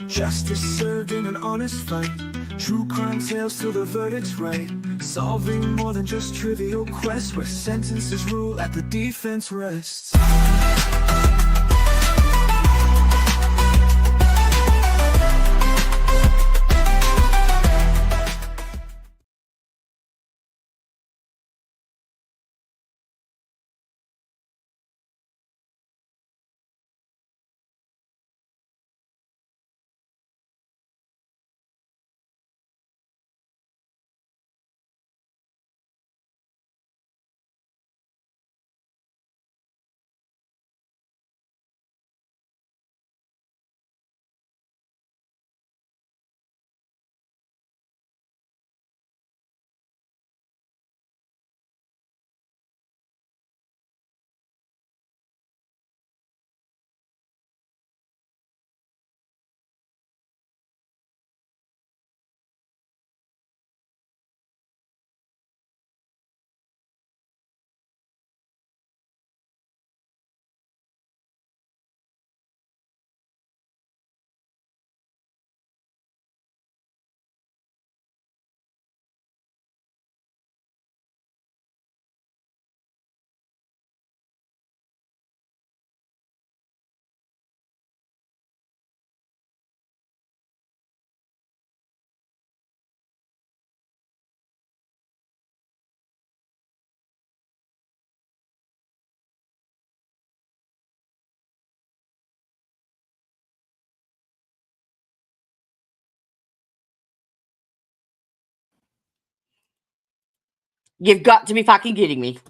Justice served in an honest fight. True crime tales till the verdict's right. Solving more than just trivial quests, where sentences rule at the defense rests. You've got to be fucking kidding me.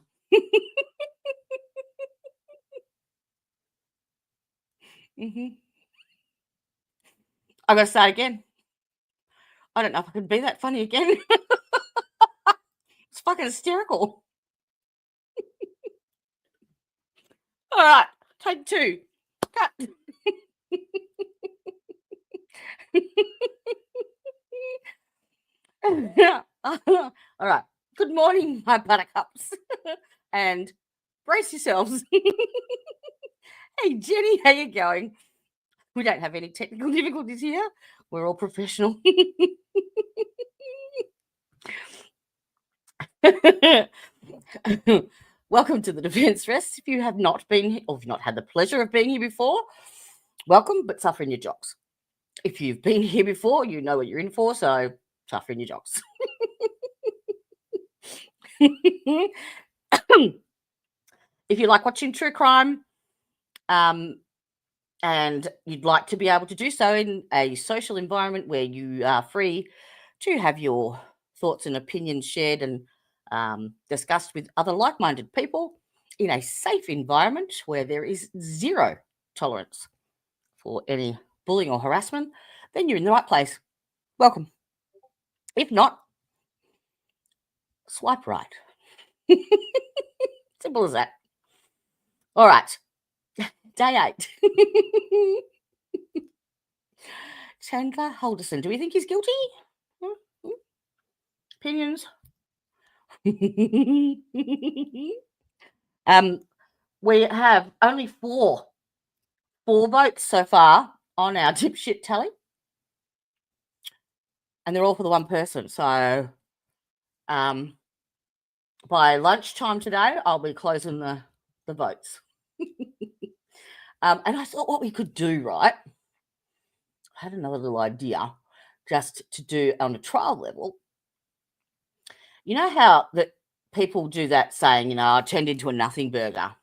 I gotta start again. I don't know if I can be that funny again. It's fucking hysterical. All right, take two. Cut. All right. Good morning, my buttercups, and brace yourselves. Hey, Jenny, how you going? We don't have any technical difficulties here. We're all professional. Welcome to the Defence Rest. If you have not been, or have not had the pleasure of being here before, welcome, but suffer in your jocks. If you've been here before, you know what you're in for, so suffer in your jocks. If you like watching true crime, and you'd like to be able to do so in a social environment where you are free to have your thoughts and opinions shared and discussed with other like-minded people in a safe environment where there is zero tolerance for any bullying or harassment, then you're in the right place. Welcome. If not, swipe right. Simple as that. All right. Day 8. Chandler Halderson. Do we think he's guilty? Opinions? We have only four votes so far on our dipshit tally, and they're all for the one person. So by lunchtime today, I'll be closing the votes. And I thought what we could do, right? I had another little idea just to do on a trial level. You know how that people do that saying, you know, I turned into a nothing burger.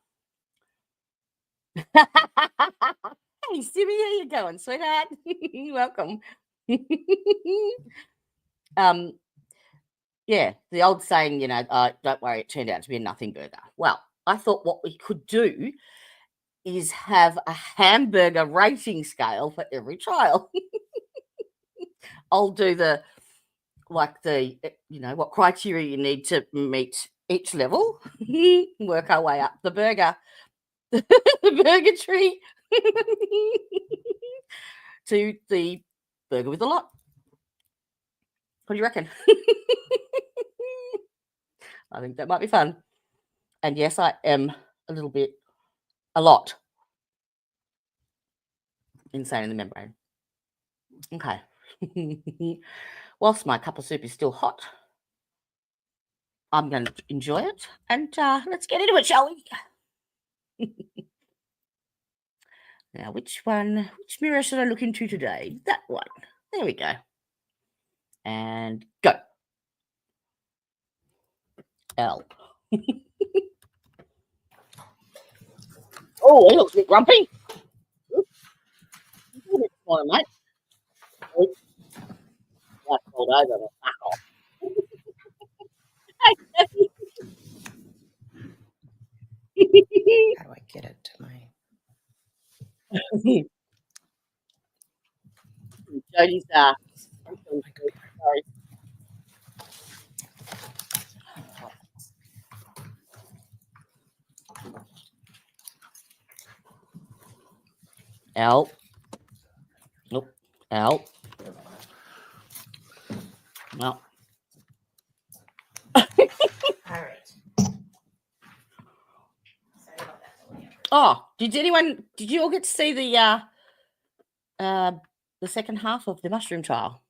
Hey, Simi, how you going, sweetheart? Welcome. Yeah, the old saying, you know, don't worry, it turned out to be a nothing burger. Well, I thought what we could do is have a hamburger rating scale for every trial. I'll do what criteria you need to meet each level, work our way up the burger tree to the burger with a lot. What do you reckon? I think that might be fun. And yes, I am a lot insane in the membrane. Okay. Whilst my cup of soup is still hot, I'm going to enjoy it. And let's get into it, shall we? Now, which mirror should I look into today? That one. There we go. And go. L. Oh, he looks a bit grumpy. A bit smaller, mate. That's rolled over. Fuck off. How do I get it to my? Jody's my computer? sorry. L. Nope. L. No. All right. Sorry about that delay. Oh, did you all get to see the second half of the mushroom trial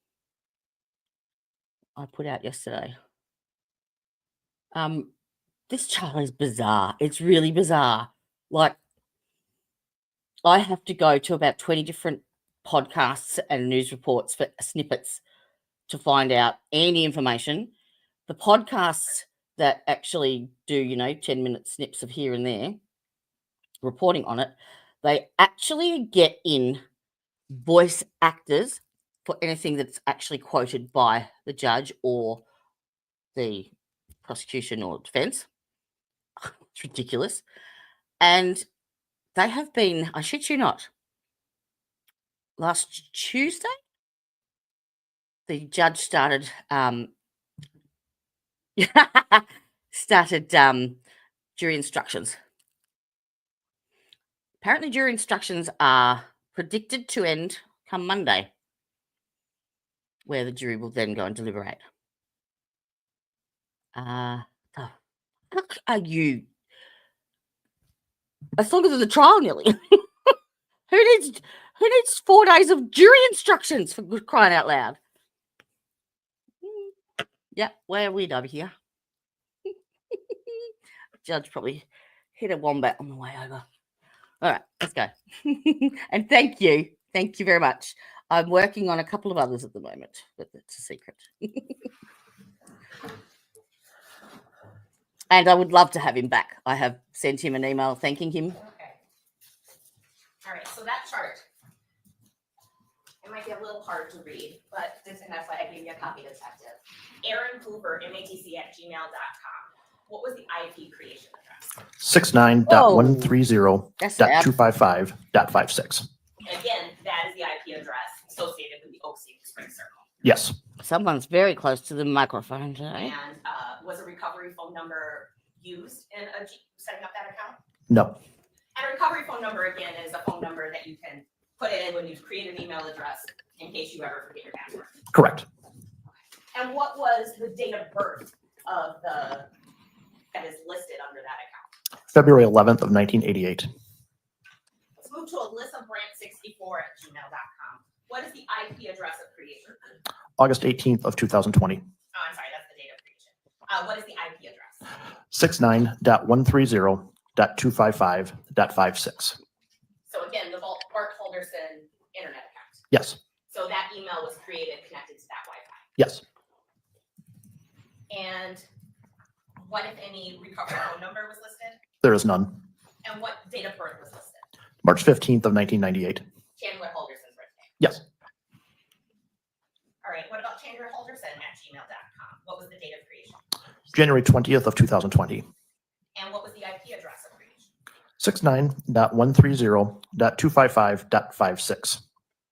I put out yesterday? This trial is bizarre. It's really bizarre. Like, I have to go to about 20 different podcasts and news reports for snippets to find out any information. The podcasts that actually do, 10-minute snips of here and there, reporting on it, they actually get in voice actors for anything that's actually quoted by the judge or the prosecution or defense. It's ridiculous. And they have been, I shit you not, last Tuesday, the judge started jury instructions. Apparently, jury instructions are predicted to end come Monday, where the jury will then go and deliberate. Look, are you? That's longer than the trial, nearly. Who needs 4 days of jury instructions, for crying out loud? Yeah, we're weird over here. Judge probably hit a wombat on the way over. All right, let's go. And thank you very much. I'm working on a couple of others at the moment, but it's a secret. And I would love to have him back. I have sent him an email thanking him. Okay. All right. So that chart, it might be a little hard to read, but that's why I gave you a copy, detective. Aaron Hoover, matc@gmail.com. What was the IP creation address? 69.130.255.56. Again, that is the IP address associated with the Oak City Spring Circle. Yes. Someone's very close to the microphone today. And was a recovery phone number used in setting up that account? No. And a recovery phone number, again, is a phone number that you can put in when you create an email address in case you ever forget your password. Correct. And what was the date of birth of that is listed under that account? February 11th of 1988. Let's move to alyssa.brant64@gmail.com. What is the IP address of creation? August 18th of 2020. Oh, I'm sorry, that's the date of creation. What is the IP address? 69.130.255.56. So again, the Bart Halderson internet account. Yes. So that email was created connected to that Wi-Fi. Yes. And what, if any, recovery phone number was listed? There is none. And what date of birth was listed? March 15th of 1998. Chandler Halderson's birthday. Yes. All right, what about Chandler Halderson@gmail.com? What was the date of creation? January 20th of 2020. And what was the IP address of creation? 69.130.255.56.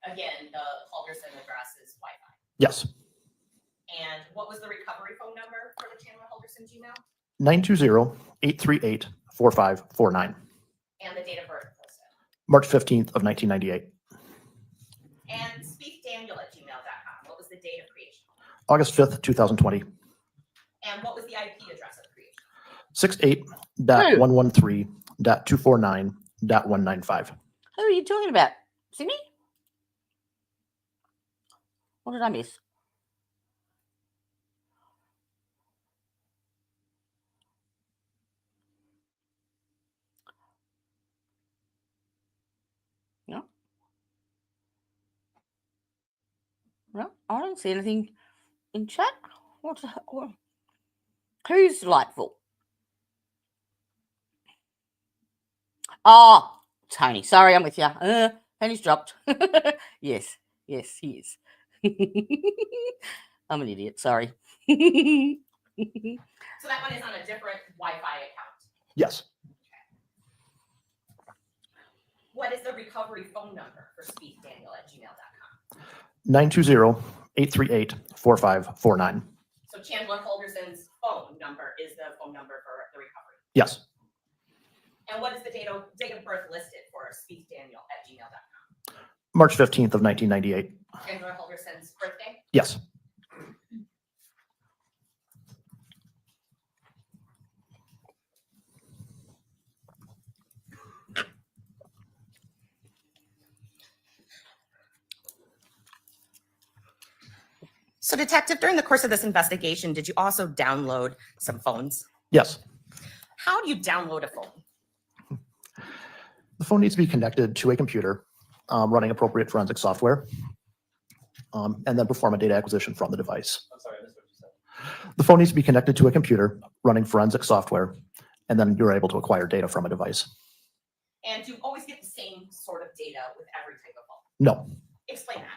Again, the Halderson address is Wi-Fi. Yes. And what was the recovery phone number for the Chandler Halderson Gmail? 920-838-4549. And the date of birth listed. March 15th of 1998. And speakdaniel@gmail.com. What was the date of creation? August 5th, 2020. And what was the IP address of creation? 68.113.249.195. Who are you talking about? Simi? What did I miss? No. No, I don't see anything in chat. Who's delightful? Oh, Tony. Sorry, I'm with you. Penny's dropped. Yes, he is. I'm an idiot. Sorry. So that one is on a different Wi-Fi account. Yes. What is the recovery phone number for speakdaniel@gmail.com? 920-838-4549. So Chandler Halderson's phone number is the phone number for the recovery. Yes. And what is the date of birth listed for speakdaniel@gmail.com? March 15th of 1998. Chandler Halderson's birthday? Yes. So detective, during the course of this investigation, did you also download some phones? Yes. How do you download a phone? The phone needs to be connected to a computer running appropriate forensic software, and then perform a data acquisition from the device. I'm sorry, I missed what you said. The phone needs to be connected to a computer running forensic software, and then you're able to acquire data from a device. And do you always get the same sort of data with every type of phone? No. Explain that.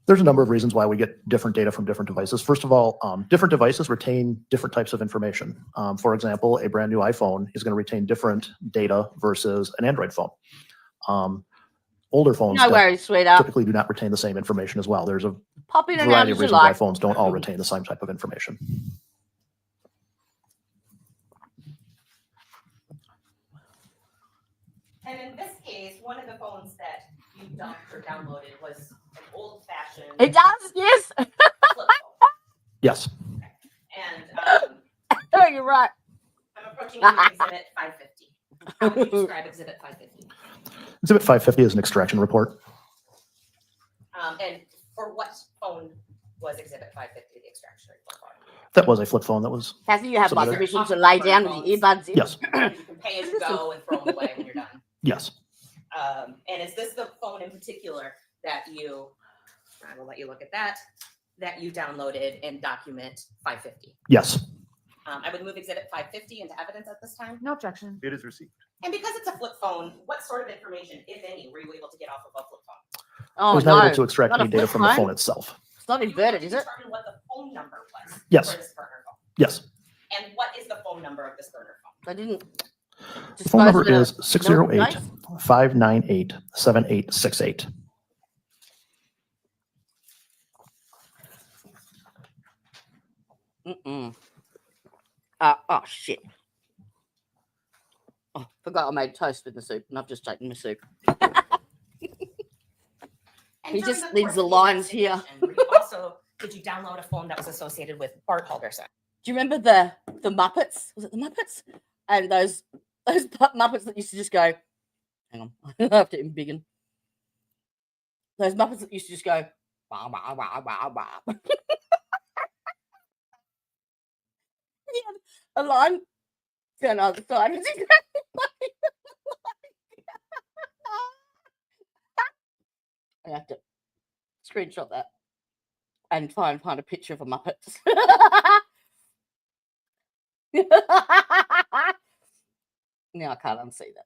There's a number of reasons why we get different data from different devices. First of all, different devices retain different types of information. For example, a brand new iPhone is going to retain different data versus an Android phone. Older phones No worries, sweetheart. typically do not retain the same information as well. There's a Pop in and out variety of as you reasons why like. phones don't all retain the same type of information. And in this case, one of the phones that you dumped or downloaded was an old-fashioned It does, yes. flip phone. Yes. And Oh, you're right. I'm approaching you with Exhibit 550. How would you describe Exhibit 550? Exhibit 550 is an extraction report. And for what phone was Exhibit 550 the extraction report for? That was a flip phone that was, Kathy, you have my Submitted. permission to lay down with your earbuds in. yes, You can pay as you go and throw them away when you're done. yes, And is this the phone in particular that you, I will let you look at that you downloaded in document 550? yes. I would move Exhibit 550 into evidence at this time. No objection. It is received. And because it's a flip phone, what sort of information, if any, were you able to get off of a flip phone? I Oh, was not no. able to extract Not a any data flip from the phone? phone itself. It's not You inverted, have is to it? determine what the phone number was Yes. for this burner phone. Yes. And what is the phone number of this burner phone? I didn't. The phone number is dispose of it. 608-598-7868. Mm-mm. Oh, shit. Oh, forgot I made toast with the soup, and I've just taken my soup. And He during just the needs course the of lines here. investigation, did you download a phone that was associated with Bart Halderson? Do you remember the Muppets? Was it the Muppets? And those Muppets that used to just go, hang on, I have to embiggen. Those Muppets that used to just go, wah, wah, wah, wah, wah. Yeah, a line to another side. It's exactly like I have to screenshot that and try and find a picture of a Muppet. Now I can't unsee that.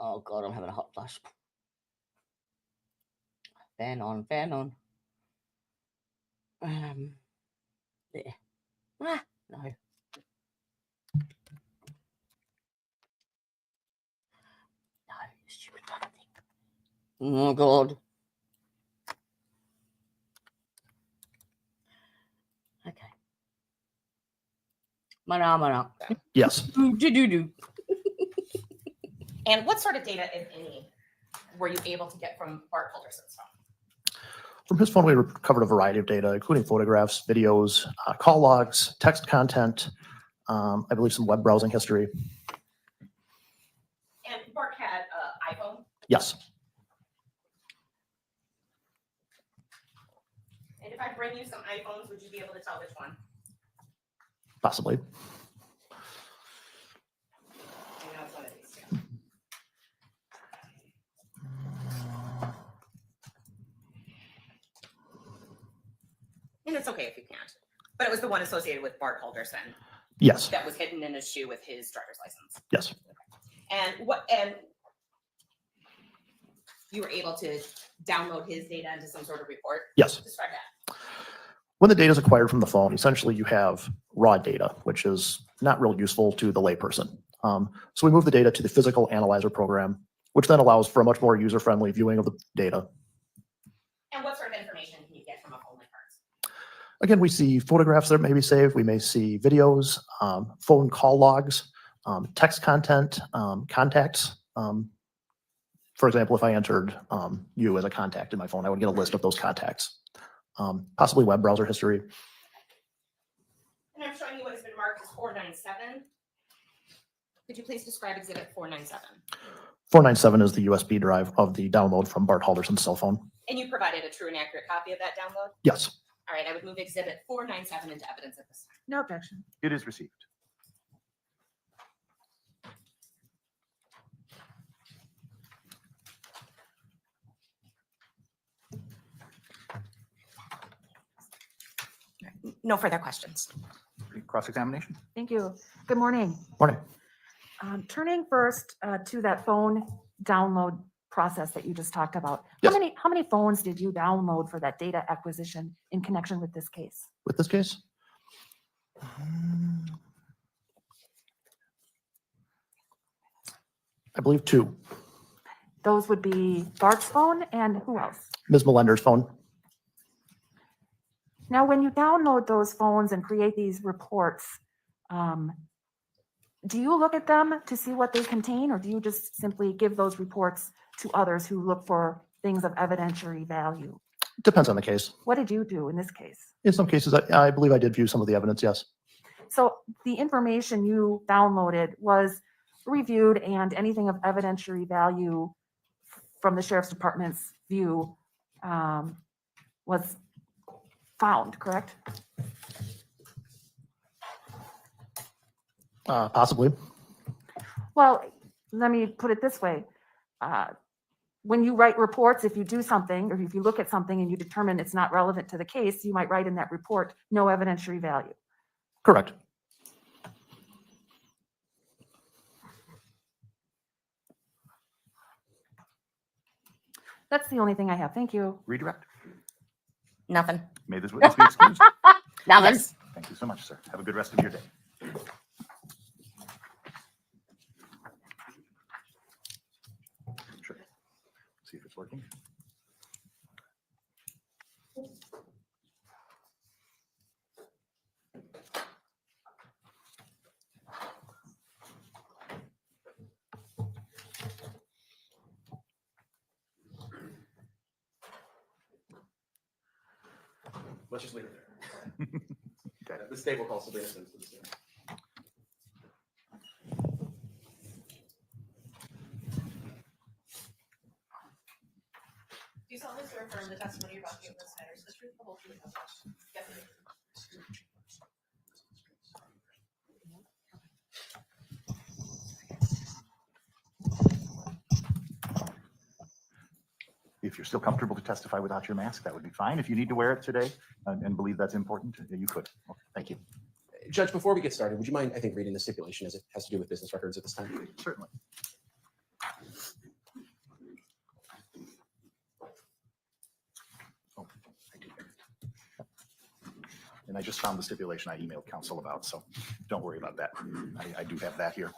Oh God, I'm having a hot flush. Fan on, fan on. There. Ah, no. No, stupid fucking thing. Oh God. Okay. Mana. Yes. Do. And what sort of data, if any, were you able to get from Bart Halderson's phone? From his phone, we recovered a variety of data, including photographs, videos, call logs, text content, I believe some web browsing history. And Bart had an iPhone. Yes. And if I bring you some iPhones, would you be able to tell which one? Possibly. I know it's one of these two. And it's okay if you can't. But it was the one associated with Bart Halderson Yes. that was hidden in his shoe with his driver's license. Yes. And you were able to download his data into some sort of report? Yes. Describe that. When the data is acquired from the phone, essentially you have raw data, which is not real useful to the layperson. So we move the data to the physical analyzer program, which then allows for a much more user-friendly viewing of the data. And what sort of information can you get from a phone like ours? Again, we see photographs that may be saved. We may see videos, phone call logs, text content, contacts. For example, if I entered you as a contact in my phone, I would get a list of those contacts. Possibly web browser history. And I'm showing you what has been marked as 497. Could you please describe exhibit 497? 497 is the USB drive of the download from Bart Halderson's cell phone. And you provided a true and accurate copy of that download? Yes. All right, I would move exhibit 497 into evidence at this time. No objection. It is received. No further questions. Cross-examination? Thank you. Good morning. Morning. Turning first to that phone download process that you just talked about. Yes. How many phones did you download for that data acquisition in connection with this case? With this case? I believe 2. Those would be Bart's phone and who else? Ms. Melender's phone. Now, when you download those phones and create these reports, do you look at them to see what they contain, or do you just simply give those reports to others who look for things of evidentiary value? Depends on the case. What did you do in this case? In some cases, I believe I did view some of the evidence, yes. So the information you downloaded was reviewed, and anything of evidentiary value from the sheriff's department's view was found, correct? Possibly. Well, let me put it this way. When you write reports, if you do something, or if you look at something and you determine it's not relevant to the case, you might write in that report, no evidentiary value. Correct. That's the only thing I have. Thank you. Redirect. Nothing. May this witness be excused. Nothing. Yes. Thank you so much, sir. Have a good rest of your day. Sure. See if it's working. Let's just leave it there. Okay. The state will call Sabrina Sims to the stand. Do you solemnly swear affirm the testimony you're about to give this matter is the truth, the whole truth, and nothing but the truth? Yes, I do. If you're still comfortable to testify without your mask, that would be fine. If you need to wear it today and believe that's important, you could. Okay, thank you. Judge, before we get started, would you mind, I think, reading the stipulation as it has to do with business records at this time? Certainly. Oh, I do. And I just found the stipulation I emailed counsel about, so don't worry about that. I do have that here.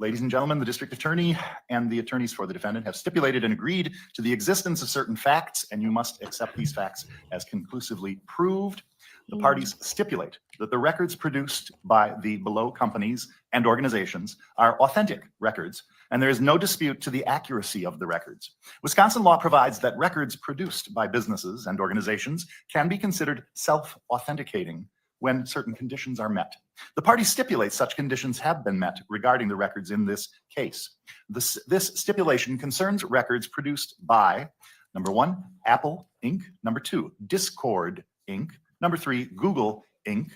Ladies and gentlemen, the district attorney and the attorneys for the defendant have stipulated and agreed to the existence of certain facts, and you must accept these facts as conclusively proved. The parties stipulate that the records produced by the below companies and organizations are authentic records, and there is no dispute to the accuracy of the records. Wisconsin law provides that records produced by businesses and organizations can be considered self-authenticating when certain conditions are met. The parties stipulate such conditions have been met regarding the records in this case. This stipulation concerns records produced by, number 1, Apple Inc., number 2, Discord Inc., number 3, Google Inc.,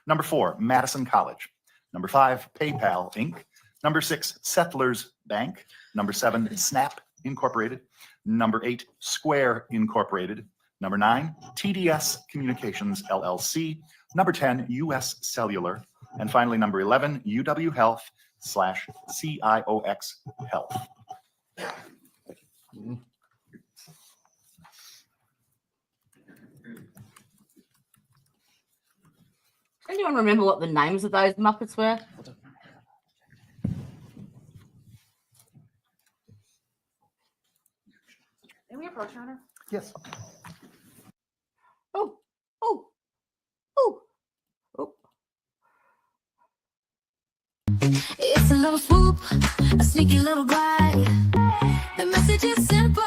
number 4, Madison College, number 5, PayPal Inc., number 6, Settlers Bank, number 7, Snap Incorporated, number 8, Square Incorporated, number 9, TDS Communications LLC, number 10, US Cellular, and finally number 11, UW Health / CIOX Health. Anyone remember what the names of those Muppets were? May we approach, Your Honor? Yes. Oh, oh, oh, oh. It's a little swoop, a sneaky little glide. The message is simple,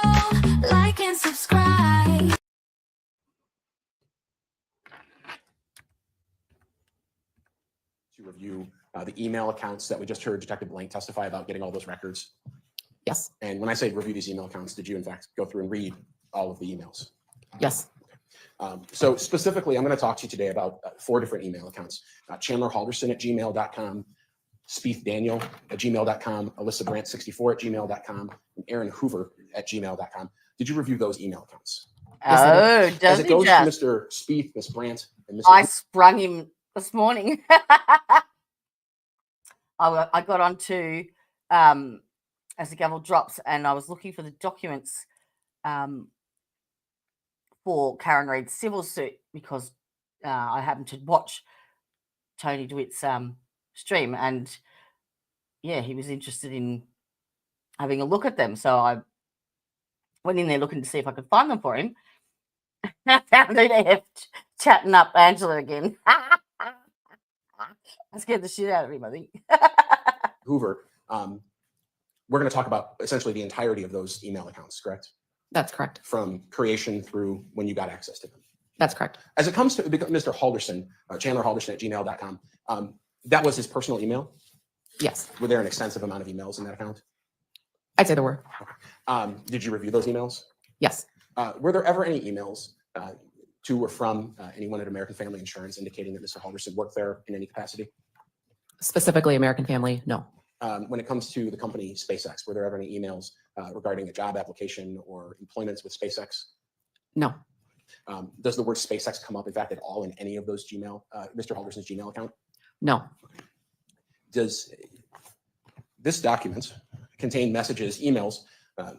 like and subscribe. To review the email accounts that we just heard Detective Blank testify about getting all those records. Yes. And when I say review these email accounts, did you in fact go through and read all of the emails? Yes. So specifically, I'm going to talk to you today about 4 different email accounts. Chandler Halderson at gmail.com, Spieth Daniel at gmail.com, Alyssa Brandt 64 at gmail.com, and Aaron Hoover at gmail.com. Did you review those email accounts? Yes, I Oh, As does it he goes just? to Mr. Spieth, Miss Brandt, and Mr. I sprung him this morning. I got onto as the gavel drops, and I was looking for the documents for Karen Reid's civil suit because I happened to watch Tony DeWitt's stream, and yeah, he was interested in having a look at them. So I went in there looking to see if I could find them for him. I found it chatting up Angela again. I scared the shit out of him, I think. Hoover. We're going to talk about essentially the entirety of those email accounts, correct? That's correct. From creation through when you got access to them. That's correct. As it comes to Mr. Halderson, Chandler Halderson at gmail.com, that was his personal email. Yes. Were there an extensive amount of emails in that account? I'd say there were. Did you review those emails? Yes. Were there ever any emails to or from anyone at American Family Insurance indicating that Mr. Halderson worked there in any capacity? Specifically American Family, no. When it comes to the company SpaceX, were there ever any emails regarding a job application or employment with SpaceX? No. Does the word SpaceX come up, in fact, at all in any of those Mr. Halderson's Gmail account? No. Does this document contain messages, emails,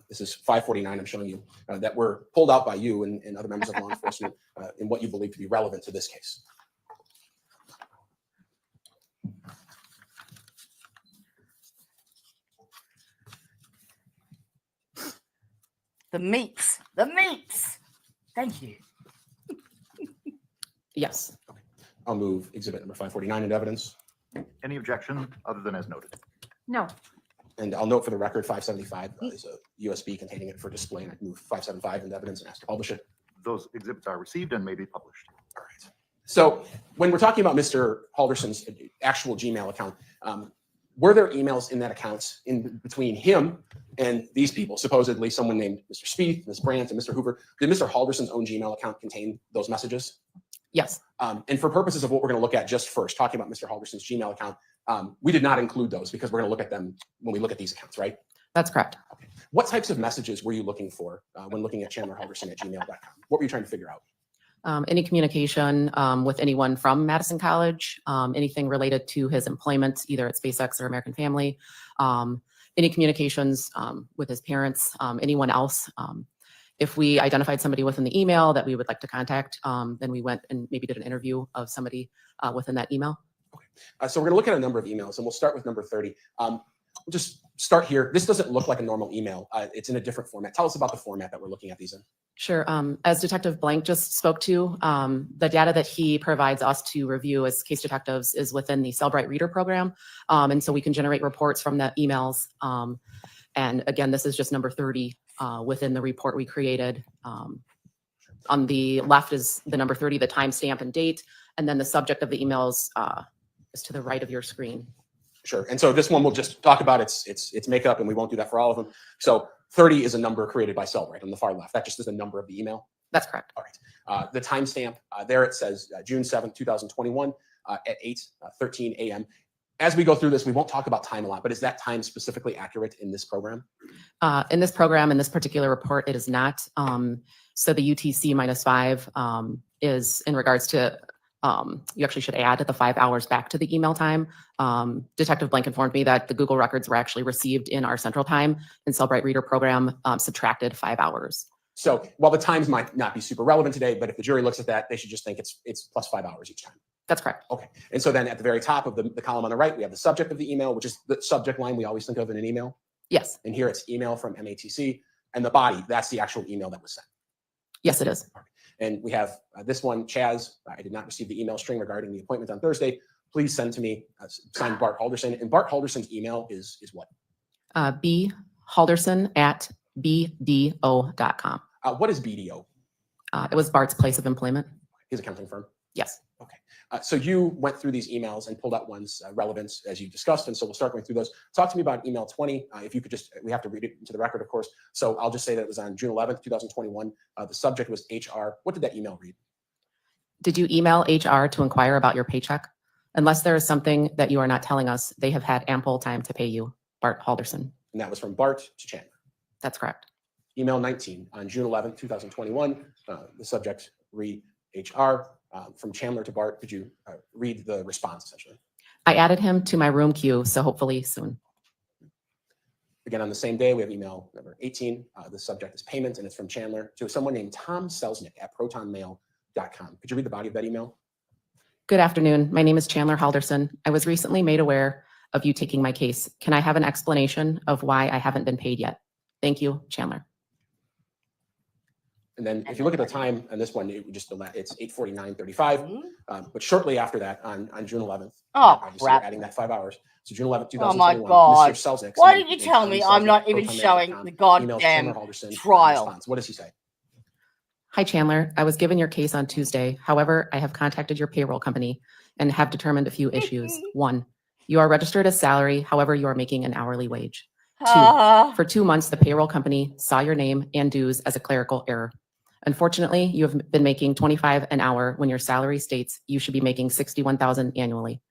this is 549 I'm showing you, that were pulled out by you and other members of law enforcement in what you believe to be relevant to this case? The meats. The meats. Thank you. Yes. I'll move exhibit number 549 into evidence. Any objection other than as noted? No. And I'll note for the record, 575 is a USB containing it for display, and I can move 575 into evidence and ask to publish it. Those exhibits are received and may be published. All right. So when we're talking about Mr. Halderson's actual Gmail account, were there emails in that account in between him and these people, supposedly someone named Mr. Spieth, Ms. Brandt, and Mr. Hoover? Did Mr. Halderson's own Gmail account contain those messages? Yes. And for purposes of what we're going to look at just first, talking about Mr. Halderson's Gmail account, we did not include those because we're going to look at them when we look at these accounts, right? That's correct. Okay. What types of messages were you looking for when looking at Chandler Halderson at gmail.com? What were you trying to figure out? Any communication with anyone from Madison College, anything related to his employment, either at SpaceX or American Family, any communications with his parents, anyone else. If we identified somebody within the email that we would like to contact, then we went and maybe did an interview of somebody within that email. Okay. So we're going to look at a number of emails, and we'll start with number 30. We'll just start here. This doesn't look like a normal email. It's in a different format. Tell us about the format that we're looking at these in. Sure. As Detective Blank just spoke to, the data that he provides us to review as case detectives is within the Cellbrite Reader program. And so we can generate reports from the emails. And again, this is just number 30 within the report we created. On the left is the number 30, the timestamp and date. And then the subject of the emails is to the right of your screen. Sure. And so this one we'll just talk about its makeup, and we won't do that for all of them. So 30 is a number created by Cell, right, on the far left. That just is the number of the email. That's correct. All right. The timestamp there, it says June 7th, 2021 at 8:13 a.m. As we go through this, we won't talk about time a lot, but is that time specifically accurate in this program? In this program, in this particular report, it is not. So the UTC -5 is in regards to, you actually should add the 5 hours back to the email time. Detective Blank informed me that the Google records were actually received in our central time, and Cellbrite Reader program subtracted 5 hours. So while the times might not be super relevant today, but if the jury looks at that, they should just think it's plus 5 hours each time. That's correct. Okay. And so then at the very top of the column on the right, we have the subject of the email, which is the subject line we always think of in an email. Yes. And here it's email from MATC, and the body, that's the actual email that was sent. Yes, it is. And we have this one, Chaz, I did not receive the email string regarding the appointment on Thursday. Please send to me, signed Bart Halderson. And Bart Halderson's email is what? B Halderson at bdo.com. What is BDO? It was Bart's place of employment. His accounting firm? Yes. Okay. So you went through these emails and pulled out ones relevant as you discussed. And so we'll start going through those. Talk to me about email 20. If you could just, we have to read it into the record, of course. So I'll just say that it was on June 11th, 2021. The subject was HR. What did that email read? Did you email HR to inquire about your paycheck? Unless there is something that you are not telling us, they have had ample time to pay you. Bart Halderson. And that was from Bart to Chandler. That's correct. Email 19 on June 11th, 2021. The subject read HR. From Chandler to Bart, could you read the response essentially? I added him to my room queue, so hopefully soon. Again, on the same day, we have email number 18. The subject is payment, and it's from Chandler to someone named Tom Selznick at protonmail.com. Could you read the body of that email? Good afternoon. My name is Chandler Halderson. I was recently made aware of you taking my case. Can I have an explanation of why I haven't been paid yet? Thank you, Chandler. And then if you look at the time on this one, it's 8:49:35. But shortly after that, on June 11th, Oh, obviously crap. we're adding that 5 hours. So June 11th, Oh, my 2021, God. Mr. Selznick. Why someone didn't you named tell Tom me Selznick I'm not at even showing protonmail.com, the emails goddamn Chandler Halderson in trial? response. What does he say? Hi, Chandler. I was given your case on Tuesday. However, I have contacted your payroll company and have determined a few issues. 1, you are registered as salary. However, you are making an hourly wage. 2, for 2 months, the payroll company saw your name and dues as a clerical error. Unfortunately, you have been making $25 an hour when your salary states you should be making $61,000 annually.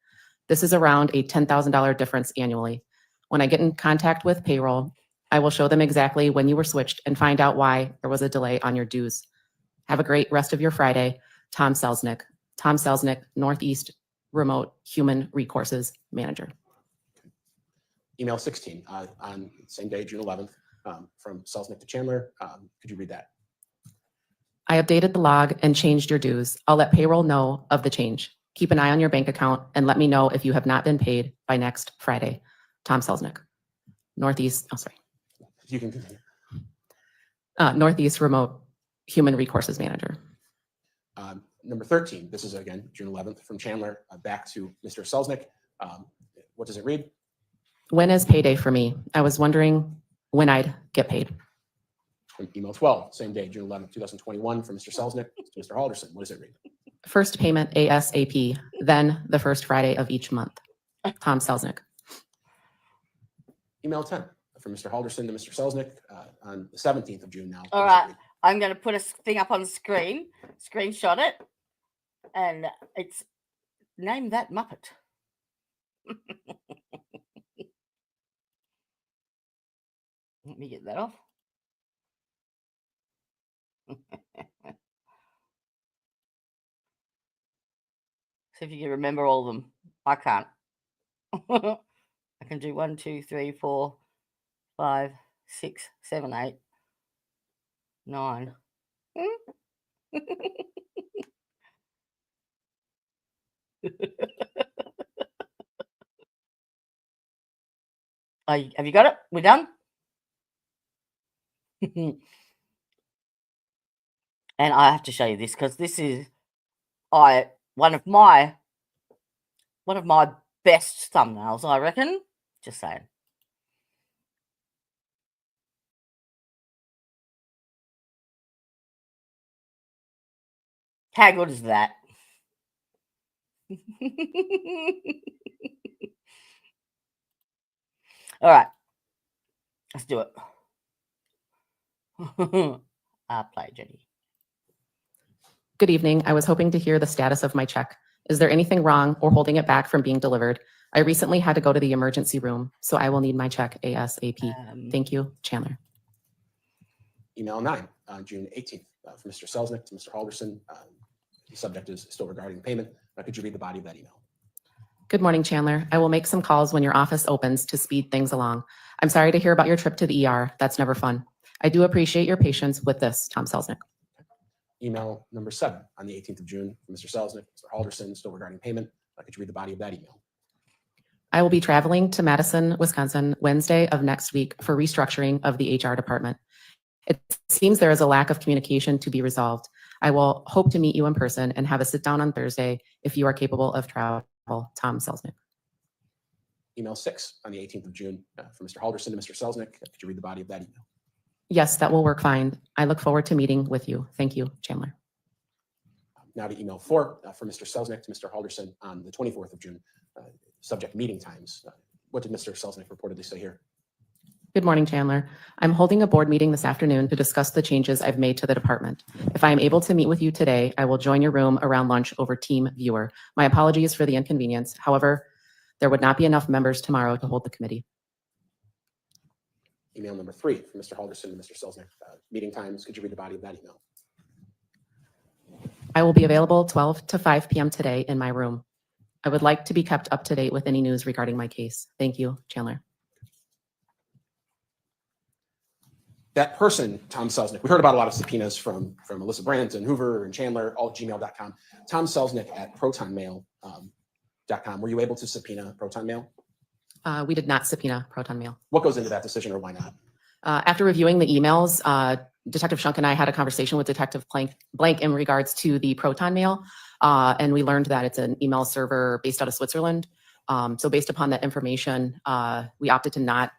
This is around a $10,000 difference annually. When I get in contact with payroll, I will show them exactly when you were switched and find out why there was a delay on your dues. Have a great rest of your Friday. Tom Selznick. Tom Selznick, Northeast Remote Human Resources Manager. Email 16 on the same day, June 11th, from Selznick to Chandler. Could you read that? I updated the log and changed your dues. I'll let payroll know of the change. Keep an eye on your bank account and let me know if you have not been paid by next Friday. Tom Selznick. Northeast You can continue. Northeast Remote Human Resources Manager. Number 13, this is again, June 11th, from Chandler back to Mr. Selznick. What does it read? When is payday for me? I was wondering when I'd get paid. From email 12, same day, June 11th, 2021, from Mr. Selznick to Mr. Halderson. What does it read? First payment ASAP, then the first Friday of each month. Tom Selznick. Email 10, from Mr. Halderson to Mr. Selznick on the 17th of June now. All What does it right. read? I'm going to put a thing up on the screen, screenshot it, and it's name that Muppet. Let me get that off. See if you can remember all of them. I can't. I can do 1, 2, 3, 4, 5, 6, 7, 8, 9. Have you got it? We're done? And I have to show you this because this is one of my best thumbnails, I reckon. Just saying. How good is that? All right, let's do it. Play, Jenny. Good evening. I was hoping to hear the status of my check. Is there anything wrong or holding it back from being delivered? I recently had to go to the emergency room, so I will need my check ASAP. Thank you, Chandler. Email 9 on June 18th from Mr. Selznick to Mr. Halderson. The subject is still regarding payment. Could you read the body of that email? Good morning, Chandler. I will make some calls when your office opens to speed things along. I'm sorry to hear about your trip to the ER. That's never fun. I do appreciate your patience with this, Tom Selznick. Email number 7 on the 18th of June from Mr. Selznick, Mr. Halderson, still regarding payment. Could you read the body of that email? I will be traveling to Madison, Wisconsin, Wednesday of next week for restructuring of the HR department. It seems there is a lack of communication to be resolved. I will hope to meet you in person and have a sit down on Thursday if you are capable of travel. Tom Selznick. Email 6 on the 18th of June from Mr. Halderson to Mr. Selznick. Could you read the body of that email? Yes, that will work fine. I look forward to meeting with you. Thank you, Chandler. Now to email 4 from Mr. Selznick to Mr. Halderson on the 24th of June. Subject meeting times. What did Mr. Selznick reportedly say here? Good morning, Chandler. I'm holding a board meeting this afternoon to discuss the changes I've made to the department. If I am able to meet with you today, I will join your room around lunch over Team Viewer. My apologies for the inconvenience. However, there would not be enough members tomorrow to hold the committee. Email number 3 from Mr. Halderson to Mr. Selznick. Meeting times. Could you read the body of that email? I will be available 12 to 5 p.m. today in my room. I would like to be kept up to date with any news regarding my case. Thank you, Chandler. That person, Tom Selznick, we heard about a lot of subpoenas from Alyssa Brandt and Hoover and Chandler, all at gmail.com. Tom Selznick at protonmail.com. Were you able to subpoena Proton Mail? We did not subpoena Proton Mail. What goes into that decision, or why not? After reviewing the emails, Detective Shunk and I had a conversation with Detective Blank in regards to the Proton Mail, and we learned that it's an email server based out of Switzerland. So based upon that information, we opted to not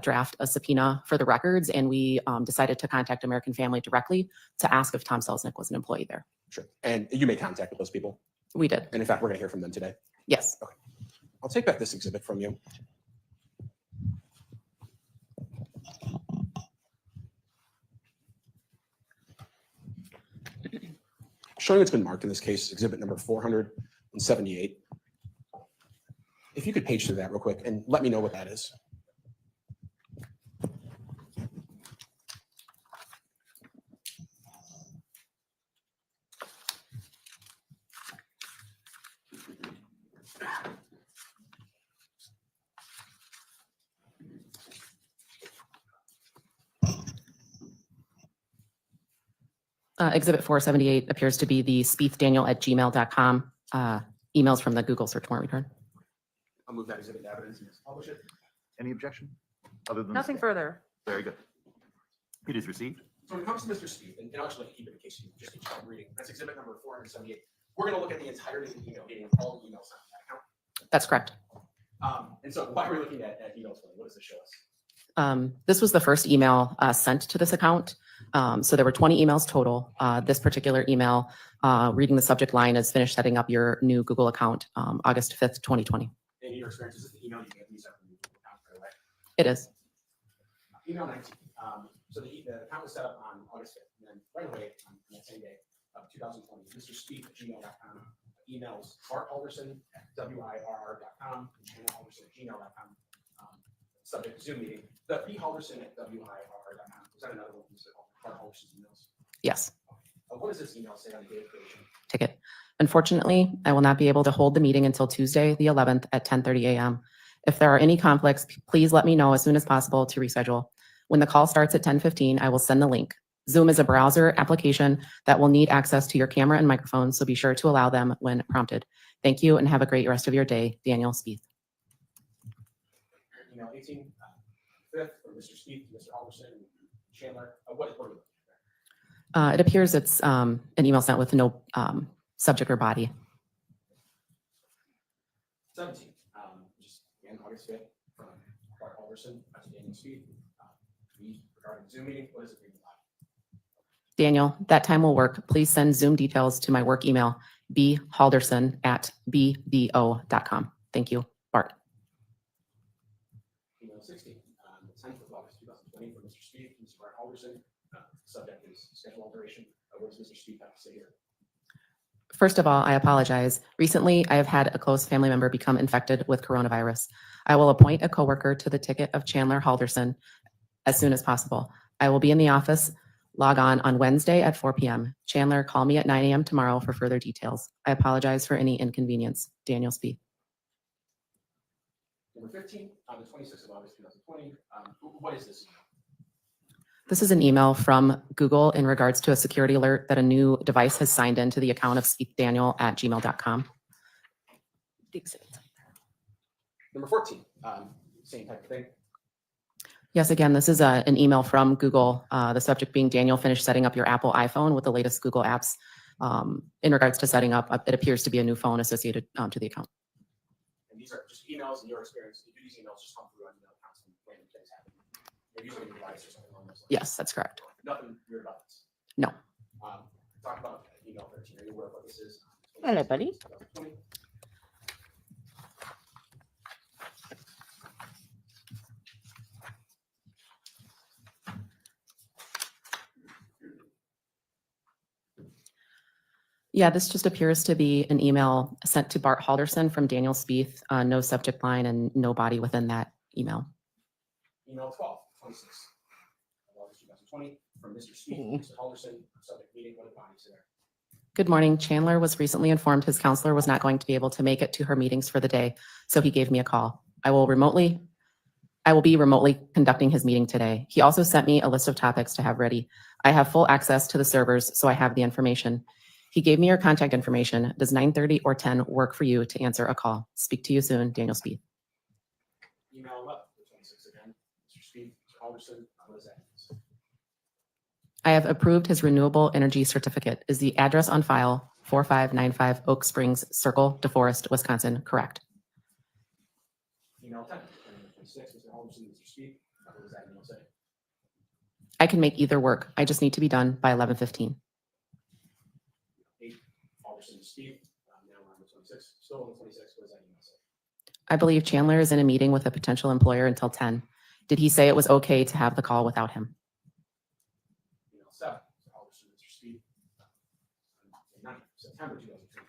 draft a subpoena for the records, and we decided to contact American Family directly to ask if Tom Selznick was an employee there. Sure. And you made contact with those people? We did. And in fact, we're going to hear from them today. Yes. Okay. I'll take back this exhibit from you. Showing what's been marked in this case, exhibit number 478. If you could page through that real quick and let me know what that is. Exhibit 478 appears to be the spiethdaniel@gmail.com emails from the Google search warrant return. I'll move that exhibit to evidence and just publish it. Any objection? Other than Nothing further. Very good. It is received. So when it comes to Mr. Spieth, and I'll actually keep it in case you just need to start reading. That's exhibit number 478. We're going to look at the entirety of the email, meaning all the emails on that account. That's correct. And so why are we looking at email 20? What does this show us? This was the first email sent to this account. So there were 20 emails total. This particular email, reading the subject line, is finished setting up your new Google account, August 5th, 2020. In your experience, is this the email you get these up from your Google account right away? It is. Email 19. So the account was set up on August 5th, and then right away on that same day of 2020, Mr. Spieth at gmail.com emails Bart Halderson at wirr.com and Chandler Halderson at gmail.com. Subject Zoom meeting. The B Halderson at wirr.com. Was that another one from Bart Halderson's emails? Yes. What does this email say on the date of creation? Ticket. Unfortunately, I will not be able to hold the meeting until Tuesday, the 11th at 10:30 a.m. If there are any conflicts, please let me know as soon as possible to reschedule. When the call starts at 10:15, I will send the link. Zoom is a browser application that will need access to your camera and microphone, so be sure to allow them when prompted. Thank you and have a great rest of your day. Daniel Spieth. Email 18, 5th from Mr. Spieth to Mr. Halderson and Chandler. What are we looking at? It appears it's an email sent with no subject or body. 17, just again, August 5th from Bart Halderson to Daniel Spieth. Regarding Zoom meeting, what is it reading about? Daniel, that time will work. Please send Zoom details to my work email. bhalderson@bbo.com. Thank you, Bart. Email 60, the 10th of August 2020 from Mr. Speed, Mr. Bart Halderson. Subject is schedule alteration. What does Mr. Speed have to say here? First of all, I apologize. Recently, I have had a close family member become infected with coronavirus. I will appoint a coworker to the ticket of Chandler Halderson as soon as possible. I will be in the office. Log on Wednesday at 4 p.m. Chandler, call me at 9 a.m. tomorrow for further details. I apologize for any inconvenience. Daniel Speed. Number 15, on the 26th of August 2020. What is this email? This is an email from Google in regards to a security alert that a new device has signed into the account of speakdaniel@gmail.com. Number 14, same type of thing. Yes, again, this is an email from Google, the subject being Daniel finished setting up your Apple iPhone with the latest Google apps. In regards to setting up, it appears to be a new phone associated to the account. And these are just emails in your experience. Do these emails just come through on email accounts when random things happen? You're using a device or something along those lines? Yes, that's correct. Nothing weird about this. No. Talk about email 13. Are you aware of what this is? Hello, buddy. 2020. Yeah, this just appears to be an email sent to Bart Halderson from Daniel Spieth, no subject line and no body within that email. Email 12, 26, August 2020, from Mr. Speed, Mr. Halderson, subject meeting, what bodies there. Good morning. Chandler was recently informed his counselor was not going to be able to make it to her meetings for the day, so he gave me a call. I will be remotely conducting his meeting today. He also sent me a list of topics to have ready. I have full access to the servers, so I have the information. He gave me your contact information. Does 9:30 or 10 work for you to answer a call? Speak to you soon, Daniel Speed. Email 11, 26 again, Mr. Speed, Mr. Halderson, what is that? I have approved his renewable energy certificate. Is the address on file 4595 Oak Springs Circle, DeForest, Wisconsin, correct? Email 10, 26, Mr. Halderson, Mr. Speed, what does that email say? I can make either work. I just need to be done by 11:15. 8, Halderson to Speed, now we're on the 26, still on the 26, what does that email say? I believe Chandler is in a meeting with a potential employer until 10. Did he say it was okay to have the call without him? Email 7, Mr. Halderson, Mr. Speed, 9, September 2020,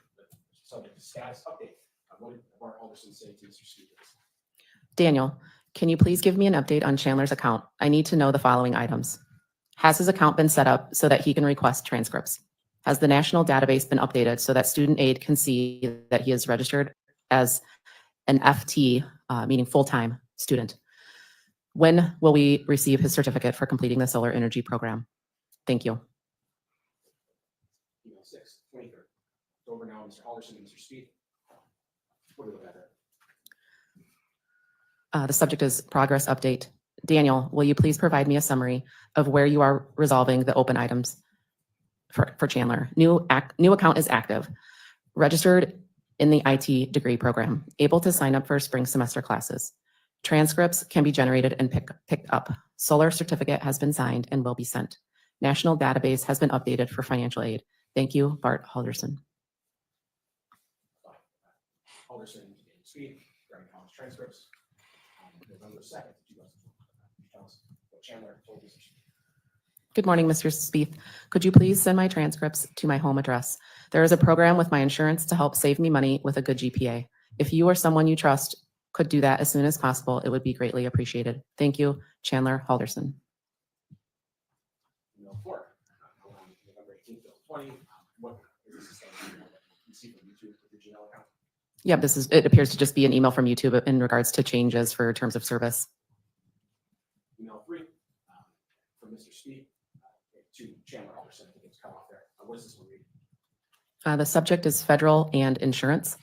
subject to status update. What did Bart Halderson say to Mr. Speed? Daniel, can you please give me an update on Chandler's account? I need to know the following items. Has his account been set up so that he can request transcripts? Has the national database been updated so that student aid can see that he is registered as an FT, meaning full-time student? When will we receive his certificate for completing the solar energy program? Thank you. Email 6, 23rd. It's over now, Mr. Halderson and Mr. Speed. What do we look at there? The subject is progress update. Daniel, will you please provide me a summary of where you are resolving the open items for Chandler? New account is active. Registered in the IT degree program. Able to sign up for spring semester classes. Transcripts can be generated and picked up. Solar certificate has been signed and will be sent. National database has been updated for financial aid. Thank you, Bart Halderson. Halderson and Speed, during college transcripts. November 2nd, 2020. Tell us what Chandler told us. Good morning, Mr. Spieth. Could you please send my transcripts to my home address? There is a program with my insurance to help save me money with a good GPA. If you or someone you trust could do that as soon as possible, it would be greatly appreciated. Thank you, Chandler Halderson. Email 4, November 18th, 2020. What is this thing you see from YouTube with your Gmail account? Yeah, it appears to just be an email from YouTube in regards to changes for terms of service. Email 3, from Mr. Speed to Chandler Halderson. I think it's cut off there. What is this one read? The subject is federal and insurance.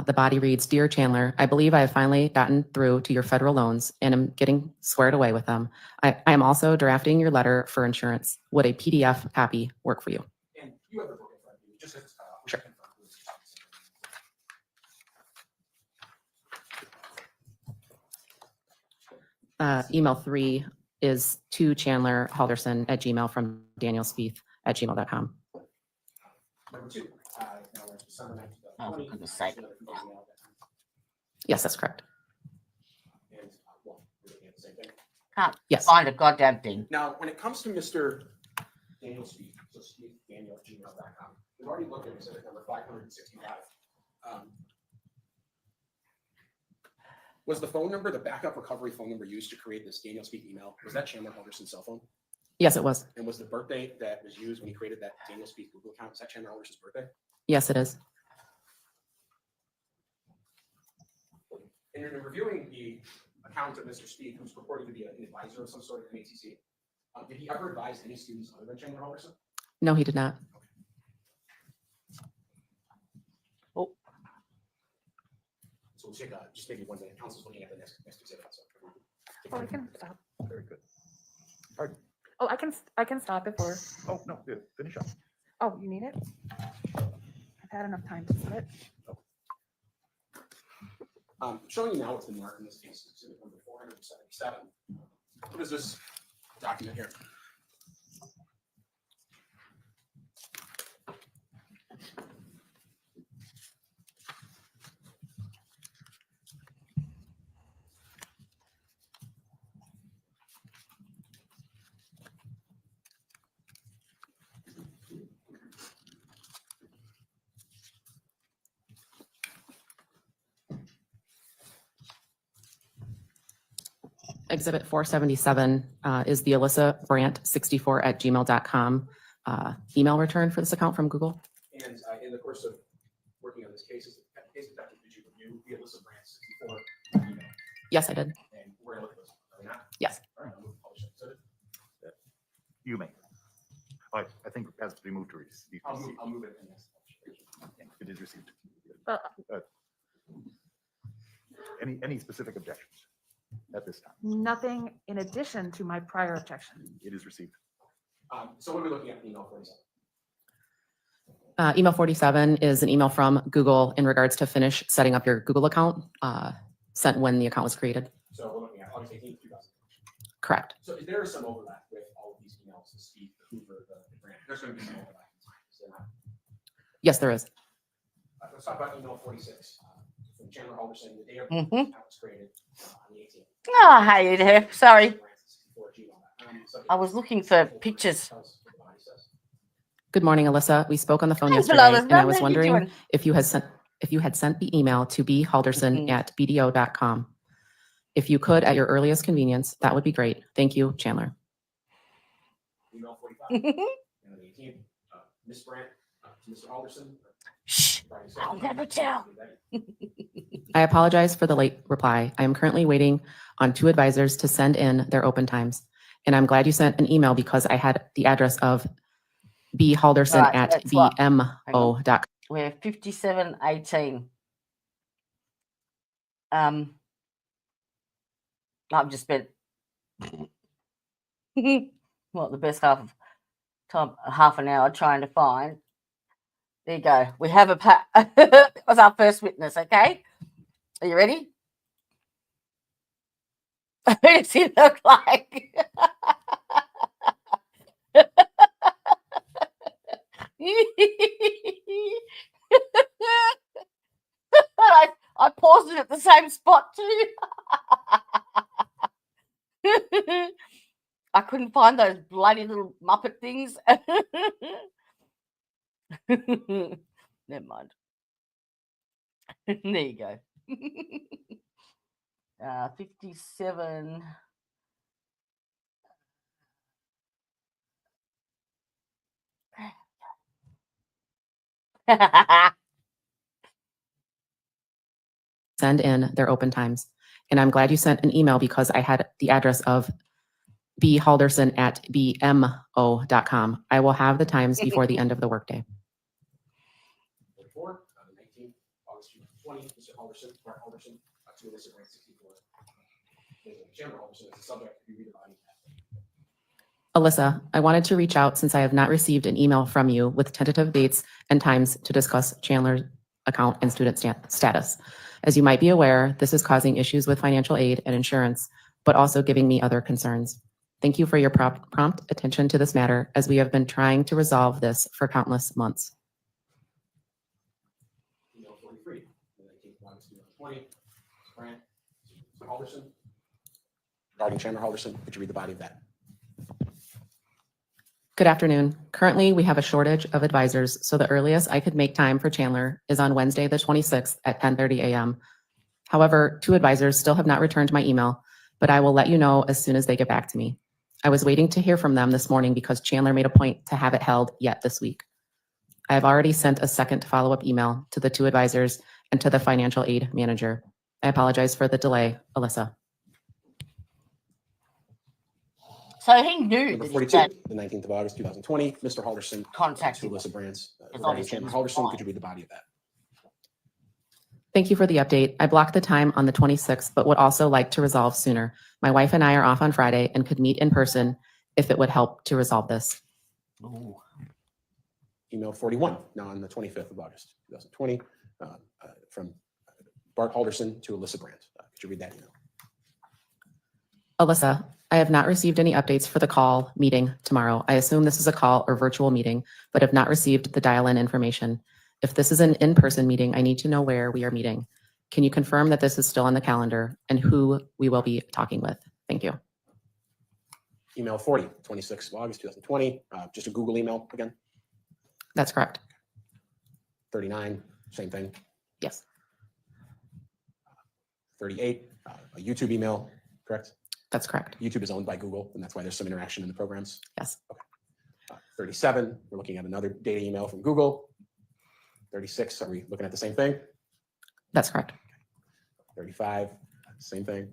The body reads, Dear Chandler, I believe I have finally gotten through to your federal loans and am getting squared away with them. I am also drafting your letter for insurance. Would a PDF copy work for you? And you have the book in front of you. Just as it's cut off. Sure. Email 3 is to Chandler Halderson at Gmail from Daniel Spieth at gmail.com. Number 2, now we're December 19th, Oh, for 2020. goodness sake. Yes, that's correct. And, well, we're looking at the same thing. Can't Yes. find a goddamn thing. Now, when it comes to Mr. Daniel Speed, so SpeedDaniel@gmail.com, we've already looked at exhibit number 565. Was the phone number, the backup recovery phone number used to create this Daniel Speed email, was that Chandler Halderson's cell phone? Yes, it was. And was the birthday that was used when he created that Daniel Speed Google account, is that Chandler Halderson's birthday? Yes, it is. And in reviewing the account of Mr. Speed, who's purported to be an advisor of some sort at MATC, did he ever advise any students other than Chandler Halderson? No, he did not. So we'll take just maybe 1 minute. Council's looking at the next exhibit. So Oh, I can stop. Very good. Pardon? Oh, I can stop if we're, Oh, no, good. Finish up. oh, you need it? I've had enough time to see it. Showing you now what's been marked in this case, exhibit number 477. What is this document here? Exhibit 477 is the Alyssa Brandt 64@gmail.com email return for this account from Google. And in the course of working on this case, did you review the Alyssa Brandt 64 email? Yes, I did. And we're going to look at this. Are we not? Yes. All right, I'll move to publish it. So You may. I think it has to be moved to receive. I'll move it in this. It is received. Uh, Any specific objections at this time? Nothing in addition to my prior objection. It is received. So what are we looking at in email 47? Email 47 is an email from Google in regards to finish setting up your Google account sent when the account was created. So we're looking at August 18th, 2000. Correct. So is there some overlap with all of these emails, the Speed, the Hoover, the Brandt? There's going to be some overlap in time, is there not? Yes, there is. Let's talk about email 46 from Chandler Halderson, the day of the Mhm. account was created on the 18th. Oh, hey there. Sorry. I was looking for pictures. Good morning, Alyssa. We spoke on the phone Hey, yesterday, Lois, and I how was are you wondering doing? if you had sent the email to bhalderson@bdo.com. If you could, at your earliest convenience, that would be great. Thank you, Chandler. Email 45 and on the 18th, Ms. Brandt to Mr. Halderson. Shh, I'll never tell. I apologize for the late reply. I am currently waiting on 2 advisors to send in their open times. And I'm glad you sent an email because I had the address of Right, that's what. bhalderson@bmo.com. We're 5718. I've just spent the best half an hour trying to find. There you go. We have that was our first witness. Okay, are you ready? Who does he look like? I paused it at the same spot too. I couldn't find those bloody little Muppet things. Never mind. There you go. 57. Send in their open times. And I'm glad you sent an email because I had the address of bhalderson@bmo.com. I will have the times before the end of the workday. 44 on the 19th, August 20, Mr. Halderson, Bart Halderson, to Alyssa Brandt 64. Chandler Halderson is the subject. If you read about it. Alyssa, I wanted to reach out since I have not received an email from you with tentative dates and times to discuss Chandler's account and student status. As you might be aware, this is causing issues with financial aid and insurance, but also giving me other concerns. Thank you for your prompt attention to this matter, as we have been trying to resolve this for countless months. Brand, Mr. Halderson. Regarding Chandler Halderson, could you read the body of that? Good afternoon. Currently, we have a shortage of advisors, so the earliest I could make time for Chandler is on Wednesday, the 26th at 10:30 a.m. However, 2 advisors still have not returned my email, but I will let you know as soon as they get back to me. I was waiting to hear from them this morning because Chandler made a point to have it held yet this week. I have already sent a second follow-up email to the 2 advisors and to the financial aid manager. I apologize for the delay, Alyssa. So he knew Number that 42, that the 19th of August, 2020, Mr. Halderson to contacted him. Alyssa Brands. It's Regarding obviously Chandler his Halderson, wife. could you read the body of that? Thank you for the update. I blocked the time on the 26th, but would also like to resolve sooner. My wife and I are off on Friday and could meet in person if it would help to resolve this. Ooh. Email 41, now on the 25th of August, 2020, from Bart Halderson to Alyssa Brands. Could you read that email? Alyssa, I have not received any updates for the call meeting tomorrow. I assume this is a call or virtual meeting, but have not received the dial-in information. If this is an in-person meeting, I need to know where we are meeting. Can you confirm that this is still on the calendar and who we will be talking with? Thank you. Email 40, 26th of August, 2020, just a Google email again. That's correct. 39, same thing. Yes, 38, a YouTube email, correct? that's correct. YouTube is owned by Google, and that's why there's some interaction in the programs. Yes. 37, we're looking at another data email from Google. 36, are we looking at the same thing? That's correct. 35, same thing.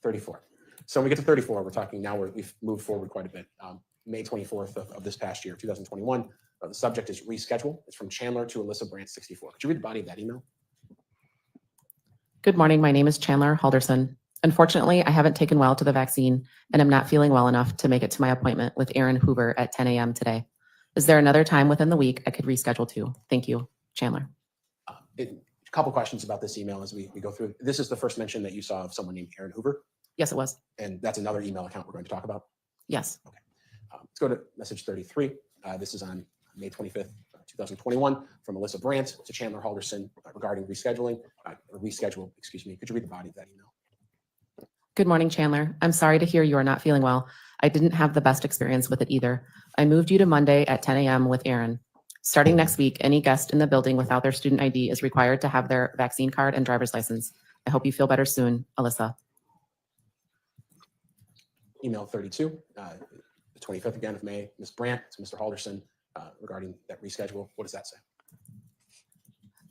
34. So when we get to 34, we're talking now, we've moved forward quite a bit. May 24th of this past year, 2021. The subject is reschedule. It's from Chandler to Alyssa Brandt 64. Could you read the body of that email? Good morning. My name is Chandler Halderson. Unfortunately, I haven't taken well to the vaccine and am not feeling well enough to make it to my appointment with Aaron Hoover at 10 a.m. today. Is there another time within the week I could reschedule to? Thank you, Chandler. A couple questions about this email as we go through. This is the first mention that you saw of someone named Aaron Hoover, Yes, it was. and that's another email account we're going to talk about. Yes. Let's go to message 33. This is on May 25th, 2021, from Alyssa Brandt to Chandler Halderson regarding rescheduling, or reschedule, excuse me. Could you read the body of that email? Good morning, Chandler. I'm sorry to hear you are not feeling well. I didn't have the best experience with it either. I moved you to Monday at 10 a.m. with Aaron. Starting next week, any guest in the building without their student ID is required to have their vaccine card and driver's license. I hope you feel better soon, Alyssa. Email 32, the 25th again of May, Ms. Brandt to Mr. Halderson regarding that reschedule. What does that say?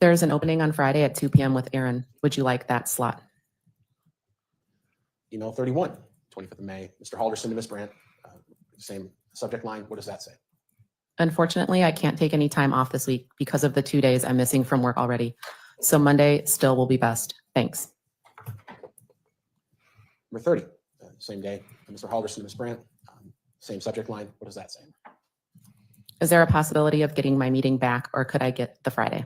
There's an opening on Friday at 2 p.m. with Aaron. Would you like that slot? Email 31, 25th of May, Mr. Halderson to Ms. Brandt, same subject line. What does that say? Unfortunately, I can't take any time off this week because of the 2 days I'm missing from work already. So Monday still will be best. Thanks. Number 30, same day, Mr. Halderson to Ms. Brandt, same subject line. What does that say? Is there a possibility of getting my meeting back or could I get the Friday?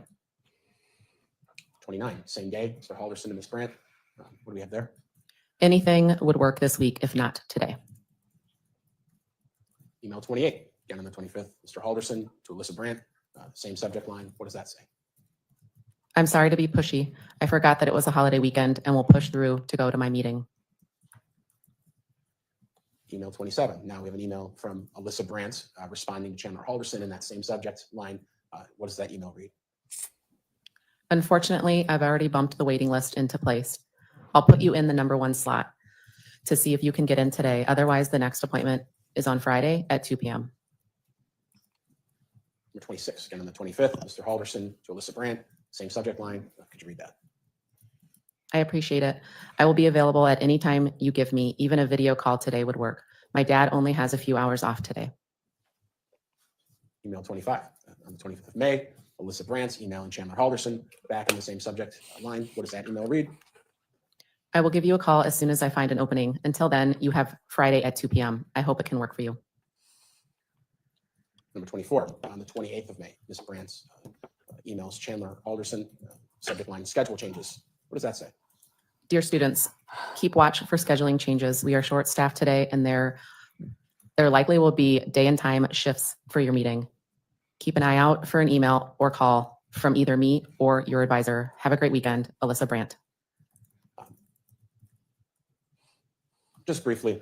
29, same day, Mr. Halderson to Ms. Brandt. What do we have there? Anything would work this week, if not today. Email 28, again on the 25th, Mr. Halderson to Alyssa Brandt, same subject line. What does that say? I'm sorry to be pushy. I forgot that it was a holiday weekend and will push through to go to my meeting. Email 27, now we have an email from Alyssa Brandt responding to Chandler Halderson in that same subject line. What does that email read? Unfortunately, I've already bumped the waiting list into place. I'll put you in the number 1 slot to see if you can get in today. Otherwise, the next appointment is on Friday at 2 p.m. Number 26, again on the 25th, Mr. Halderson to Alyssa Brandt, same subject line. Could you read that? I appreciate it. I will be available at any time you give me. Even a video call today would work. My dad only has a few hours off today. Email 25, on the 25th of May, Alyssa Brandt, emailing Chandler Halderson, back in the same subject line. What does that email read? I will give you a call as soon as I find an opening. Until then, you have Friday at 2 p.m. I hope it can work for you. Number 24, on the 28th of May, Ms. Brandt's emails Chandler Halderson, subject line schedule changes. What does that say? Dear students, keep watch for scheduling changes. We are short-staffed today and there likely will be day and time shifts for your meeting. Keep an eye out for an email or call from either me or your advisor. Have a great weekend, Alyssa Brandt. Just briefly,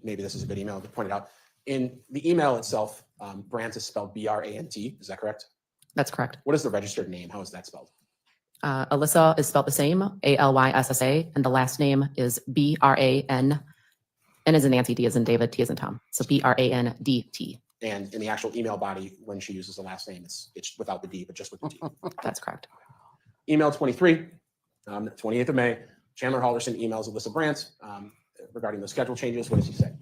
maybe this is a good email to point it out. In the email itself, Brandt is spelled B-R-A-N-T. Is that correct? That's correct. What is the registered name? How is that spelled? Alyssa is spelled the same, A-L-Y-S-S-A, and the last name is B-R-A-N, N as in Nancy, D as in David, T as in Tom. So B-R-A-N-D-T. And in the actual email body, when she uses the last name, it's without the D, but just with the T. That's correct. Email 23, 28th of May, Chandler Halderson emails Alyssa Brandt regarding the schedule changes. What does he say?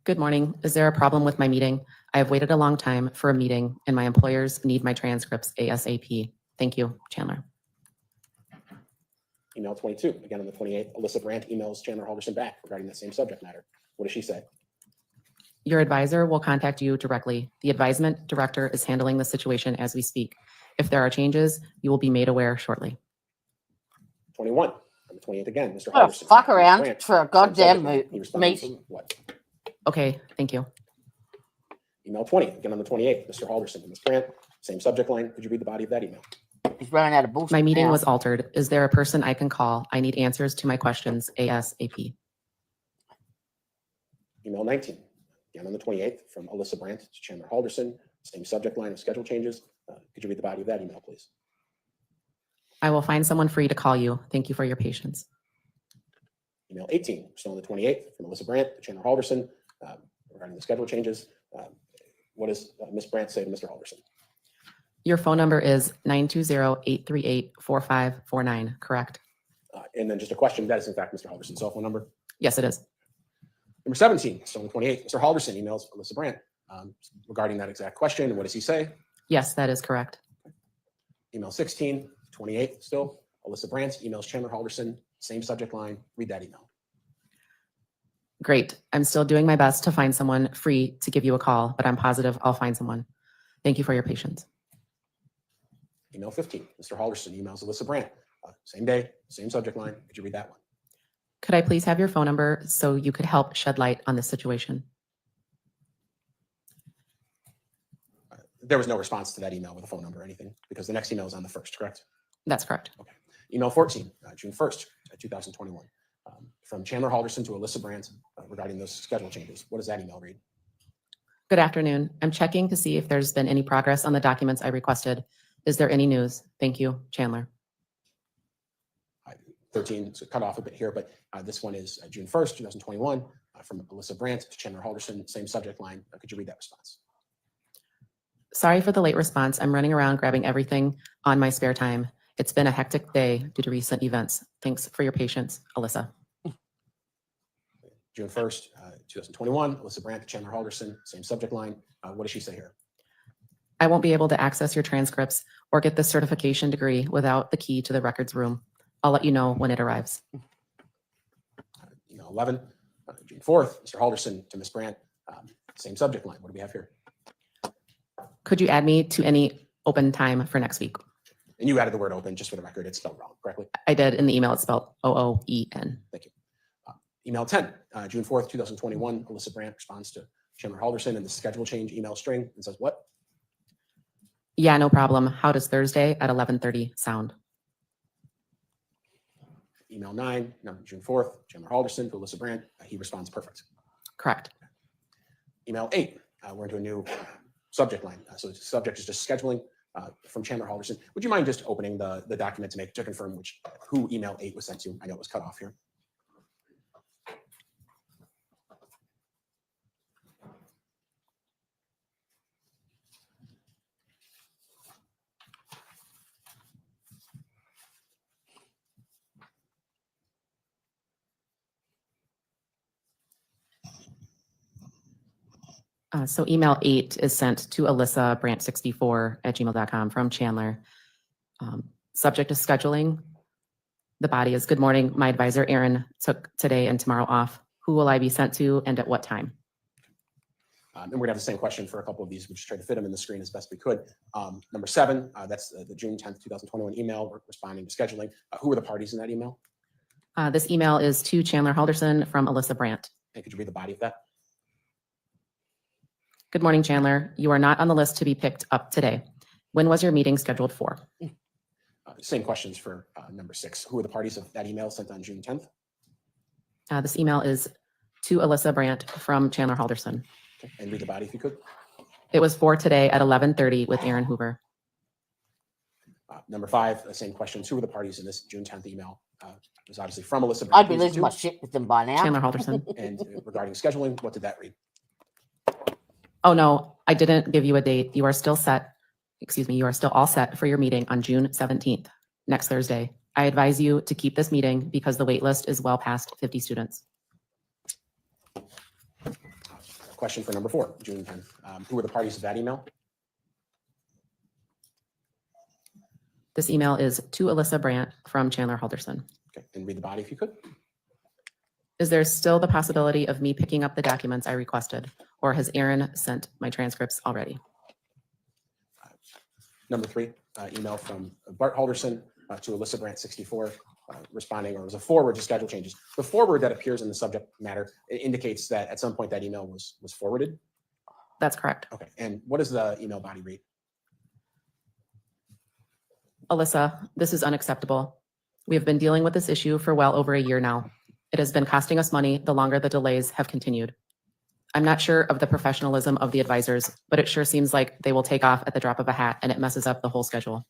Good morning. Is there a problem with my meeting? I have waited a long time for a meeting and my employers need my transcripts ASAP. Thank you, Chandler. Email 22, again on the 28th, Alyssa Brandt emails Chandler Halderson back regarding the same subject matter. What does she say? Your advisor will contact you directly. The advisement director is handling the situation as we speak. If there are changes, you will be made aware shortly. 21, on the 28th again, Mr. What a Halderson. fuck emails around Brandt, for a same goddamn subject matter. He responds, meeting. What? Okay, thank you. Email 20, again on the 28th, Mr. Halderson to Ms. Brandt, same subject line. Could you read the body of that email? He's running out of bullshit. My meeting now. was altered. Is there a person I can call? I need answers to my questions ASAP. Email 19, again on the 28th, from Alyssa Brandt to Chandler Halderson, same subject line of schedule changes. Could you read the body of that email, please? I will find someone free to call you. Thank you for your patience. Email 18, still on the 28th, from Alyssa Brandt to Chandler Halderson regarding the schedule changes. What does Ms. Brandt say to Mr. Halderson? Your phone number is 920-838-4549, correct? And then just a question, that is in fact Mr. Halderson's cell phone number. Yes, it is. Number 17, still on the 28th, Mr. Halderson emails Alyssa Brandt regarding that exact question. And what does he say? Yes, that is correct. Email 16, 28th still, Alyssa Brandt emails Chandler Halderson, same subject line. Read that email. Great. I'm still doing my best to find someone free to give you a call, but I'm positive I'll find someone. Thank you for your patience. Email 15, Mr. Halderson emails Alyssa Brandt, same day, same subject line. Could you read that one? Could I please have your phone number so you could help shed light on this situation? There was no response to that email with a phone number or anything because the next email is on the 1st, correct? That's correct. Okay. Email 14, June 1st, 2021, from Chandler Halderson to Alyssa Brandt regarding those schedule changes. What does that email read? Good afternoon. I'm checking to see if there's been any progress on the documents I requested. Is there any news? Thank you, Chandler. 13, so cut off a bit here, but this one is June 1st, 2021, from Alyssa Brandt to Chandler Halderson, same subject line. Could you read that response? Sorry for the late response. I'm running around grabbing everything on my spare time. It's been a hectic day due to recent events. Thanks for your patience, Alyssa. June 1st, 2021, Alyssa Brandt to Chandler Halderson, same subject line. What does she say here? I won't be able to access your transcripts or get the certification degree without the key to the records room. I'll let you know when it arrives. Email 11, June 4th, Mr. Halderson to Ms. Brandt, same subject line. What do we have here? Could you add me to any open time for next week? And you added the word open, just for the record, it's spelled wrong, correctly? I did. In the email, it's spelled O-O-E-N. Thank you. Email 10, June 4th, 2021, Alyssa Brandt responds to Chandler Halderson in the schedule change email string and says what? Yeah, no problem. How does Thursday at 11:30 sound? Email 9, June 4th, Chandler Halderson to Alyssa Brandt. He responds perfect. Correct. Email 8, we're into a new subject line. So the subject is just scheduling from Chandler Halderson. Would you mind just opening the document to confirm who email 8 was sent to? I know it was cut off here. So email 8 is sent to Alyssa Brandt64@gmail.com from Chandler. Subject is scheduling. The body is, good morning. My advisor, Aaron, took today and tomorrow off. Who will I be sent to and at what time? And we're gonna have the same question for a couple of these. We just tried to fit them in the screen as best we could. Number 7, that's the June 10th, 2021 email responding to scheduling. Who are the parties in that email? This email is to Chandler Halderson from Alyssa Brandt. And could you read the body of that? Good morning, Chandler. You are not on the list to be picked up today. When was your meeting scheduled for? Same questions for number 6. Who are the parties of that email sent on June 10th? This email is to Alyssa Brandt from Chandler Halderson. Okay, and read the body if you could. It was for today at 11:30 with Aaron Hoover. Number 5, the same questions. Who were the parties in this June 10th email? It was obviously from Alyssa Brandt. I'd be Who's losing to? my shit with them by now. Chandler Halderson. And regarding scheduling, what did that read? Oh, no, I didn't give you a date. You are still set. Excuse me. You are still all set for your meeting on June 17th, next Thursday. I advise you to keep this meeting because the wait list is well past 50 students. Question for number 4, June 10th. Who were the parties of that email? This email is to Alyssa Brandt from Chandler Halderson. Okay, and read the body if you could. Is there still the possibility of me picking up the documents I requested, or has Aaron sent my transcripts already? Number 3, email from Bart Halderson to Alyssa Brandt 64, responding, or it was a forward to schedule changes. The forward that appears in the subject matter indicates that at some point that email was forwarded. That's correct. Okay, and what does the email body read? Alyssa, this is unacceptable. We have been dealing with this issue for well over a year now. It has been costing us money the longer the delays have continued. I'm not sure of the professionalism of the advisors, but it sure seems like they will take off at the drop of a hat and it messes up the whole schedule.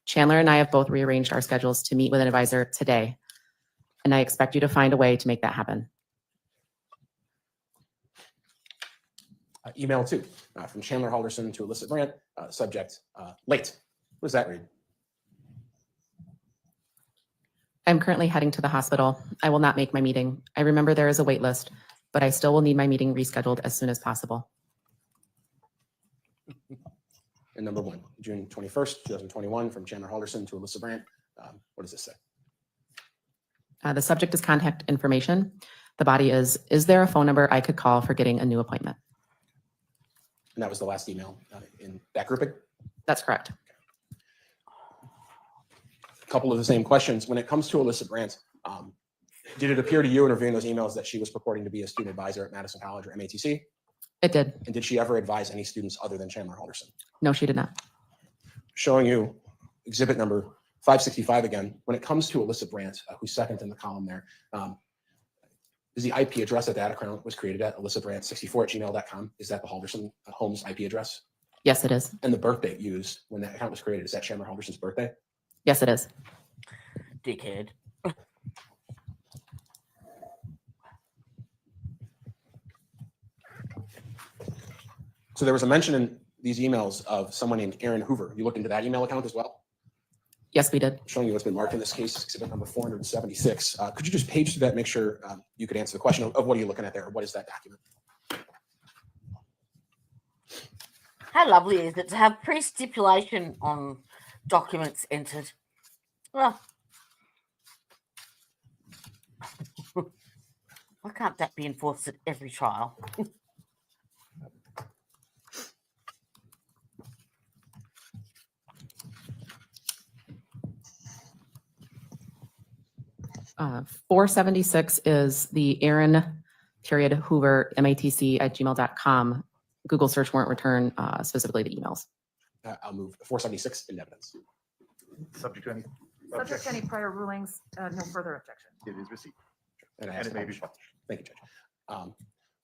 Chandler and I have both rearranged our schedules to meet with an advisor today, and I expect you to find a way to make that happen. Email 2, from Chandler Halderson to Alyssa Brandt, subject late. What does that read? I'm currently heading to the hospital. I will not make my meeting. I remember there is a wait list, but I still will need my meeting rescheduled as soon as possible. And number 1, June 21st, 2021, from Chandler Halderson to Alyssa Brandt. What does this say? The subject is contact information. The body is there a phone number I could call for getting a new appointment? And that was the last email in that grouping. That's correct. A couple of the same questions. When it comes to Alyssa Brandt, did it appear to you in reviewing those emails that she was purporting to be a student advisor at Madison College or MATC? It did. And did she ever advise any students other than Chandler Halderson? No, she did not. Showing you exhibit number 565 again. When it comes to Alyssa Brandt, who's second in the column there, is the IP address that that account was created at, alyssabrandt64@gmail.com? Is that the Halderson home's IP address? Yes, it is. And the birth date used when that account was created, is that Chandler Halderson's birthday? Yes, it is. Dickhead. So there was a mention in these emails of someone named Aaron Hoover. You looked into that email account as well? Yes, we did. Showing you what's been marked in this case, exhibit number 476. Could you just page through that, make sure you could answer the question of what are you looking at there? Or what is that document? How lovely is it to have pre-stipulation on documents entered? Well, why can't that be enforced at every trial? Uh, 476 is the Aaron Hoover matc@gmail.com Google search warrant return specifically to emails. I'll move 476 in evidence. Subject to any? Subject to any prior rulings, no further objection. It is received. And I And ask it may be the- published. Thank you, Judge.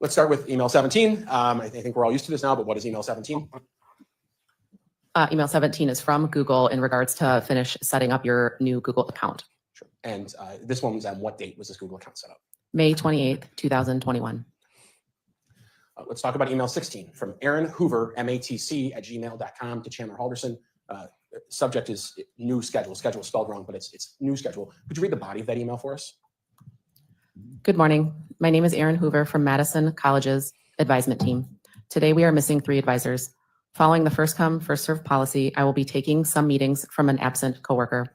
Let's start with email 17. I think we're all used to this now, but what is email 17? Email 17 is from Google in regards to finish setting up your new Google account. Sure. And this one was on what date was this Google account set up? May 28th, 2021. Let's talk about email 16 from Aaron Hoover, matc@gmail.com to Chandler Halderson. Subject is new schedule. Schedule is spelled wrong, but it's new schedule. Could you read the body of that email for us? Good morning. My name is Aaron Hoover from Madison College's advisement team. Today we are missing 3 advisors. Following the first come, first served policy, I will be taking some meetings from an absent coworker.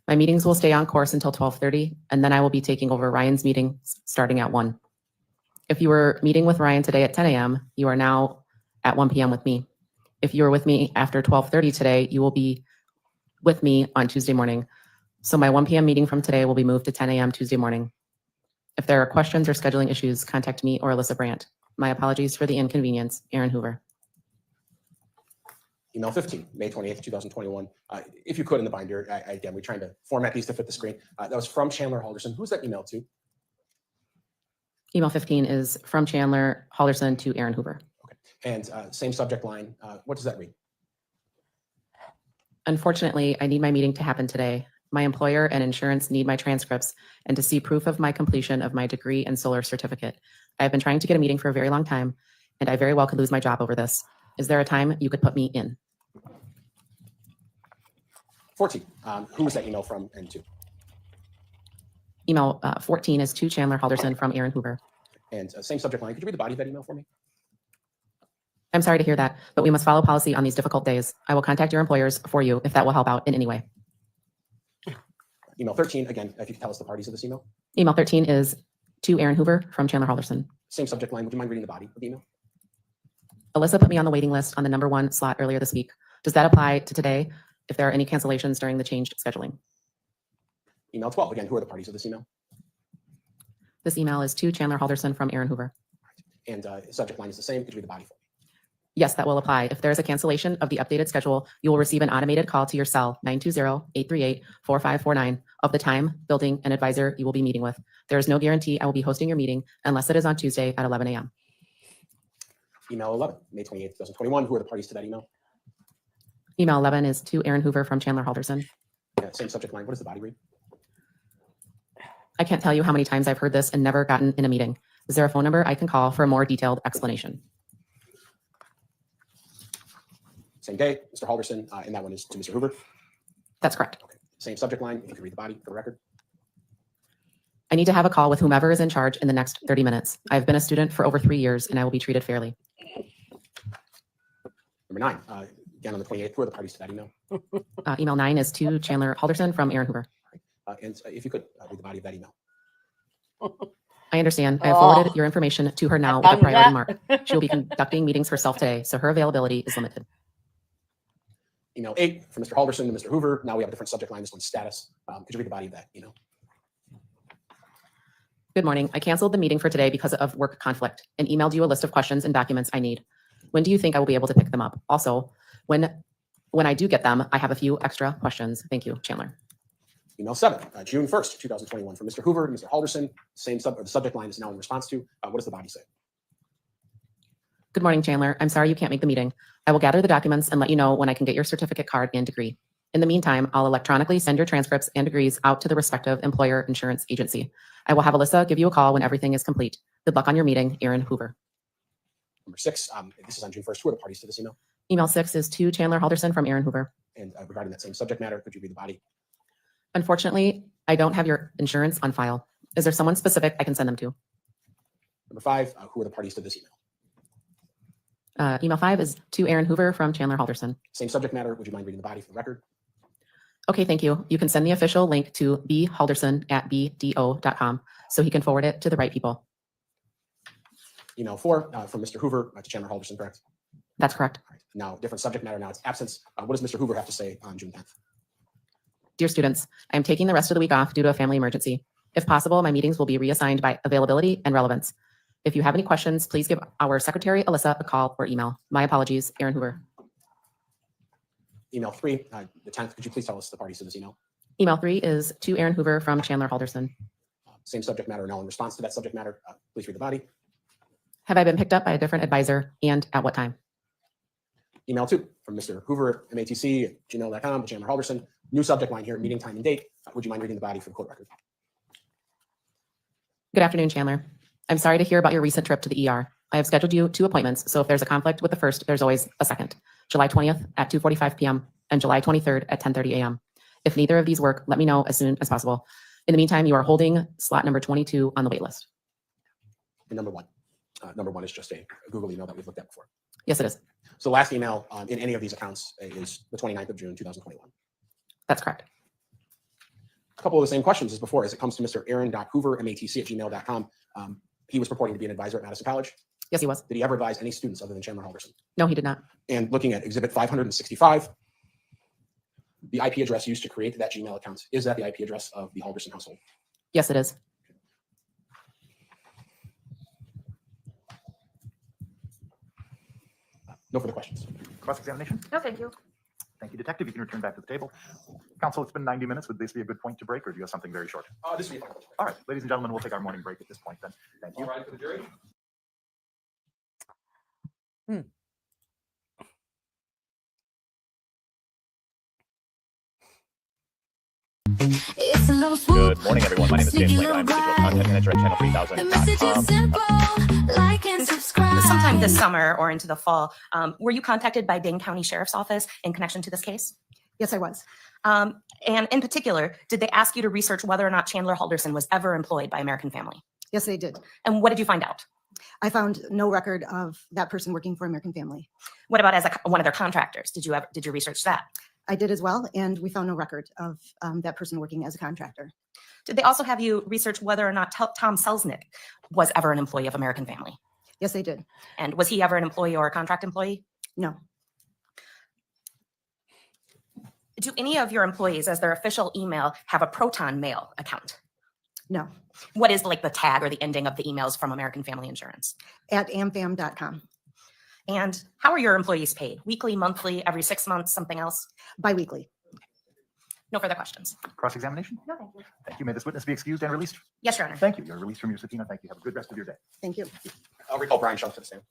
My meetings will stay on course until 12:30, and then I will be taking over Ryan's meeting starting at 1. If you were meeting with Ryan today at 10 a.m., you are now at 1 p.m. with me. If you were with me after 12:30 today, you will be with me on Tuesday morning. So my 1 p.m. meeting from today will be moved to 10 a.m. Tuesday morning. If there are questions or scheduling issues, contact me or Alyssa Brandt. My apologies for the inconvenience. Aaron Hoover. Email 15, May 28th, 2021. If you could in the binder, again, we're trying to format these to fit the screen. That was from Chandler Halderson. Who's that email to? Email 15 is from Chandler Halderson to Aaron Hoover. And same subject line. What does that read? Unfortunately, I need my meeting to happen today. My employer and insurance need my transcripts and to see proof of my completion of my degree and solar certificate. I have been trying to get a meeting for a very long time, and I very well could lose my job over this. Is there a time you could put me in? 14. Who was that email from and to? Email 14 is to Chandler Halderson from Aaron Hoover. And same subject line. Could you read the body of that email for me? I'm sorry to hear that, but we must follow policy on these difficult days. I will contact your employers for you if that will help out in any way. Email 13. Again, if you could tell us the parties of this email. Email 13 is to Aaron Hoover from Chandler Halderson. Same subject line. Would you mind reading the body of the email? Alyssa put me on the waiting list on the number 1 slot earlier this week. Does that apply to today if there are any cancellations during the changed scheduling? Email 12. Again, who are the parties of this email? This email is to Chandler Halderson from Aaron Hoover. And subject line is the same. Could you read the body for me? Yes, that will apply. If there is a cancellation of the updated schedule, you will receive an automated call to your cell 920-838-4549 of the time, building, and advisor you will be meeting with. There is no guarantee I will be hosting your meeting unless it is on Tuesday at 11 a.m. Email 11. May 28th, 2021. Who are the parties to that email? Email 11 is to Aaron Hoover from Chandler Halderson. Same subject line. What does the body read? I can't tell you how many times I've heard this and never gotten in a meeting. Is there a phone number I can call for a more detailed explanation? Same day, Mr. Halderson, and that one is to Mr. Hoover. That's correct. Okay. Same subject line. If you could read the body for the record. I need to have a call with whomever is in charge in the next 30 minutes. I've been a student for over 3 years and I will be treated fairly. Number 9. Again, on the 28th, who are the parties to that email? Email 9 is to Chandler Halderson from Aaron Hoover. And if you could read the body of that email. I understand. I have forwarded your information to her now with a priority mark. She will be conducting meetings herself today, so her availability is limited. Email 8 from Mr. Halderson to Mr. Hoover. Now we have a different subject line. This one's status. Could you read the body of that email? Good morning. I canceled the meeting for today because of work conflict and emailed you a list of questions and documents I need. When do you think I will be able to pick them up? Also, when I do get them, I have a few extra questions. Thank you, Chandler. Email 7, June 1st, 2021 from Mr. Hoover to Mr. Halderson. The subject line is now in response to. What does the body say? Good morning, Chandler. I'm sorry you can't make the meeting. I will gather the documents and let you know when I can get your certificate card and degree. In the meantime, I'll electronically send your transcripts and degrees out to the respective employer insurance agency. I will have Alyssa give you a call when everything is complete. Good luck on your meeting, Aaron Hoover. Number 6, this is on June 1st. Who are the parties to this email? Email 6 is to Chandler Halderson from Aaron Hoover. And regarding that same subject matter, could you read the body? Unfortunately, I don't have your insurance on file. Is there someone specific I can send them to? Number 5, who are the parties to this email? Email 5 is to Aaron Hoover from Chandler Halderson. Same subject matter. Would you mind reading the body for the record? Okay, thank you. You can send the official link to bhalderson@bdo.com so he can forward it to the right people. Email 4 from Mr. Hoover to Chandler Halderson, correct? That's correct. All right. Now, different subject matter. Now it's absence. What does Mr. Hoover have to say on June 10th? Dear students, I am taking the rest of the week off due to a family emergency. If possible, my meetings will be reassigned by availability and relevance. If you have any questions, please give our secretary, Alyssa, a call or email. My apologies, Aaron Hoover. Email 3, the 10th. Could you please tell us the parties to this email? Email 3 is to Aaron Hoover from Chandler Halderson. Same subject matter. Now, in response to that subject matter, please read the body. Have I been picked up by a different advisor and at what time? Email 2 from Mr. Hoover, matc@gmail.com to Chandler Halderson. New subject line here, meeting time and date. Would you mind reading the body for the court record? Good afternoon, Chandler. I'm sorry to hear about your recent trip to the ER. I have scheduled you 2 appointments, so if there's a conflict with the first, there's always a second. July 20th at 2:45 p.m. and July 23rd at 10:30 a.m. If neither of these work, let me know as soon as possible. In the meantime, you are holding slot number 22 on the wait list. And number 1. Number 1 is just a Google email that we've looked at before. Yes, it is. So the last email in any of these accounts is the 29th of June, 2021. That's correct. A couple of the same questions as before as it comes to Mr. Aaron.Hoover, matc@gmail.com. He was purporting to be an advisor at Madison College. Yes, he was. Did he ever advise any students other than Chandler Halderson? No, he did not. And looking at Exhibit 565, the IP address used to create that Gmail account, is that the IP address of the Halderson household? Yes, it is. No further questions. Cross-examination? No, thank you. Thank you, Detective. You can return back to the table. Counsel, it's been 90 minutes. Would this be a good point to break, or do you have something very short? This will be fine. All right, ladies and gentlemen, we'll take our morning break at this point then. Thank you. All right, for the jury. It's a little swoop. Good morning, everyone. My name is James Lane. I'm Digital Content Manager at The message is channel3000.com. simple. Like and subscribe. Sometime this summer or into the fall, were you contacted by Dane County Sheriff's Office in connection to this case? Yes, I was. And in particular, did they ask you to research whether or not Chandler Halderson was ever employed by American Family? Yes, they did. And what did you find out? I found no record of that person working for American Family. What about as one of their contractors? Did you research that? I did as well, and we found no record of that person working as a contractor. Did they also have you research whether or not Tom Selznick was ever an employee of American Family? Yes, they did. And was he ever an employee or a contract employee? No. Do any of your employees, as their official email, have a Proton Mail account? No. What is like the tag or the ending of the emails from American Family Insurance? At amfam.com. And how are your employees paid? Weekly, monthly, every 6 months, something else? Biweekly. No further questions. Cross-examination? No, thank you. Thank you. May this witness be excused and released? Yes, Your Honor. Thank you. You're released from your subpoena. Thank you. Have a good rest of your day. Thank you. I'll recall Brian Shunk to the stand.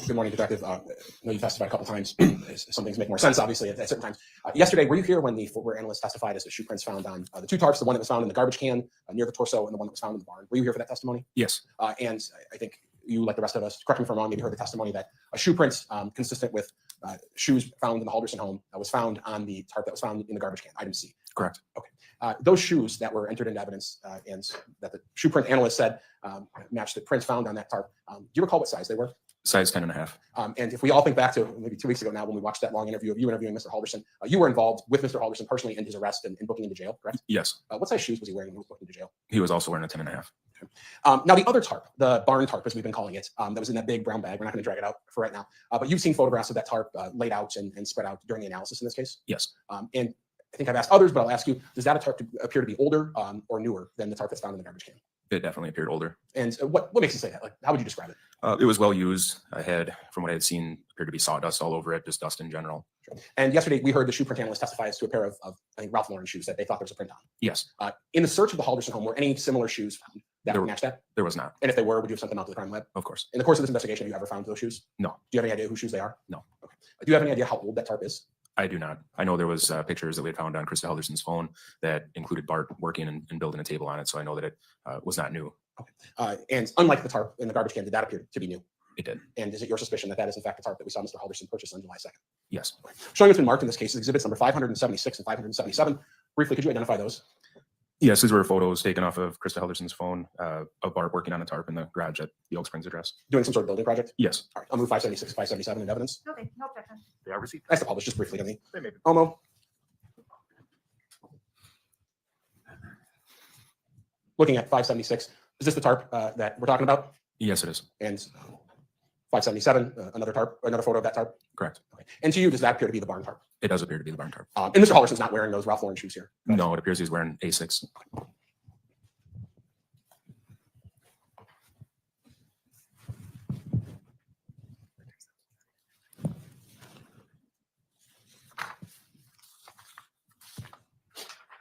Good morning, Detective. I know you testified a couple times. Some things make more sense, obviously, at certain times. Yesterday, were you here when the footwear analyst testified as the shoe prints found on the two tarps, the one that was found in the garbage can near the torso and the one that was found in the barn? Were you here for that testimony? Yes. And I think you, like the rest of us, correct me if I'm wrong, maybe heard the testimony that a shoe print consistent with shoes found in the Halderson home was found on the tarp that was found in the garbage can, item C. Correct. Okay. Those shoes that were entered into evidence and that the shoe print analyst said matched the prints found on that tarp. Do you recall what size they were? Size 10.5. And if we all think back to maybe 2 weeks ago now when we watched that long interview of you interviewing Mr. Halderson, you were involved with Mr. Halderson personally in his arrest and booking into jail, correct? Yes. What size shoes was he wearing when he was booked into jail? He was also wearing a 10.5. Now the other tarp, the barn tarp as we've been calling it, that was in that big brown bag. We're not going to drag it out for right now. But you've seen photographs of that tarp laid out and spread out during the analysis in this case? Yes. And I think I've asked others, but I'll ask you, does that tarp appear to be older or newer than the tarp that's found in the garbage can? It definitely appeared older. And what makes you say that? Like, how would you describe it? It was well used. I had, from what I had seen, appeared to be sawdust all over it, just dust in general. Sure. And yesterday we heard the shoe print analyst testify as to a pair of I think Ralph Lauren shoes that they thought there was a print on. Yes. In the search of the Halderson home, were any similar shoes found that There would match that? There was not. And if they were, would you have sent them out to the crime lab? Of course. In the course of this investigation, have you ever found those shoes? No. Do you have any idea whose shoes they are? No. Okay. Do you have any idea how old that tarp is? I do not. I know there was pictures that we had found on Krista Halderson's phone that included Bart working and building a table on it. So I know that it was not new. Okay. And unlike the tarp in the garbage can, did that appear to be new? It did. And is it your suspicion that that is in fact the tarp that we saw Mr. Halderson purchase on July 2nd? Yes. Okay. Showing what's been marked in this case is exhibits number 576 and 577. Briefly, could you identify those? Yes, these were photos taken off of Krista Halderson's phone of Bart working on a tarp in the garage at the Oak Springs address. Doing some sort of building project? Yes. All right. I'll move 576 and 577 in evidence. Okay, no objection. They are received. Nice to publish just briefly, Denny. They may be. Omo. Looking at 576, is this the tarp that we're talking about? Yes, it is. And 577, another tarp, another photo of that tarp? Correct. Okay. And to you, does that appear to be the barn tarp? It does appear to be the barn tarp. And Mr. Halderson's not wearing those Ralph Lauren shoes here? No, it appears he's wearing A6.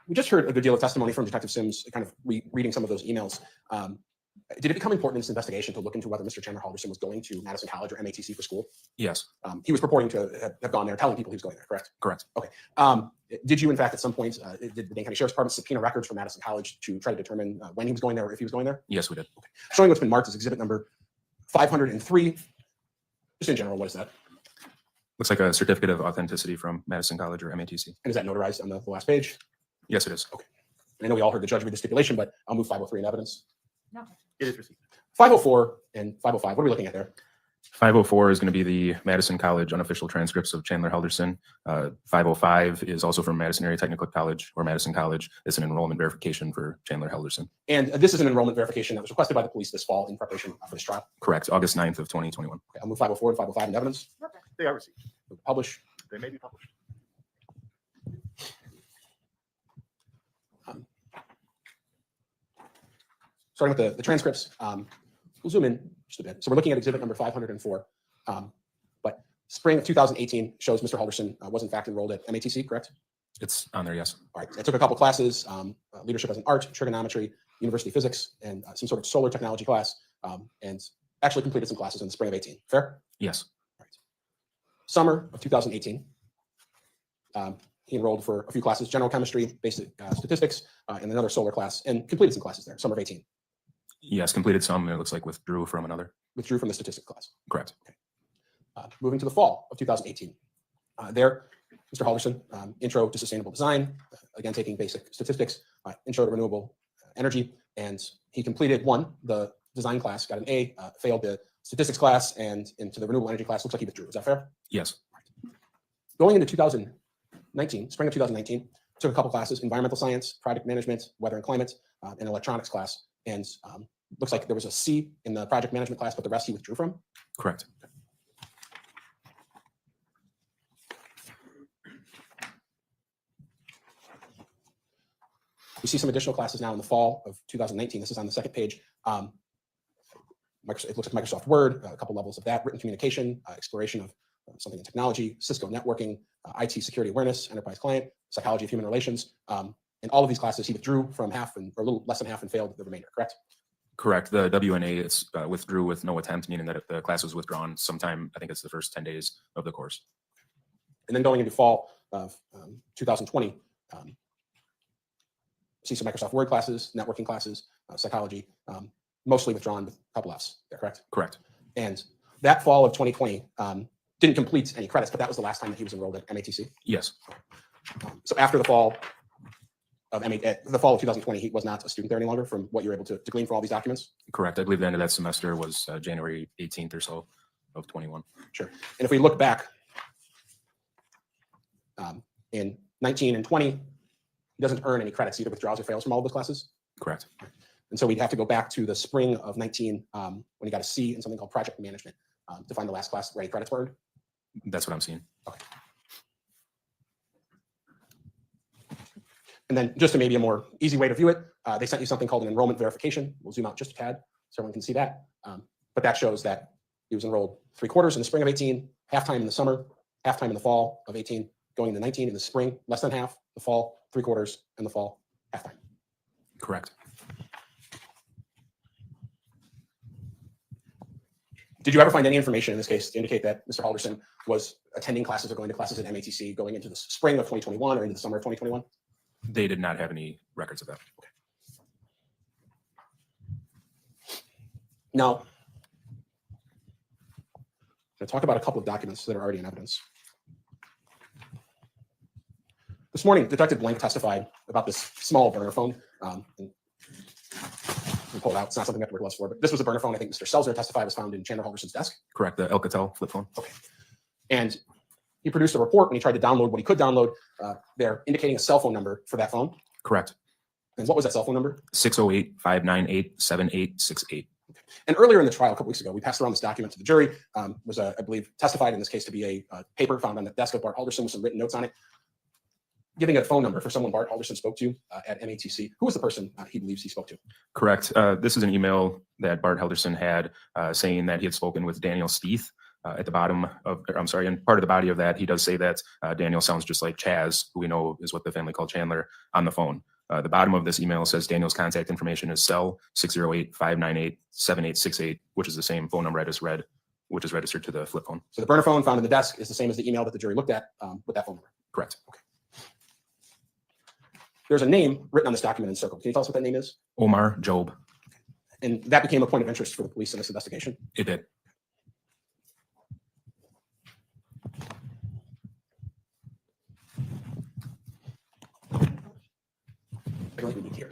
We just heard a good deal of testimony from Detective Sims, kind of reading some of those emails. Did it become important in this investigation to look into whether Mr. Chandler Halderson was going to Madison College or MATC for school? Yes. He was purporting to have gone there, telling people he was going there, correct? Correct. Okay. Did you, in fact, at some point, did the Dane County Sheriff's Department subpoena records from Madison College to try to determine when he was going there or if he was going there? Yes, we did. Okay. Showing what's been marked as exhibit number 503. Just in general, what is that? Looks like a certificate of authenticity from Madison College or MATC. And is that notarized on the last page? Yes, it is. Okay. I know we all heard the judge read the stipulation, but I'll move 503 in evidence. No. It is received. 504 and 505, what are we looking at there? 504 is going to be the Madison College unofficial transcripts of Chandler Halderson. 505 is also from Madison Area Technical College or Madison College. It's an enrollment verification for Chandler Halderson. And this is an enrollment verification that was requested by the police this fall in preparation for this trial. Correct. August 9th of 2021. Okay, I'll move 504 and 505 into evidence. They are received. Publish. They may be published. Starting with the transcripts, we'll zoom in just a bit. So we're looking at exhibit number 504. But spring of 2018 shows Mr. Halderson was in fact enrolled at MATC, correct? It's on there, yes. All right. I took a couple classes, leadership as an art, trigonometry, university physics, and some sort of solar technology class, and actually completed some classes in the spring of 18. Fair? Yes. All right. Summer of 2018, he enrolled for a few classes, general chemistry, basic statistics, and another solar class, and completed some classes there, summer of 18. Yes, completed some, and it looks like withdrew from another. Withdrew from the statistics class. Correct. Okay. Moving to the fall of 2018. There, Mr. Halderson, intro to sustainable design, again, taking basic statistics, intro to renewable energy, and he completed the design class, got an A, failed the statistics class, and into the renewable energy class, looks like he withdrew. Is that fair? Yes. Right. Going into 2019, spring of 2019, took a couple classes, environmental science, project management, weather and climate, and electronics class, and looks like there was a C in the project management class, but the rest he withdrew from. Correct. We see some additional classes now in the fall of 2019. This is on the second page. It looks like Microsoft Word, a couple levels of that, written communication, exploration of something in technology, Cisco networking, IT security awareness, enterprise client, psychology of human relations. And all of these classes he withdrew from half or a little less than half and failed the remainder, correct? Correct. The WNA it's withdrew with no attempt, meaning that the class was withdrawn sometime, I think it's the first 10 days of the course. And then going into fall of 2020, see some Microsoft Word classes, networking classes, psychology, mostly withdrawn with a couple Fs there, correct? Correct. And that fall of 2020 didn't complete any credits, but that was the last time that he was enrolled at MATC. Yes. So after the fall of 2020, he was not a student there any longer from what you're able to glean from all these documents? Correct. I believe the end of that semester was January 18th or so of 21. Sure. And if we look back in 19 and 20, he doesn't earn any credits, either withdraws or fails from all of those classes? Correct. And so we'd have to go back to the spring of 19 when he got a C in something called project management to find the last class where any credits were earned? That's what I'm seeing. Okay. And then just to maybe a more easy way to view it, they sent you something called an enrollment verification. We'll zoom out just a tad so everyone can see that. But that shows that he was enrolled 3/4 in the spring of 18, halftime in the summer, halftime in the fall of 18, going into 19 in the spring, less than half, the fall, 3/4, and the fall, halftime. Correct. Did you ever find any information in this case to indicate that Mr. Halderson was attending classes or going to classes at MATC going into the spring of 2021 or into the summer of 2021? They did not have any records of that. Okay. Now, I'm going to talk about a couple of documents that are already in evidence. This morning, Detective Blank testified about this small burner phone. We pull it out. It's not something we have to wear gloves for, but this was a burner phone. I think Mr. Selzer testified was found in Chandler Halderson's desk. Correct. The Alcatel flip phone. Okay. And he produced a report when he tried to download what he could download there, indicating a cell phone number for that phone. Correct. And what was that cell phone number? 608-598-7868. And earlier in the trial, a couple weeks ago, we passed around this document to the jury. Was, I believe, testified in this case to be a paper found on the desk of Bart Halderson with some written notes on it, giving a phone number for someone Bart Halderson spoke to at MATC. Who was the person he believes he spoke to? Correct. This is an email that Bart Halderson had saying that he had spoken with Daniel Spieth. At the bottom of, I'm sorry, in part of the body of that, he does say that Daniel sounds just like Chaz, who we know is what the family called Chandler, on the phone. The bottom of this email says Daniel's contact information is cell 608-598-7868, which is the same phone number I just read, which is registered to the flip phone. So the burner phone found in the desk is the same as the email that the jury looked at with that phone number. Correct. Okay. There's a name written on this document in circle. Can you tell us what that name is? Omar Job. And that became a point of interest for the police in this investigation? It did. I don't think we need here.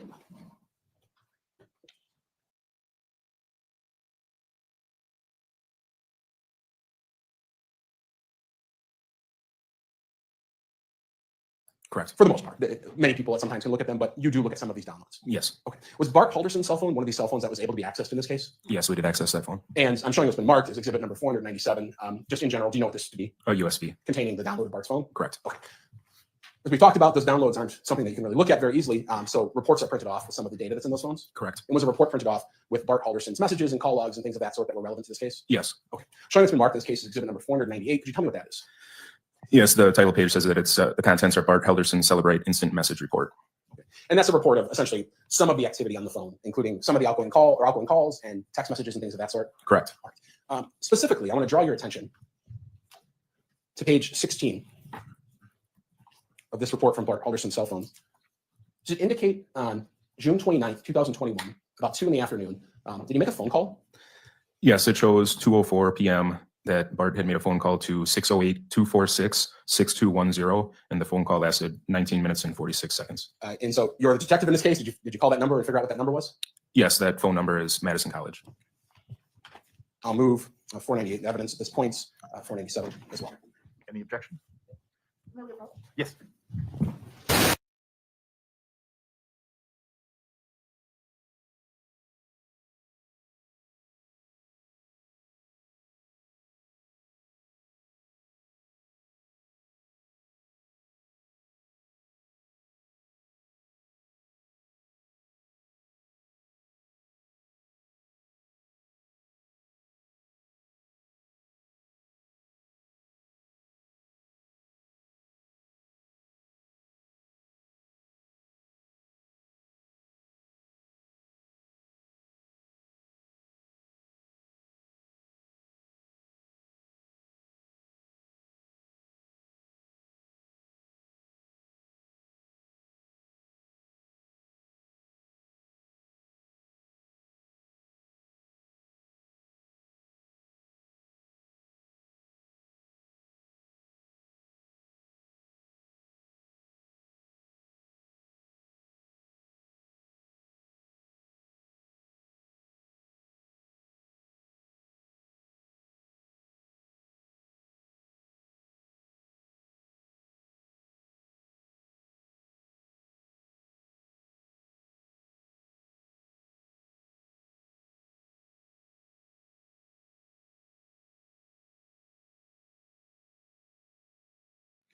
Correct. For the most part. Many people sometimes can look at them, but you do look at some of these downloads. Yes. Okay. Was Bart Halderson's cell phone one of these cell phones that was able to be accessed in this case? Yes, we did access that phone. And I'm showing what's been marked as exhibit number 497. Just in general, do you know what this to be? A USB. Containing the downloaded Bart's phone? Correct. Okay. As we talked about, those downloads aren't something that you can really look at very easily. So reports are printed off with some of the data that's in those phones. Correct. And was a report printed off with Bart Halderson's messages and call logs and things of that sort that were relevant to this case? Yes. Okay. Showing what's been marked in this case is exhibit number 498. Could you tell me what that is? Yes, the title page says that it's the contents are Bart Halderson Celebrate Instant Message Report. Okay. And that's a report of essentially some of the activity on the phone, including some of the outgoing calls and text messages and things of that sort. Correct. Specifically, I want to draw your attention to page 16 of this report from Bart Halderson's cell phone. Does it indicate on June 29th, 2021, about 2 p.m, did he make a phone call? Yes, it shows 2:04 p.m. that Bart had made a phone call to 608-246-6210, and the phone call lasted 19 minutes and 46 seconds. And so you're the detective in this case. Did you call that number and figure out what that number was? Yes, that phone number is Madison College. I'll move 498 evidence at this point, 497 as well. Any objection? Yes.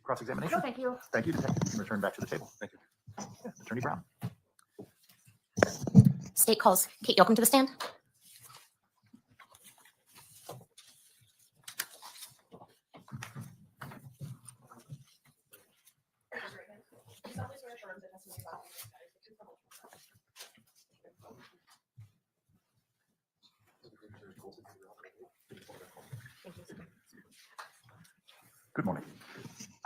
Cross-examination? No, thank you. Thank you, Detective. You can return back to the table. Thank you. Yeah, Attorney Brown. State calls Kate Yoakum to the stand. Good morning.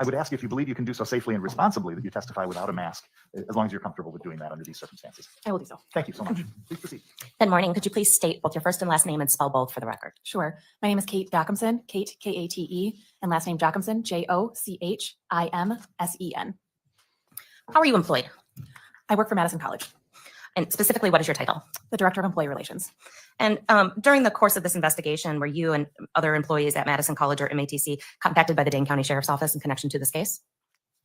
I would ask if you believe you can do so safely and responsibly that you testify without a mask, as long as you're comfortable with doing that under these circumstances. I will do so. Thank you so much. Please proceed. Good morning. Could you please state both your first and last name and spell both for the record? Sure. My name is Kate Jocumsen, Kate, Kate, and last name Jocumsen, Jochinsen. How are you employed? I work for Madison College, And specifically, what is your title? the Director of Employee Relations. And during the course of this investigation, were you and other employees at Madison College or MATC contacted by the Dane County Sheriff's Office in connection to this case?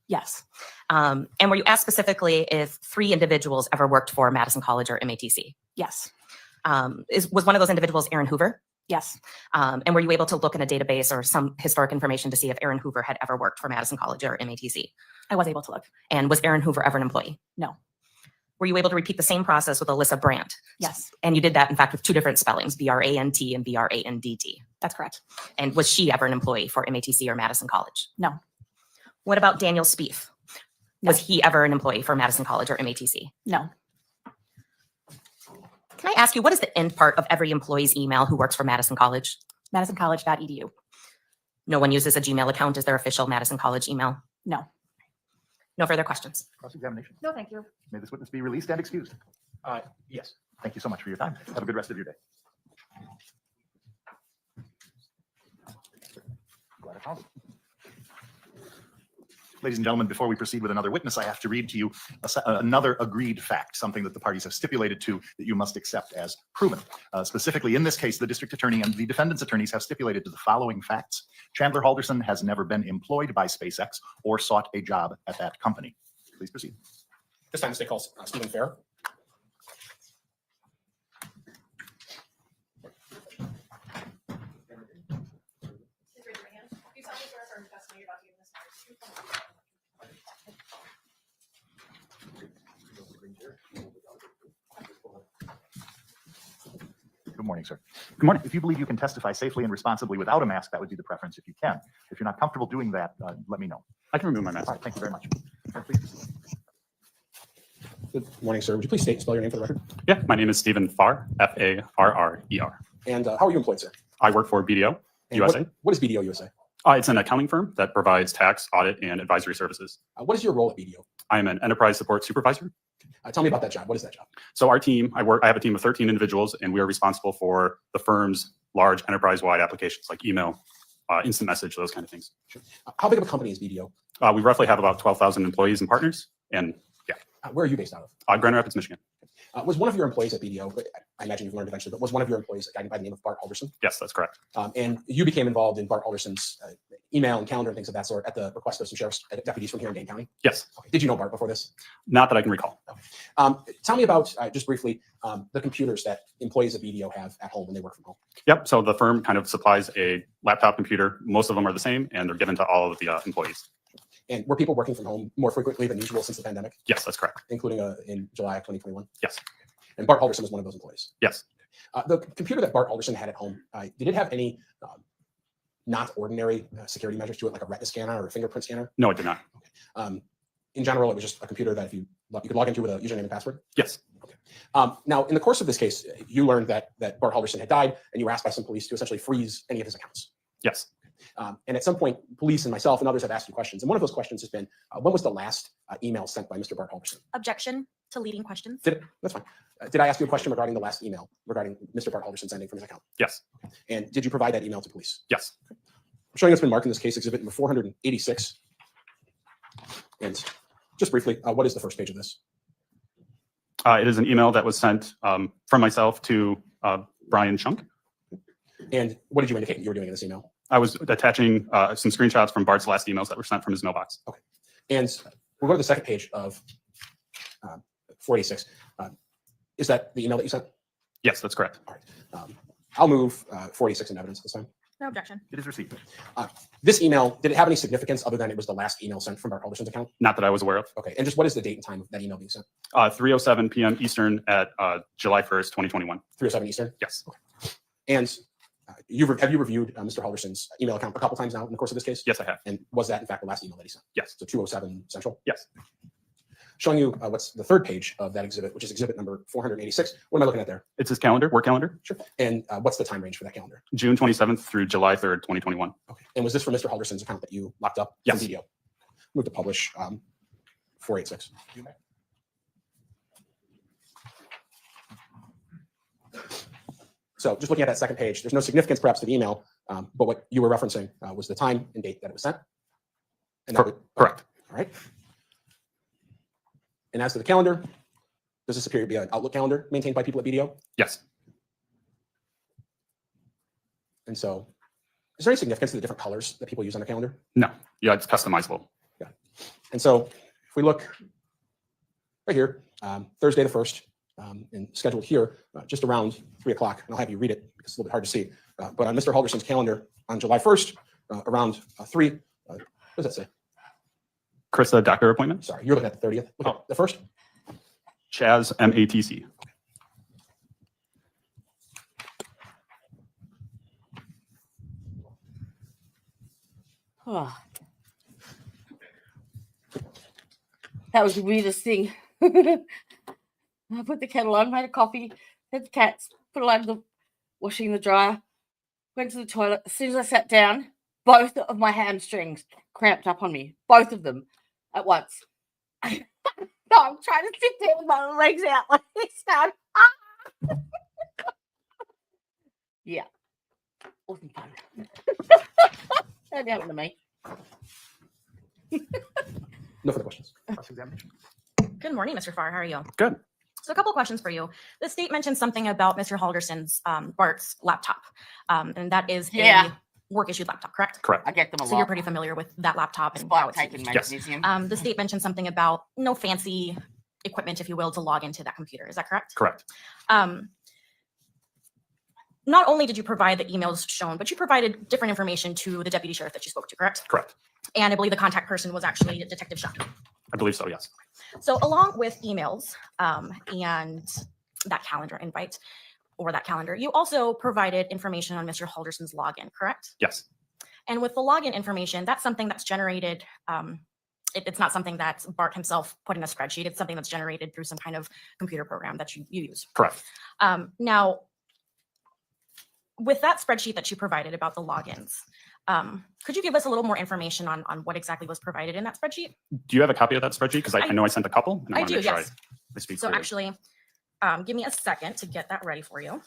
Yes. And were you asked specifically if 3 individuals ever worked for Madison College or MATC? Yes. Was one of those individuals Aaron Hoover? Yes. And were you able to look in a database or some historic information to see if Aaron Hoover had ever worked for Madison College or MATC? I was able to look. And was Aaron Hoover ever an employee? No. Were you able to repeat the same process with Alyssa Brandt? Yes. And you did that, in fact, with 2 different spellings, B-R-A-N-T and B-R-A-N-D-T. That's correct. And was she ever an employee for MATC or Madison College? No. What about Daniel Spieth? Was he ever an employee for Madison College or MATC? No. Can I ask you, what is the end part of every employee's email who works for Madison College? MadisonCollege.edu. No one uses a Gmail account as their official Madison College email? No. No further questions. Cross-examination. No, thank you. May this witness be released and excused. Yes. Thank you so much for your time. Have a good rest of your day. Glad I found it. Ladies and gentlemen, before we proceed with another witness, I have to read to you another agreed fact, something that the parties have stipulated to that you must accept as proven. Specifically, in this case, the district attorney and the defendant's attorneys have stipulated to the following facts. Chandler Halderson has never been employed by SpaceX or sought a job at that company. Please proceed. This time, they call Stephen Fair. Good morning, sir. Good morning. If you believe you can testify safely and responsibly without a mask, that would be the preference if you can. If you're not comfortable doing that, let me know. I can remove my mask. All right, thank you very much. Please proceed. Good morning, sir. Would you please spell your name for the record? Yeah, my name is Stephen Farr, Farrer. And how are you employed, sir? I work for BDO And USA. What is BDO USA? It's an accounting firm that provides tax, audit, and advisory services. What is your role at BDO? I am an enterprise support supervisor. Tell me about that job. What is that job? So our team, I have a team of 13 individuals, and we are responsible for the firm's large enterprise-wide applications like email, instant message, those kind of things. Sure. How big of a company is BDO? We roughly have about 12,000 employees and partners, and Where are you based out of? Grand Rapids, Michigan. Was one of your employees at BDO, I imagine you've learned eventually, but was one of your employees a guy by the name of Bart Halderson? Yes, that's correct. And you became involved in Bart Halderson's email and calendar and things of that sort at the request of some sheriff's deputies from here in Dane County? Yes. Okay. Did you know Bart before this? Not that I can recall. Tell me about, just briefly, the computers that employees of BDO have at home when they work from home. Yep. So the firm kind of supplies a laptop computer. Most of them are the same, and they're given to all of the employees. And were people working from home more frequently than usual since the pandemic? Yes, that's correct. Including in July of 2021? Yes. And Bart Halderson was one of those employees? Yes. The computer that Bart Halderson had at home, did it have any not ordinary security measures to it, like a retina scanner or a fingerprint scanner? No, it did not. Okay. In general, it was just a computer that you could log into with a username and password? Yes. Okay. Now, in the course of this case, you learned that Bart Halderson had died, and you were asked by some police to essentially freeze any of his accounts. Yes. And at some point, police and myself and others have asked you questions. And one of those questions has been, when was the last email sent by Mr. Bart Halderson? Objection to leading questions. That's fine. Did I ask you a question regarding the last email regarding Mr. Bart Halderson sending from his account? Yes. And did you provide that email to police? Yes. I'm showing it's been marked in this case, exhibit number 486. And just briefly, what is the first page of this? It is an email that was sent from myself to Brian Chunk. And what did you indicate you were doing in this email? I was attaching some screenshots from Bart's last emails that were sent from his mailbox. Okay. And we'll go to the second page of 486. Is that the email that you sent? Yes, that's correct. All right. I'll move 486 in evidence this time. No objection. It is received. This email, did it have any significance other than it was the last email sent from Bart Halderson's account? Not that I was aware of. Okay. And just what is the date and time of that email being sent? 3:07 p.m. Eastern at July 1st, 2021. 3:07 Eastern? Yes. Okay. And have you reviewed Mr. Halderson's email account a couple times now in the course of this case? Yes, I have. And was that in fact the last email that he sent? Yes. So 207 Central? Yes. Showing you what's the third page of that exhibit, which is exhibit number 486. What am I looking at there? It's his calendar, work calendar. Sure. And what's the time range for that calendar? June 27th through July 3rd, 2021. Okay. And was this for Mr. Halderson's account that you locked up? Yes. From BDO? Move to publish 486. So just looking at that second page, there's no significance perhaps to the email, but what you were referencing was the time and date that it was sent. And that Correct. All right. And as to the calendar, does this appear to be an Outlook calendar maintained by people at BDO? Yes. And so is there any significance to the different colors that people use on their calendar? No. Yeah, it's customizable. Yeah. And so if we look right here, Thursday the 1st, and scheduled here just around 3 o'clock, and I'll have you read it because it's a little bit hard to see. But on Mr. Halderson's calendar on July 1st, around 3, what does that say? Krista, doctor appointment. Sorry, you're looking at the 30th. Look at the 1st. Chaz, MATC. Oh. That was the weirdest thing. I put the kettle on, made a coffee, fed the cats, put a load of the washing in the dryer, went to the toilet. As soon as I sat down, both of my hamstrings cramped up on me, both of them at once. No, I'm trying to sit there with my legs out like this now. Yeah. Wasn't fun. That happened to me. No further questions. Cross-examination. Good morning, Mr. Farr. How are you? Good. So a couple of questions for you. The state mentioned something about Mr. Halderson's, Bart's laptop, and that is Yeah. a work-issued laptop, correct? Correct. I get them a So lot. you're pretty familiar with that laptop and how Spot it's taken used. Yes. magnesium. The state mentioned something about no fancy equipment, if you will, to log into that computer. Is that correct? Correct. Not only did you provide the emails shown, but you provided different information to the deputy sheriff that you spoke to, correct? Correct. And I believe the contact person was actually Detective Shaw. I believe so, yes. So along with emails and that calendar invite or that calendar, you also provided information on Mr. Halderson's login, correct? Yes. And with the login information, that's something that's generated. It's not something that Bart himself put in a spreadsheet. It's something that's generated through some kind of computer program that you use. Correct. Now, with that spreadsheet that you provided about the logins, could you give us a little more information on what exactly was provided in that spreadsheet? Do you have a copy of that spreadsheet? Because I I- know I sent a couple. And I wanna do, make sure yes. I speak So freely. actually, give me a second to get that ready for you.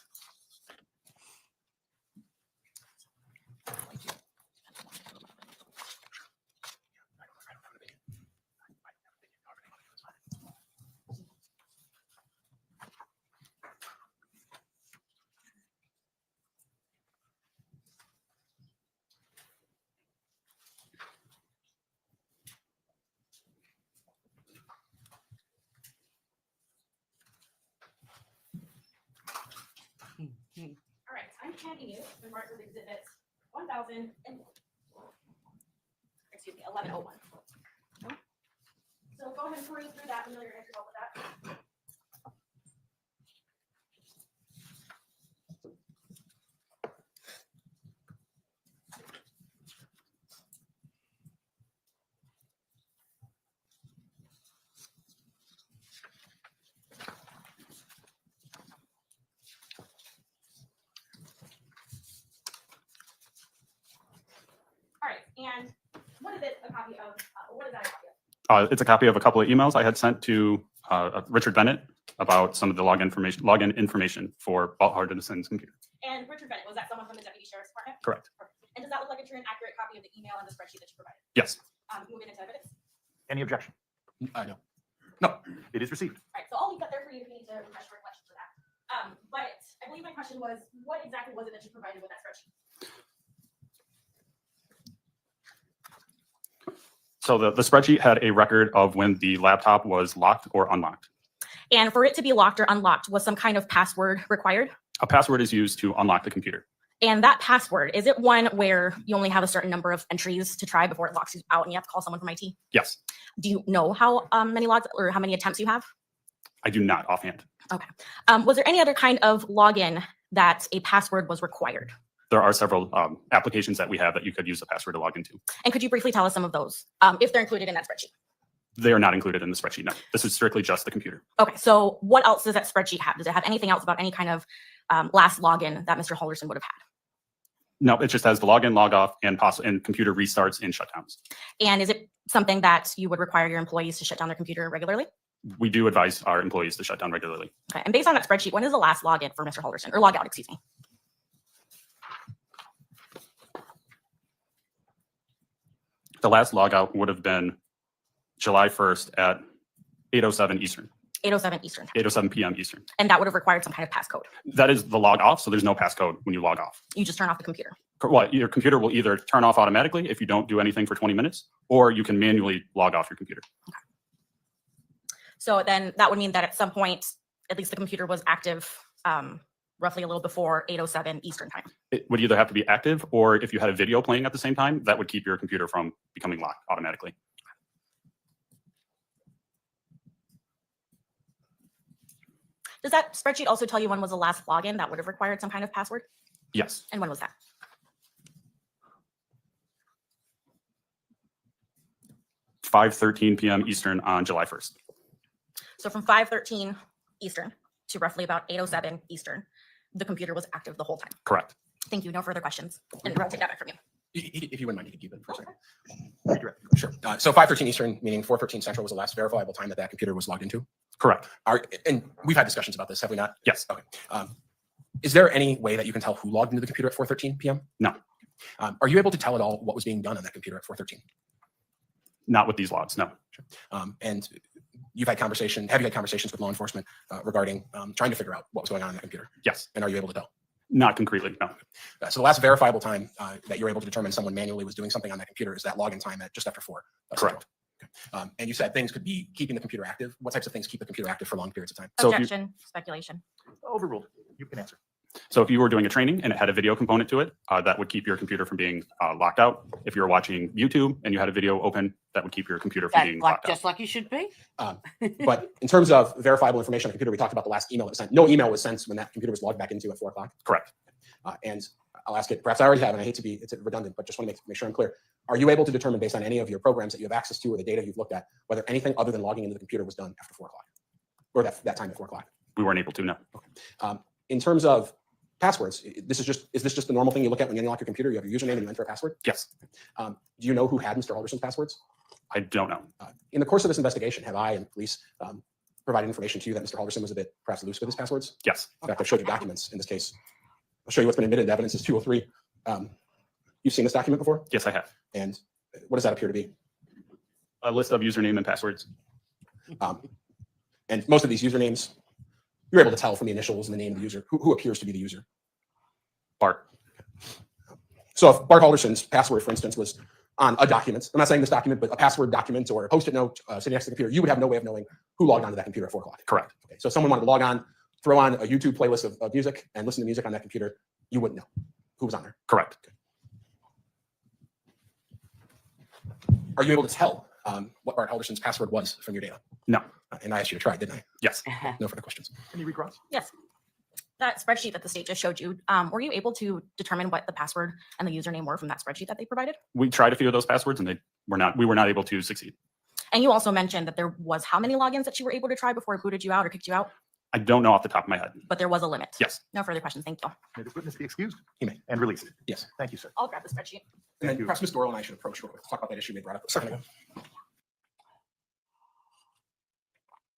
All right, I'm handing you the mark of exhibit 1000 and, excuse me, 1101. So go ahead and peruse through that and know your answers all with that. All right, and what is it a copy of? What is that a copy of? It's a copy of a couple of emails I had sent to Richard Bennett about some of the login information for Bart Halderson's computer. And Richard Bennett, was that someone from the Deputy Sheriff's Department? Correct. And does that look like a true and accurate copy of the email and the spreadsheet that you provided? Yes. Moving into evidence. Any objection? No. No, it is received. All right, so I'll leave that there for you if you need to refresh your recollection for that. But I believe my question was, what exactly was it that you provided with that spreadsheet? So the spreadsheet had a record of when the laptop was locked or unlocked. And for it to be locked or unlocked, was some kind of password required? A password is used to unlock the computer. And that password, is it one where you only have a certain number of entries to try before it locks you out and you have to call someone from IT? Yes. Do you know how many logs or how many attempts you have? I do not offhand. Okay. Was there any other kind of login that a password was required? There are several applications that we have that you could use a password to log into. And could you briefly tell us some of those, if they're included in that spreadsheet? They are not included in the spreadsheet. No, this is strictly just the computer. Okay, so what else does that spreadsheet have? Does it have anything else about any kind of last login that Mr. Halderson would have had? No, it just has the login, log off, and computer restarts and shutdowns. And is it something that you would require your employees to shut down their computer regularly? We do advise our employees to shut down regularly. Okay, and based on that spreadsheet, when is the last login for Mr. Halderson, or log out, excuse me? The last log out would have been July 1st at 8:07 Eastern, 8:07 Eastern time. 8:07 p.m. Eastern. And that would have required some kind of passcode. That is the log off, so there's no passcode when you log off. You just turn off the computer. Well, your computer will either turn off automatically if you don't do anything for 20 minutes, or you can manually log off your computer. So then that would mean that at some point, at least the computer was active roughly a little before 8:07 Eastern time. It would either have to be active, or if you had a video playing at the same time, that would keep your computer from becoming locked automatically. Does that spreadsheet also tell you when was the last login that would have required some kind of password? Yes. And when was that? 5:13 p.m. Eastern on July 1st. So from 5:13 Eastern to roughly about 8:07 Eastern, the computer was active the whole time. Correct. Thank you. No further questions. And I'll take that back from you. If you wouldn't mind, you could keep it for a second. Sure. So 5:13 Eastern, meaning 4:13 Central, was the last verifiable time that computer was logged into? Correct. And we've had discussions about this, have we not? Yes. Okay. Is there any way that you can tell who logged into the computer at 4:13 p.m.? No. Are you able to tell at all what was being done on that computer at 4:13? Not with these logs, no. And have you had conversations with law enforcement regarding trying to figure out what was going on that computer? Yes. And are you able to tell? Not concretely, no. So the last verifiable time that you're able to determine someone manually was doing something on that computer is that login time at just after 4. Correct. Okay. And you said things could be keeping the computer active. What types of things keep the computer active for long periods of time? So if you- Objection, speculation. Overruled. You can answer. So if you were doing a training and it had a video component to it, that would keep your computer from being locked out. If you were watching YouTube and you had a video open, that would keep your computer from being locked out. Just like you should be. But in terms of verifiable information on a computer, we talked about the last email that was sent. No email was sent when that computer was logged back into at 4 o'clock. Correct. And I'll ask it, perhaps I already have, and I hate to be it's redundant, but just want to make sure I'm clear. Are you able to determine based on any of your programs that you have access to or the data you've looked at, whether anything other than logging into the computer was done after 4 o'clock? Or that time at 4 o'clock? We weren't able to, no. Okay. In terms of passwords, is this just the normal thing you look at when you unlock your computer? You have your username and you enter a password? Yes. Do you know who had Mr. Halderson's passwords? I don't know. In the course of this investigation, have I and police provided information to you that Mr. Halderson was a bit perhaps loose with his passwords? Yes. In fact, I've showed you documents in this case. I'll show you what's been admitted. Evidence is 203. You've seen this document before? Yes, I have. And what does that appear to be? A list of username and passwords. And most of these usernames, you're able to tell from the initials and the name of the user who appears to be the user. Bart. So if Bart Halderson's password, for instance, was on a document, I'm not saying this document, but a password document or a Post-it note sitting next to the computer, you would have no way of knowing who logged onto that computer at 4 o'clock. Correct. Okay. So if someone wanted to log on, throw on a YouTube playlist of music and listen to music on that computer, you wouldn't know who was on there. Correct. Okay. Are you able to tell what Bart Halderson's password was from your data? No. And I asked you to try, didn't I? Yes. No further questions. Any recross? Yes. That spreadsheet that the state just showed you, were you able to determine what the password and the username were from that spreadsheet that they provided? We tried a few of those passwords and we were not able to succeed. And you also mentioned that there was how many logins that you were able to try before it booted you out or kicked you out? I don't know off the top of my head. But there was a limit. Yes. No further questions. Thank you. May this witness be excused? He may. And released. Yes. Thank you, sir. I'll grab the spreadsheet. And then you. perhaps Ms. Doral and I should approach real quick to talk about that issue we brought up a second ago.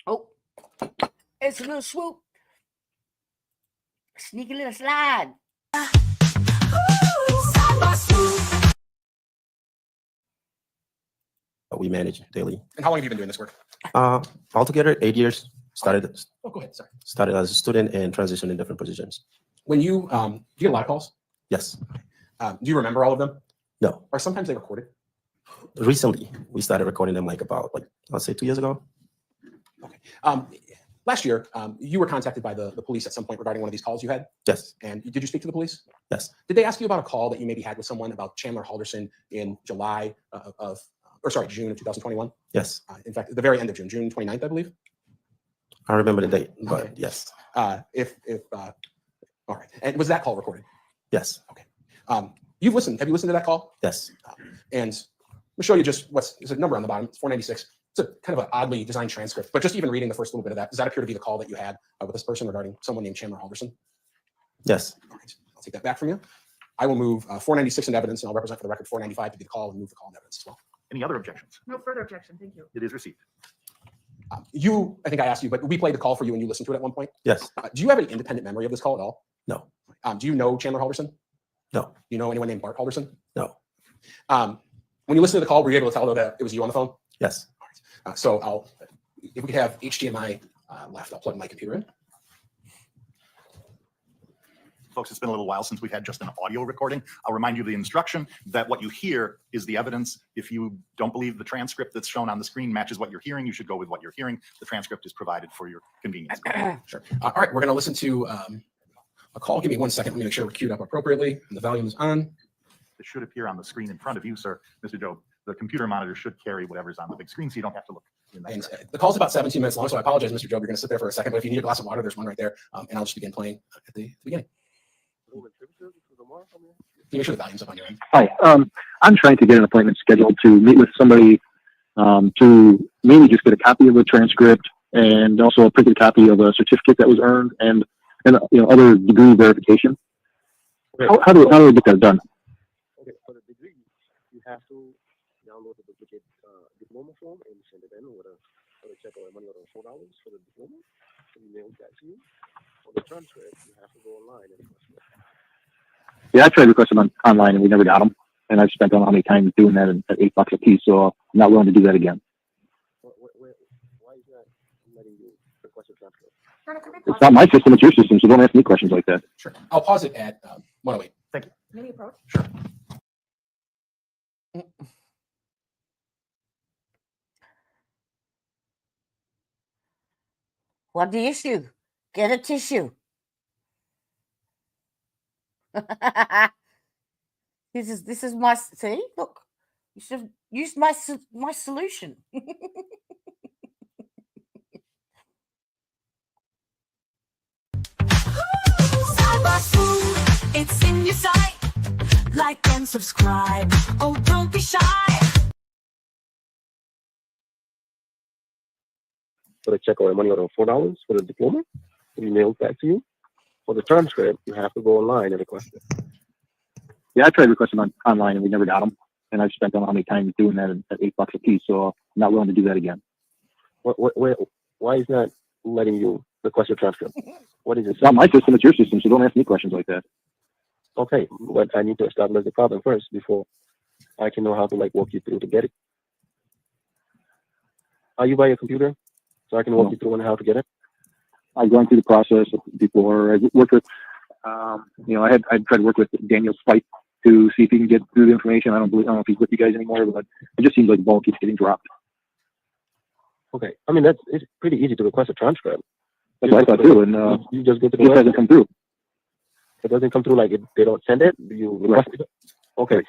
Oh, it's a little swoop. Sneaky little slide. We manage daily. And how long have you been doing this work? Altogether, 8 years. Started Oh, go ahead. Sorry. started as a student and transitioned in different positions. When you do you get a lot of calls? Yes. Do you remember all of them? No. Or sometimes they recorded? Recently, we started recording them I'll say 2 years ago. Okay. Last year, you were contacted by the police at some point regarding one of these calls you had. Yes. And did you speak to the police? Yes. Did they ask you about a call that you maybe had with someone about Chandler Halderson in June of 2021? Yes. In fact, the very end of June, June 29th, I believe. I remember the date, but Okay. yes. All right. And was that call recorded? Yes. Okay. Have you listened to that call? Yes. And we'll show you just there's a number on the bottom. It's 496. It's a kind of an oddly designed transcript, but just even reading the first little bit of that, does that appear to be the call that you had with this person regarding someone named Chandler Halderson? Yes. All right. I'll take that back from you. I will move 496 in evidence, and I'll represent for the record 495 to be the call and move the call in evidence as well. Any other objections? No further objection. Thank you. It is received. I think I asked you, but we played the call for you and you listened to it at one point. Yes. Do you have any independent memory of this call at all? No. Do you know Chandler Halderson? No. Do you know anyone named Bart Halderson? No. When you listened to the call, were you able to tell that it was you on the phone? Yes. So if we could have HDMI left, I'll plug my computer in. Folks, it's been a little while since we've had just an audio recording. I'll remind you of the instruction that what you hear is the evidence. If you don't believe the transcript that's shown on the screen matches what you're hearing, you should go with what you're hearing. The transcript is provided for your convenience. Sure. All right, we're going to listen to a call. Give me 1 second. Let me make sure we're queued up appropriately and the volume is on. It should appear on the screen in front of you, sir. Mr. Job, the computer monitor should carry whatever's on the big screen, so you don't have to look in that And direction. the call's about 17 minutes long, so I apologize, Mr. Job. You're going to sit there for a second, but if you need a glass of water, there's one right there, and I'll just begin playing at the beginning. Can you make sure the volume's up on your end? Hi, I'm trying to get an appointment scheduled to meet with somebody to mainly just get a copy of the transcript and also a printed copy of a certificate that was earned and other degree verification. How do we get that done? Okay, for the degree, you have to download the duplicate diploma form and send it in with a check or money order of $4 for the diploma. So we mail that to you. For the transcript, you have to go online and request it. Yeah, I tried requesting online and we never got them. and I've spent I don't know how many times doing that at $8 a piece, so I'm not willing to do that again. Why is that letting you request a transcript? It's not my system, it's your system, so don't ask me questions like that. Sure. I'll pause it at 108. Thank you. Maybe approach. Sure. What's the issue? Get a tissue. This is my, see, look, you should have used my solution. It's in your sight. Like and subscribe. Oh, don't be shy. For the check or money order of $4 for the diploma, we mailed back to you. For the transcript, you have to go online and request it. Yeah, I tried requesting online and we never got them. And I've spent I don't know how many times doing that at $8 a piece, so I'm not willing to do that again. Why is that letting you request your transcript? What is it? It's not my system, it's your system, so don't ask me questions like that. Okay, but I need to establish the problem first before I can know how to like walk you through to get it. Are you by your computer? So I can walk you through on how to get it? I've gone through the process before. I worked with, I tried to work with Daniel Spite to see if he can get through the information. I don't know if he's with you guys anymore, but it just seems like the ball keeps getting dropped. Okay, I mean, it's pretty easy to request a transcript. That's what I thought too, and you just go to the it just hasn't come through. It doesn't come through like they don't send it. You request it. Okay,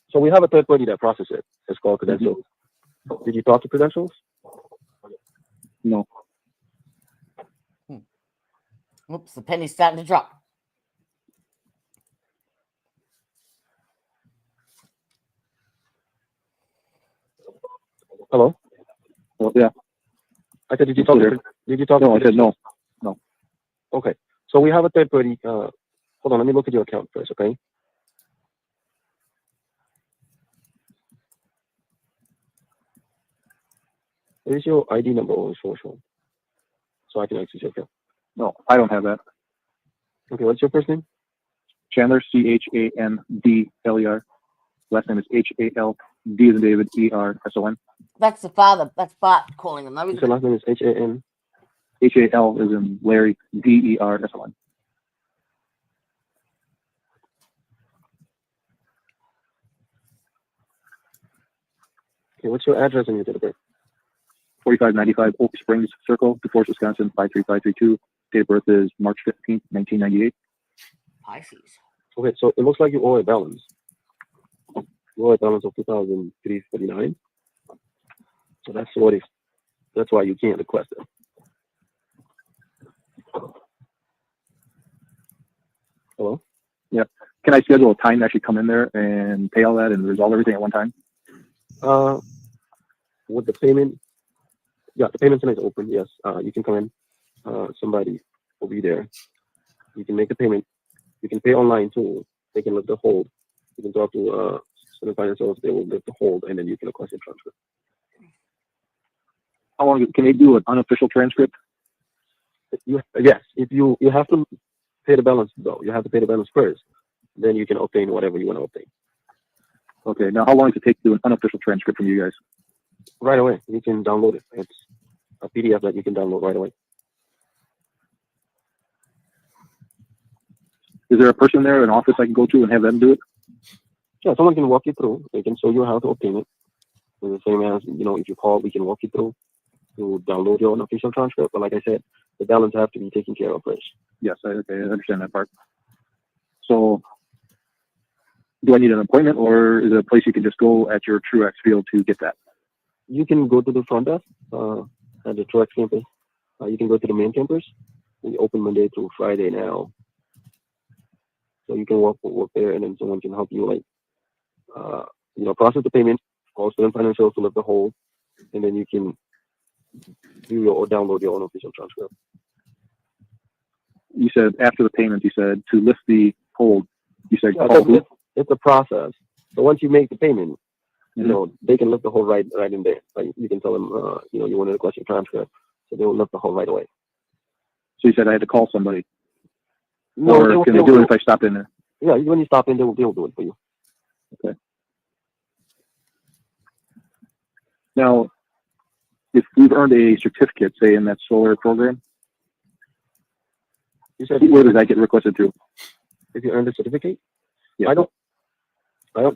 so we have a third party that processes it. It's called Credentials. Did you talk to Credentials? No. Oops, the penny's starting to drop. Hello? Oh, yeah. I said, did you talk to No, I said no. No. Okay. So we have a third party. Hold on, let me look at your account first, okay? What is your ID number or social? So I can access your account. No, I don't have that. Okay, what's your first name? Chandler, Chandler. Last name is Hald, as in David, Erson. That's the father. That's Bart calling him. Your last name is Han. Hal as in Larry, Derson. Okay, what's your address and your date of birth? 4595 Oak Springs Circle, DeForest, Wisconsin, 53532. Date of birth is March 15th, 1998. Pisces. Okay, so it looks like you owe a balance. You owe a balance of $2,349. So that's why you can't request it. Hello? Yeah. Can I schedule a time to actually come in there and pay all that and resolve everything at one time? With the payment, yeah, the payment center is open. Yes, you can come in. Somebody will be there. You can make the payment. You can pay online too. They can lift the hold. You can talk to certain financials. They will lift the hold, and then you can request a transcript. How long can they do an unofficial transcript? Yes, if you have to pay the balance though. You have to pay the balance first. Then you can obtain whatever you want to obtain. Okay. Now, how long does it take to do an unofficial transcript from you guys? Right away. You can download it. It's a PDF that you can download right away. Is there a person there, an office I can go to and have them do it? Yeah, someone can walk you through. They can show you how to obtain it. And the same as, if you call, we can walk you through to download your unofficial transcript. But like I said, the balance have to be taken care of first. Yes, I understand that part. So, do I need an appointment, or is it a place you can just go at your Truex field to get that? You can go to the front desk at the Truex campus. You can go to the main campus. We open Monday through Friday now. So you can work there, and then someone can help you, process the payment, call student financial to lift the hold, and then you can do or download your own official transcript. You said after the payment, you said to lift the hold. You said it's a process. So once you make the payment, they can lift the hold right in there. Like you can tell them, you want to request your transcript, so they will lift the hold right away. So you said I had to call somebody. No, or can they do it if I stop in there? Yeah, when you stop in, they'll do it for you. Okay. Now, if we've earned a certificate, say in that solar program, You said where does that get requested to? if you earned a certificate? Yeah. I don't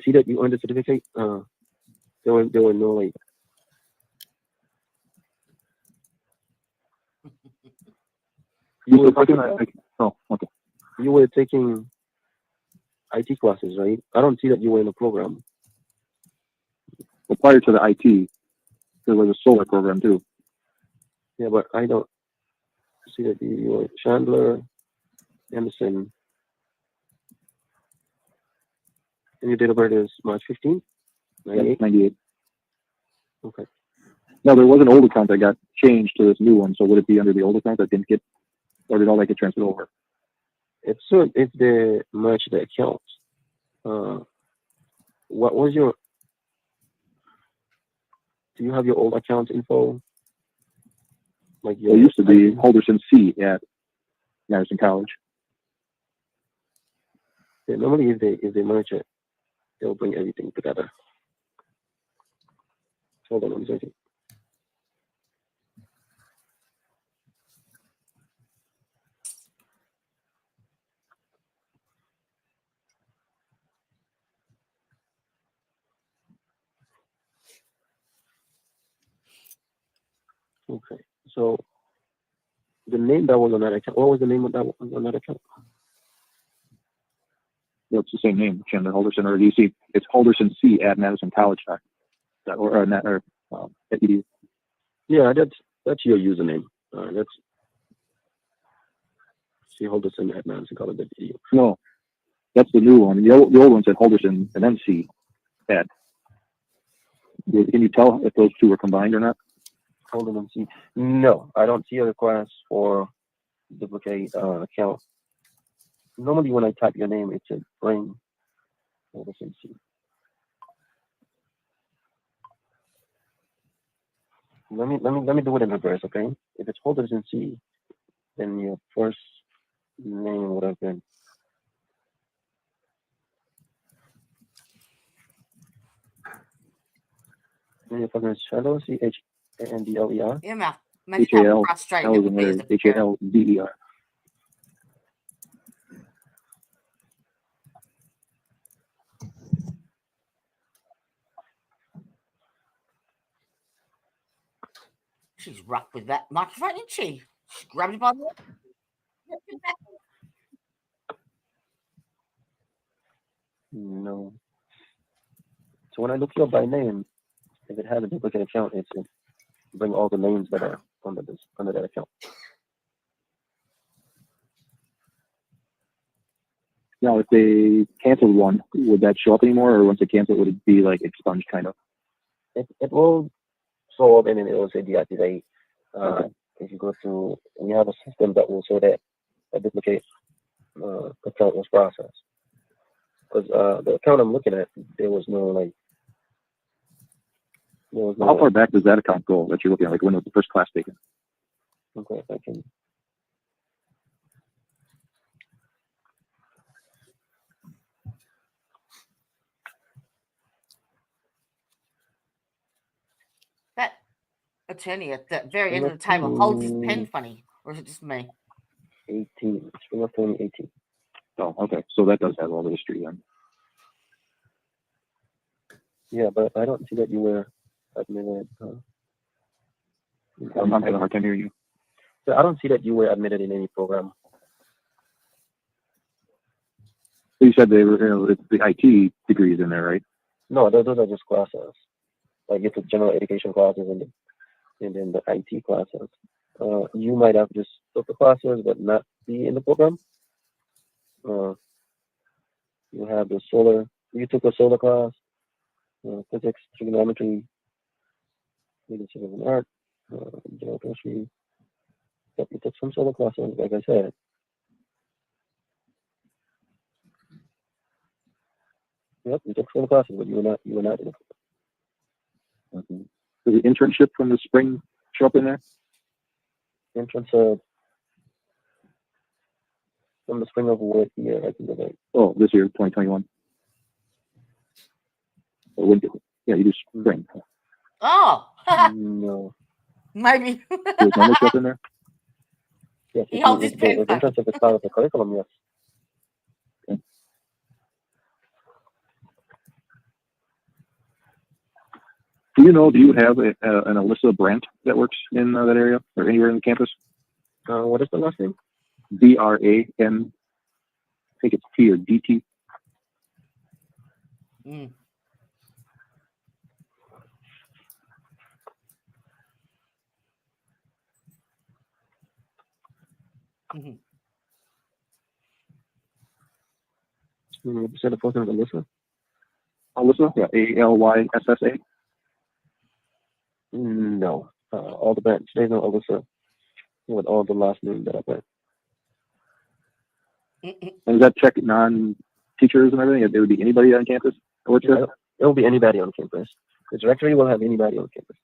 see that you earned a certificate. There were no like. You were taking, oh, okay. You were taking IT classes, right? I don't see that you were in a program. Well, prior to the IT, there was a solar program too. Yeah, but I don't see that you were Chandler Halderson. And your date of birth is March 15th, 98? 98. Okay. Now, there was an old account that got changed to this new one, so would it be under the old account that didn't get, or did all that get transferred over? If so, if they merge the accounts, what was your, do you have your old account info? Like It used to be Halderson C at Madison College. Yeah, normally if they merge it, they'll bring everything together. Hold on one second. Okay, so the name that was on that account, what was the name of that was on that account? No, it's the same name, Chandler Halderson, or DC. It's Halderson C at Madison College, at EDU. Yeah, that's your username. That's C Halderson at Madison College at EDU. No, that's the new one. The old one said Halderson and then C at. Can you tell if those two were combined or not? Halderson C. No, I don't see a request for duplicate account. Normally, when I type your name, it should bring Halderson C. Let me do it in reverse, okay? If it's Halderson C, then your first name would have been your first name is Chandler, Chandler. Yeah, man. Imagine how frustrating it would be as a parent. Halder. She's rough with that microphone, isn't she? She grabbed it by the No. So when I look you up by name, if it has a duplicate account, it should bring all the names that are under that account. Now, if they canceled one, would that show up anymore, or once they cancel, would it be like expunged kind of? It will show up and then it will say deactivate. Okay. If you go to, we have a system that will show that a duplicate account was processed. Because the account I'm looking at, there was no How far back does that account go that you're looking at? Like when was the first class taken? Okay, if I can. That attorney at the very end of the table holds his pen funny, or is it just me? 18, spring of 2018. Oh, okay. So that does have all the history then. Yeah, but I don't see that you were admitted. I'm having a hard time hearing you. So I don't see that you were admitted in any program. So you said they were, the IT degrees in there, right? No, those are just classes. Like it's a general education classes and then the IT classes. You might have just took the classes but not be in the program. You have the solar. You took a solar class, physics, trigonometry, leadership of an art, general chemistry. Yep, you took some solar classes, like I said. Yep, you took solar classes, but you were not in it. Okay. Does the internship from the spring show up in there? Entrance from the spring of what year? I think about. Oh, this year, 2021. Or winter. Yeah, you do spring. Oh, No. Maybe. There's membership in there? Yes, He if holds you, his if pen the funny. internship is part of the curriculum, yes. Do you have an Alyssa Brandt that works in that area or anywhere in the campus? What is the last name? BRAN, I think it's T or DT. Mm. Mhm. You said the first name is Alyssa? Alyssa, yeah, ALYSSA. No. All the branch, there's no Alyssa with all the last name that I put. Mm-mm. And does that check non-teachers and everything? It would be anybody on campus? What's It will be anybody on campus. The directory will have anybody on campus.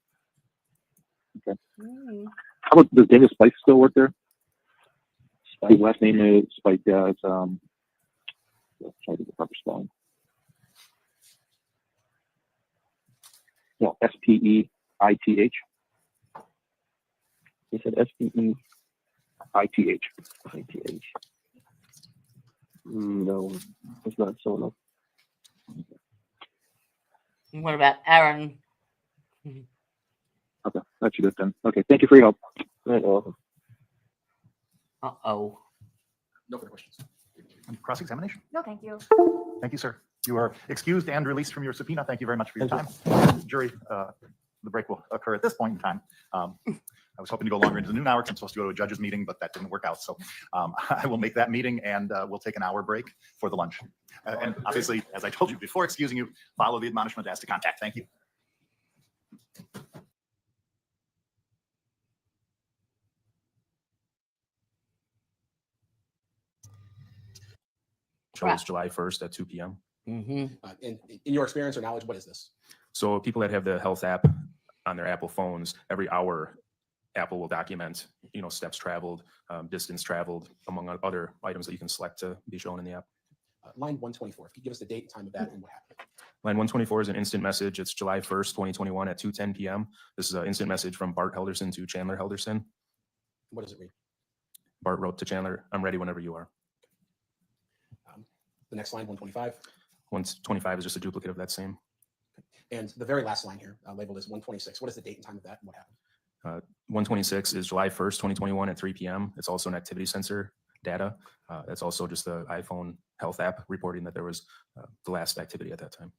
Okay. Mm. How about, does Daniel Spike still work there? His last name is Spike. Yeah, it's let's try to get the proper spelling. No, SPEITH. He said SPEITH. ITH. No, it's not showing up. What about Aaron? Okay, that should do it then. Okay, thank you for your help. Right, welcome. Uh-oh. No further questions. Cross-examination? No, thank you. Thank you, sir. You are excused and released from your subpoena. Thank you very much for your time. Jury, the break will occur at this point in time. I was hoping to go longer into the noon hour because I'm supposed to go to a judge's meeting, but that didn't work out. So I will make that meeting and we'll take an hour break for the lunch. And obviously, as I told you before excusing you, follow the admonishment as to contact. Thank you. Shows July 1st at 2 p.m. Mm-hmm. In your experience or knowledge, what is this? So people that have the health app on their Apple phones, every hour, Apple will document, steps traveled, distance traveled, among other items that you can select to be shown in the app. Line 124, if you give us the date and time of that and what happened. Line 124 is an instant message. It's July 1st, 2021 at 2:10 p.m. This is an instant message from Bart Halderson to Chandler Halderson. What does it read? Bart wrote to Chandler, "I'm ready whenever you are." The next line, 125. 125 is just a duplicate of that same. And the very last line here, labeled as 126. What is the date and time of that and what happened? 126 is July 1st, 2021 at 3 p.m. It's also an activity sensor data. That's also just the iPhone health app reporting that there was the last activity at that time.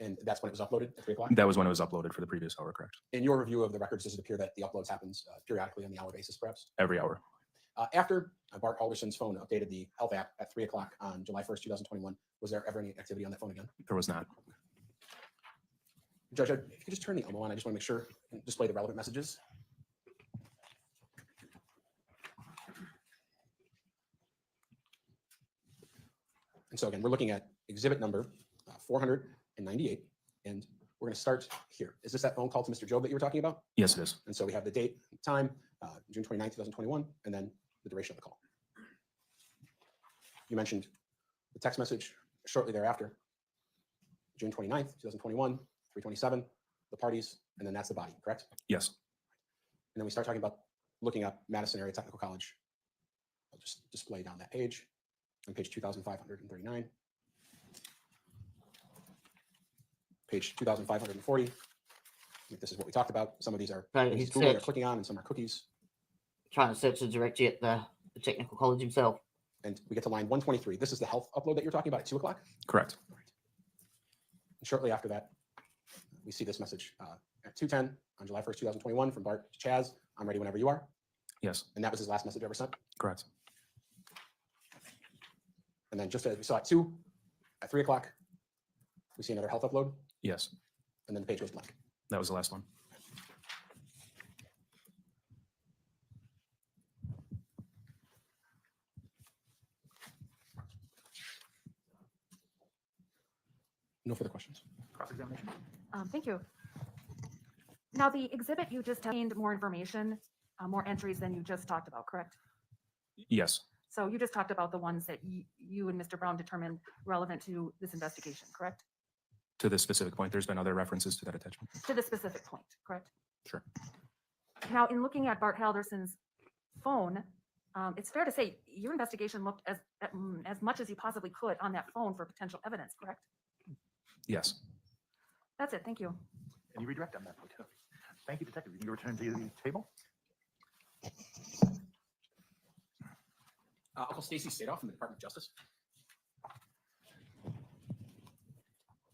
And that's when it was uploaded at 3 o'clock? That was when it was uploaded for the previous hour, correct? In your review of the records, does it appear that the uploads happens periodically on the hour basis, perhaps? Every hour. After Bart Halderson's phone updated the health app at 3 o'clock on July 1st, 2021, was there ever any activity on that phone again? There was not. Judge, if you could just turn the OMO on, I just want to make sure and display the relevant messages. And so again, we're looking at exhibit number 498, and we're going to start here. Is this that phone call to Mr. Job that you were talking about? Yes, it is. And so we have the date, time, June 29, 2021, and then the duration of the call. You mentioned the text message shortly thereafter, June 29th, 2021, 3:27, the parties, and then that's the body, correct? Yes. And then we start talking about looking up Madison Area Technical College. I'll just display down that page on page 2539. Page 2540. This is what we talked about. Some of these are Right, things he's Google are searched. clicking on and some are cookies. Trying to search the directory at the technical college himself. And we get to line 123. This is the health upload that you're talking about at 2 o'clock? Correct. And shortly after that, we see this message at 2:10 on July 1st, 2021 from Bart to Chaz. I'm ready whenever you are. Yes. And that was his last message ever sent. Correct. And then just as we saw at 2, at 3 o'clock, we see another health upload. Yes. And then the page goes blank. That was the last one. No further questions. Cross-examination. Thank you. Now, the exhibit you just obtained more information, more entries than you just talked about, correct? Yes. So you just talked about the ones that you and Mr. Brown determined relevant to this investigation, correct? To this specific point, there's been other references to that attachment. To the specific point, correct? Sure. Now, in looking at Bart Halderson's phone, it's fair to say your investigation looked as much as you possibly could on that phone for potential evidence, correct? Yes. That's it. Thank you. And you redirect on that point, too. Thank you, Detective. You can return to the table. Uncle Stacy Sadoff from the Department of Justice.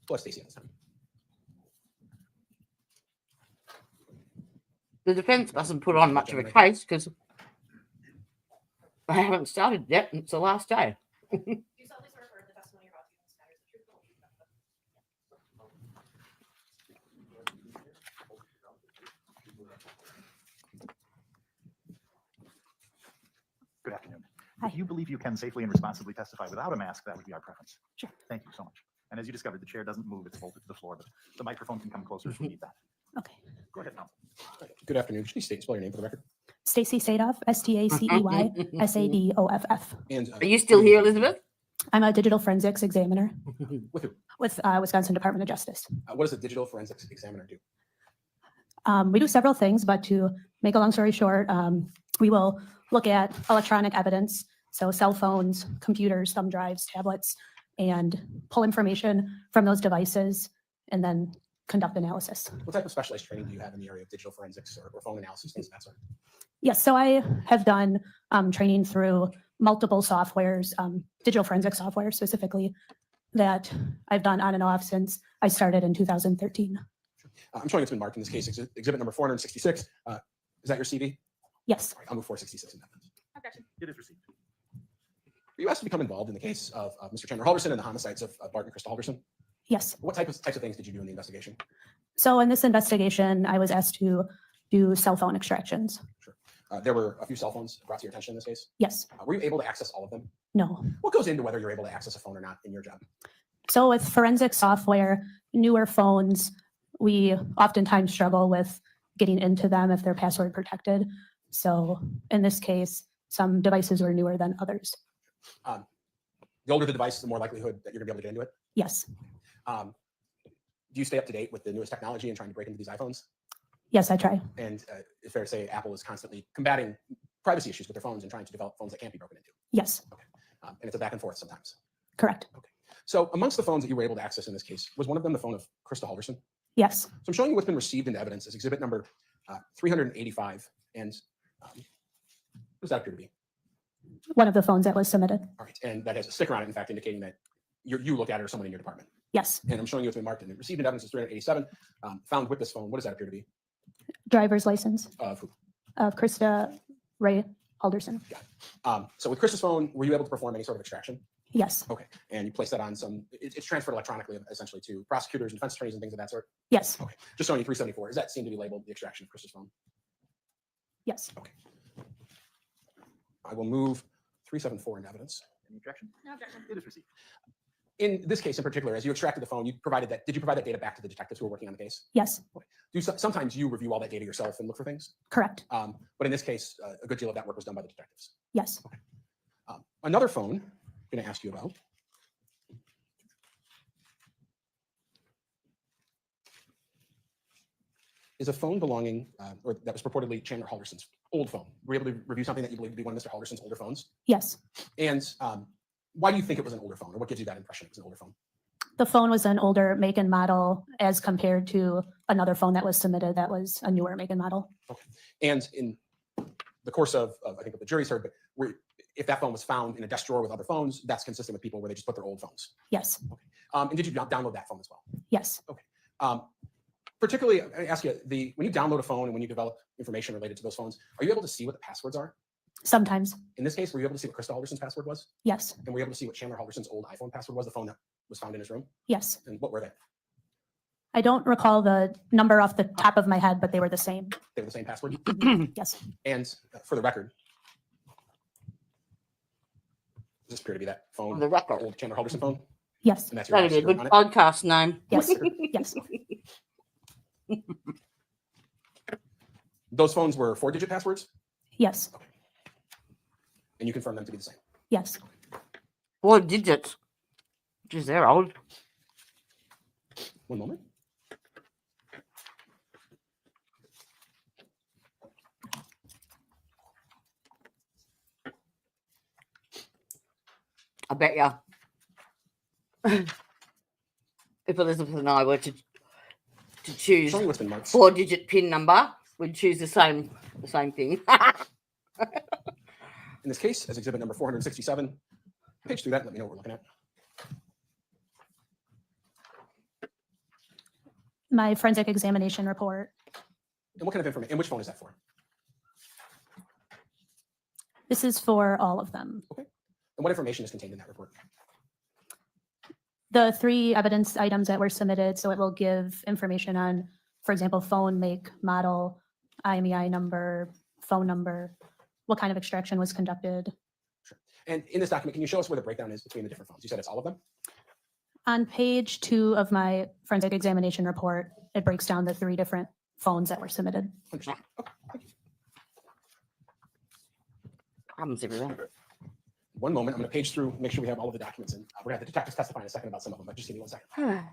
Go ahead, Stacy, on this time. The defense doesn't put on much of a case because I haven't started yet. And it's the last day. Do you solemnly swear affirm the testimony you're about to give in this matter is the truth, the whole truth, and nothing Good afternoon. If you believe you can safely and responsibly testify without a mask, that would be our preference. Sure. Thank you so much. And as you discovered, the chair doesn't move, it's bolted to the floor, but the microphone can come closer if you need that. Okay. Go ahead now. Good afternoon. Could you please spell your name for the record? Stacy Sadoff, STACEY, And Are you still here, Elizabeth? I'm a digital forensics examiner with who? with Wisconsin Department of Justice. What does a digital forensics examiner do? We do several things, but to make a long story short, we will look at electronic evidence, so cell phones, computers, thumb drives, tablets, and pull information from those devices and then conduct analysis. What type of specialized training do you have in the area of digital forensics or phone analysis, things of that sort? Yes, so I have done training through multiple softwares, digital forensic software specifically, that I've done on and off since I started in 2013. I'm showing it's been marked in this case, exhibit number 466. Is that your CV? Yes. All right, I'll move 466 in that. Objection. It is received. Were you asked to become involved in the case of Mr. Chandler Halderson and the homicides of Bart and Krista Halderson? Yes. What types of things did you do in the investigation? So in this investigation, I was asked to do cell phone extractions. Sure. There were a few cell phones brought to your attention in this case? Yes. Were you able to access all of them? No. What goes into whether you're able to access a phone or not in your job? So with forensic software, newer phones, we oftentimes struggle with getting into them if they're password protected. So in this case, some devices were newer than others. The older the device, the more likelihood that you're gonna be able to get into it? Yes. Do you stay up to date with the newest technology and trying to break into these iPhones? Yes, I try. And it's fair to say Apple is constantly combating privacy issues with their phones and trying to develop phones that can't be broken into. Yes. Okay. And it's a back and forth sometimes. Correct. Okay. So amongst the phones that you were able to access in this case, was one of them the phone of Krista Halderson? Yes. So I'm showing you what's been received into evidence as exhibit number 385. And what does that appear to be? One of the phones that was submitted. All right. And that has a sticker on it, in fact, indicating that you looked at it or someone in your department. Yes. And I'm showing you what's been marked and received in evidence is 387. Found with this phone, what does that appear to be? Driver's license Of who? of Krista Ray Halderson. So with Krista's phone, were you able to perform any sort of extraction? Yes. Okay. And you place that on some, it's transferred electronically, essentially, to prosecutors and defense attorneys and things of that sort? Yes. Okay. Just showing you 374. Does that seem to be labeled the extraction of Krista's phone? Yes. Okay. I will move 374 into evidence. Any objection? No objection. It is received. In this case in particular, as you extracted the phone, did you provide that data back to the detectives who were working on the case? Yes. Sometimes you review all that data yourself and look for things? Correct. But in this case, a good deal of that work was done by the detectives. Yes. Another phone I'm going to ask you about is a phone belonging, or that was purportedly Chandler Halderson's old phone. Were you able to review something that you believe to be one of Mr. Halderson's older phones? Yes. And why do you think it was an older phone, or what gives you that impression it was an older phone? The phone was an older make and model as compared to another phone that was submitted that was a newer make and model. Okay. And in the course of I think what the jury's heard, but if that phone was found in a desk drawer with other phones, that's consistent with people where they just put their old phones. Yes. Okay. And did you download that phone as well? Yes. Okay. Particularly, I ask you, when you download a phone and when you develop information related to those phones, are you able to see what the passwords are? Sometimes. In this case, were you able to see what Krista Halderson's password was? Yes. And were you able to see what Chandler Halderson's old iPhone password was, the phone that was found in his room? Yes. And what were they? I don't recall the number off the top of my head, but they were the same. They were the same password? Yes. And for the record, does this appear to be that phone? The record. Old Chandler Halderson phone? Yes. And that's your That'd be a wife's good on it? podcast name. Yes. Yes. Those phones were 4-digit passwords? Yes. And you confirm them to be the same? Yes. 4 digits. Geez, they're old. One moment. I bet you. If Elizabeth and I were to choose Show me what's been marked. 4-digit PIN number, we'd choose the same thing. In this case, as exhibit number 467, page through that, let me know what we're looking at. My forensic examination report. And what kind of information, and which phone is that for? This is for all of them. Okay. And what information is contained in that report? The 3 evidence items that were submitted, so it will give information on, for example, phone, make, model, IMEI number, phone number, what kind of extraction was conducted. Sure. And in this document, can you show us where the breakdown is between the different phones? You said it's all of them? On page 2 of my forensic examination report, it breaks down the 3 different phones that were submitted. Understood. Okay, thank you. Problems everywhere. One moment, I'm going to page through, make sure we have all of the documents, and we're going to have the detectives testify in a second about some of them, but just give me 1 second.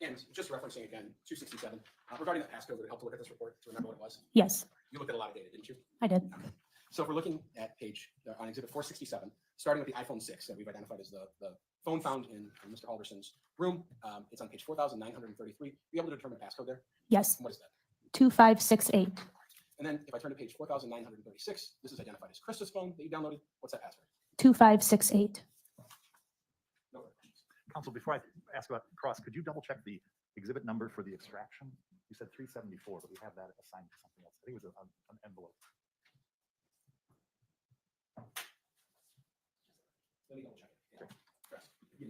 And just referencing again, 267, regarding the passcode, would it help to look at this report to remember what it was? Yes, You looked at a lot of data, didn't you? I did. Okay. So if we're looking at page, on exhibit 467, starting with the iPhone 6 that we've identified as the phone found in Mr. Halderson's room, it's on page 4,933. Be able to determine passcode there? Yes, And what is that? 2568. And then if I turn to page 4,936, this is identified as Krista's phone that you downloaded. What's that password? 2568. No other questions. Counsel, before I ask about cross, could you double check the exhibit number for the extraction? You said 374, but we have that assigned to something else. I think it was an envelope. Let me double check it. Yeah.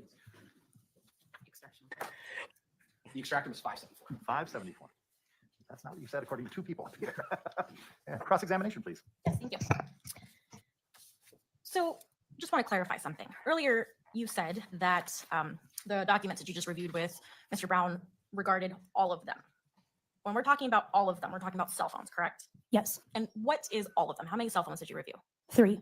Extraction. The extractor was 574. 574. That's not what you said according to 2 people. Yeah, cross-examination, please. Yes, thank you. So just want to clarify something. Earlier, you said that the documents that you just reviewed with Mr. Brown regarded all of them. When we're talking about all of them, we're talking about cell phones, correct? Yes, And what is all of them? How many cell phones did you review? 3.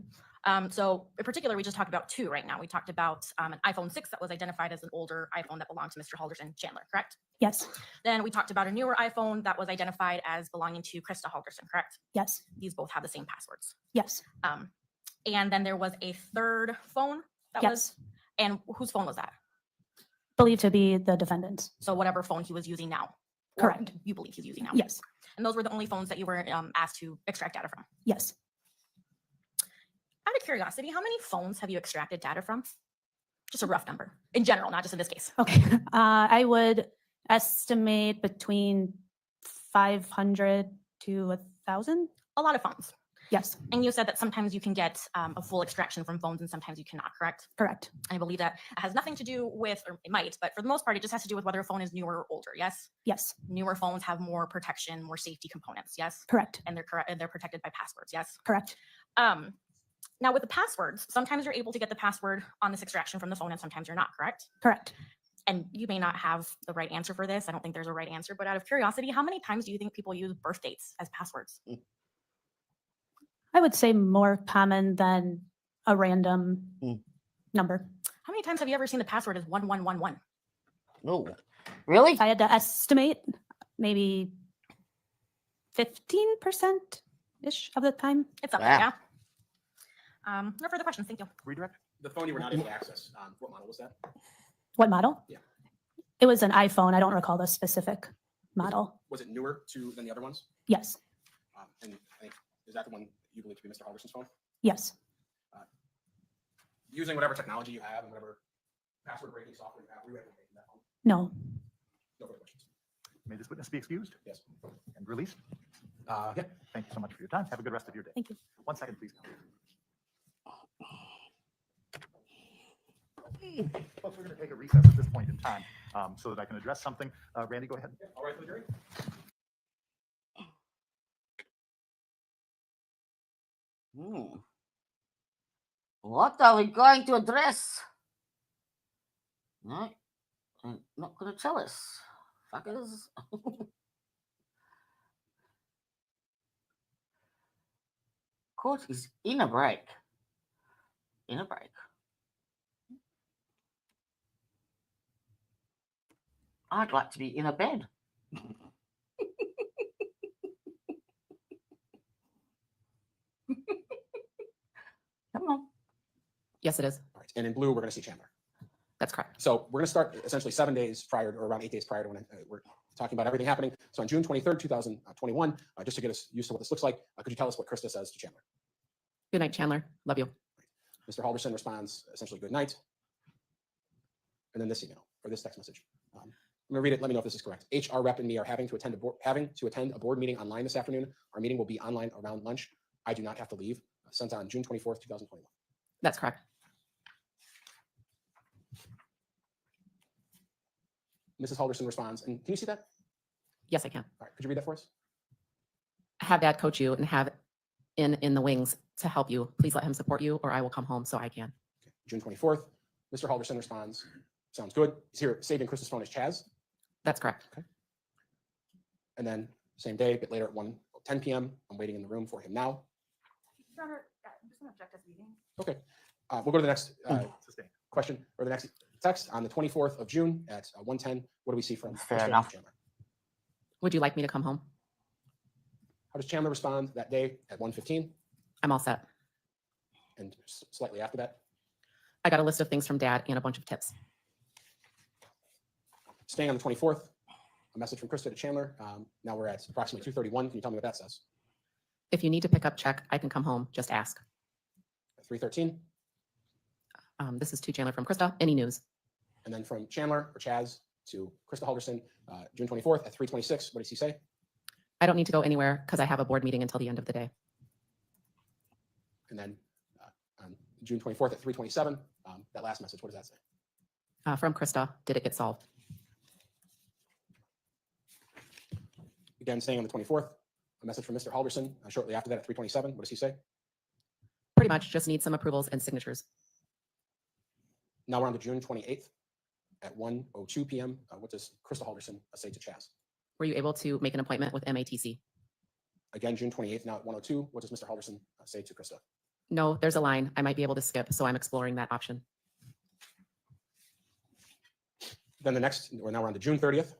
So in particular, we just talked about 2 right now. We talked about an iPhone 6 that was identified as an older iPhone that belonged to Mr. Halderson Chandler, correct? Yes, Then we talked about a newer iPhone that was identified as belonging to Krista Halderson, correct? yes, These both have the same passwords. yes, And then there was a third phone that yes. was, and whose phone was that? Believed to be the defendant's. So whatever phone he was using now. or Correct. You believe he's using now. Yes, And those were the only phones that you were asked to extract data from. yes. Out of curiosity, how many phones have you extracted data from? Just a rough number, in general, not just in this case. Okay. I would estimate between 500 to 1,000. A lot of phones. Yes, And you said that sometimes you can get a full extraction from phones and sometimes you cannot, correct? correct. I believe that has nothing to do with, or it might, but for the most part, it just has to do with whether a phone is newer or older, yes? Yes, Newer phones have more protection, more safety components, yes? correct. And they're protected by passwords, yes? Correct. Now with the passwords, sometimes you're able to get the password on this extraction from the phone and sometimes you're not, correct? Correct. And you may not have the right answer for this. I don't think there's a right answer, but out of curiosity, how many times do you think people use birth dates as passwords? I would say more common than a random number. How many times have you ever seen the password as 1111? Oh, really? If I had to estimate, maybe 15%-ish of the time. It's up Wow. there, yeah? No further questions, thank you. Redirect? The phone you were not able to access, what model was that? What model? Yeah. It was an iPhone. I don't recall the specific model. Was it newer than the other ones? Yes, And I think, is that the one you believe to be Mr. Halderson's phone? yes, Using whatever technology you have and whatever password breaking software you have, were you able to make that phone? no. No further questions. May this witness be excused Yes. and released? Yeah. Thank you so much for your time. Have a good rest of your day. Thank you. 1 second, please. Folks, we're going to take a recess at this point in time so that I can address something. Randy, go ahead. All right, for the jury. What are we going to address? No, they're not going to tell us, fuckers. Court is in a break. In a break. I'd like to be in a bed. Come on. Yes, it is. All right. And in blue, we're going to see Chandler. That's correct. So we're going to start essentially 7 days prior, or around 8 days prior to when we're talking about everything happening. So on June 23rd, 2021, just to get us used to what this looks like, could you tell us what Krista says to Chandler? Good night, Chandler. Love you. Mr. Halderson responds essentially good night. And then this email or this text message. I'm going to read it. Let me know if this is correct. HR rep and me are having to attend a board meeting online this afternoon. Our meeting will be online around lunch. I do not have to leave. Sent on June 24th, 2021. That's correct. Mrs. Halderson responds, and can you see that? Yes, I can. All right, could you read that for us? Have Dad coach you and have in the wings to help you. Please let him support you, or I will come home so I can. Okay. June 24th, Mr. Halderson responds, sounds good. He's here saving Krista's phone as Chaz. That's correct. Okay. And then same day, a bit later at 1:10 p.m., I'm waiting in the room for him now. Your Honor, I'm just going to object as meeting. Okay. We'll go to the next question or the next text on the 24th of June at 1:10. What do we see from Fair enough. Chandler? Would you like me to come home? How does Chandler respond that day at 1:15? I'm all set. And slightly after that? I got a list of things from Dad and a bunch of tips. Staying on the 24th, a message from Krista to Chandler. Now we're at approximately 2:31. Can you tell me what that says? If you need to pick up check, I can come home. Just ask. At 3:13. This is to Chandler from Krista. Any news? And then from Chandler or Chaz to Krista Halderson, June 24th at 3:26. What does he say? I don't need to go anywhere because I have a board meeting until the end of the day. And then on June 24th at 3:27, that last message, what does that say? From Krista, did it get solved? Again, staying on the 24th, a message from Mr. Halderson shortly after that at 3:27. What does he say? Pretty much just need some approvals and signatures. Now we're on to June 28th at 1:02 p.m. What does Krista Halderson say to Chaz? Were you able to make an appointment with MATC? Again, June 28th, now at 1:02. What does Mr. Halderson say to Krista? No, there's a line I might be able to skip, so I'm exploring that option. Then now we're on to June 30th.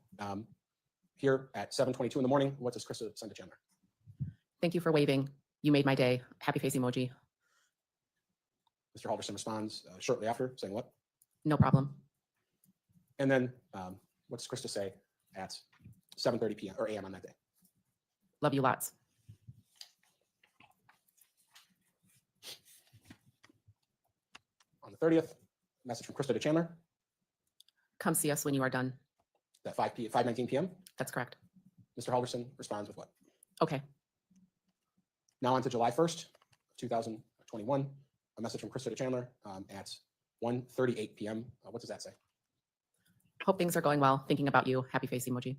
Here at 7:22 in the morning, what does Krista send to Chandler? Thank you for waving. You made my day. Happy face emoji. Mr. Halderson responds shortly after, saying what? No problem. And then what does Krista say at 7:30 p.m. or a.m. on that day? Love you lots. On the 30th, message from Krista to Chandler Come see us when you are done. at 5:19 p.m. That's correct. Mr. Halderson responds with what? Okay. Now on to July 1st, 2021, a message from Krista to Chandler at 1:38 p.m. What does that say? Hope things are going well. Thinking about you. Happy face emoji.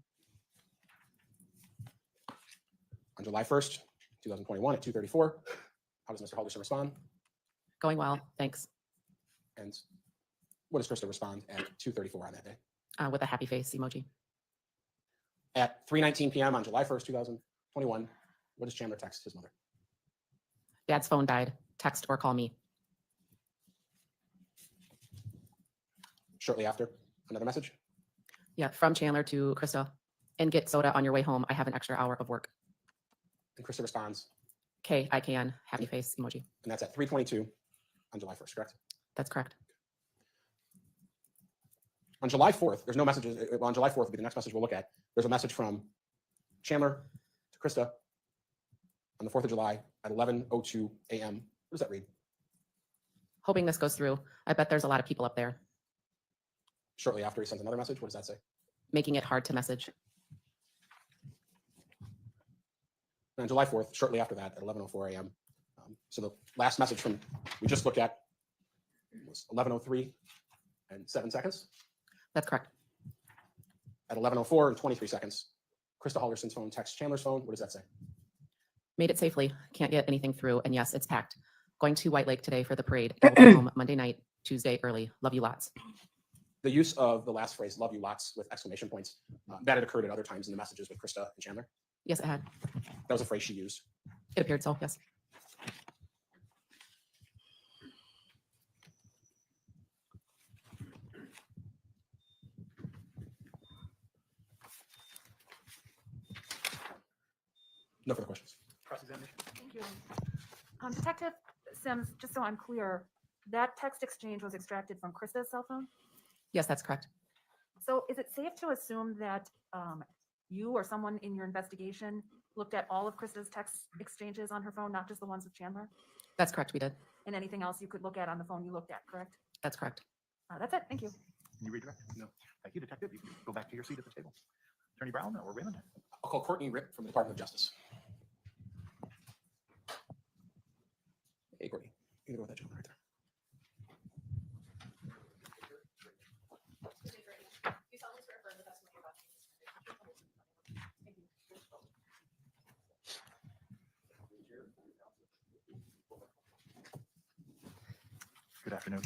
On July 1st, 2021 at 2:34, how does Mr. Halderson respond? Going well. Thanks. And what does Krista respond at 2:34 on that day? With a happy face emoji. At 3:19 p.m. on July 1st, 2021, what does Chandler text his mother? Dad's phone died. Text or call me. Shortly after, another message. Yeah, from Chandler to Krista. And get soda on your way home. I have an extra hour of work. And Krista responds, Okay, I can. Happy face emoji. and that's at 3:22 on July 1st, correct? That's correct. On July 4th, there's no messages. Well, on July 4th will be the next message we'll look at. There's a message from Chandler to Krista on the 4th of July at 11:02 a.m. What does that read? Hoping this goes through. I bet there's a lot of people up there. Shortly after, he sends another message. What does that say? Making it hard to message. And on July 4th, shortly after that, at 11:04 a.m. So the last message from we just looked at was 11:03 and 7 seconds. That's correct. At 11:04 and 23 seconds, Krista Halderson's phone texts Chandler's phone. What does that say? Made it safely. Can't get anything through. And yes, it's packed. Going to White Lake today for the parade. I will be home Monday night, Tuesday early. Love you lots. The use of the last phrase, love you lots with exclamation points, that had occurred at other times in the messages with Krista and Chandler. Yes, it had. That was a phrase she used. It appeared so, yes. No further questions. Cross-examination. Thank you. Detective Sims, just so I'm clear, that text exchange was extracted from Krista's cell phone? Yes, that's correct. So is it safe to assume that you or someone in your investigation looked at all of Krista's text exchanges on her phone, not just the ones with Chandler? That's correct, we did. And anything else you could look at on the phone you looked at, correct? That's correct. That's it. Thank you. Can you redirect? No. Thank you, Detective. You can go back to your seat at the table. Attorney Brown or Raymond? I'll call Courtney Ripp from the Department of Justice. Hey, Courtney, you can go with that gentleman right there. Good afternoon.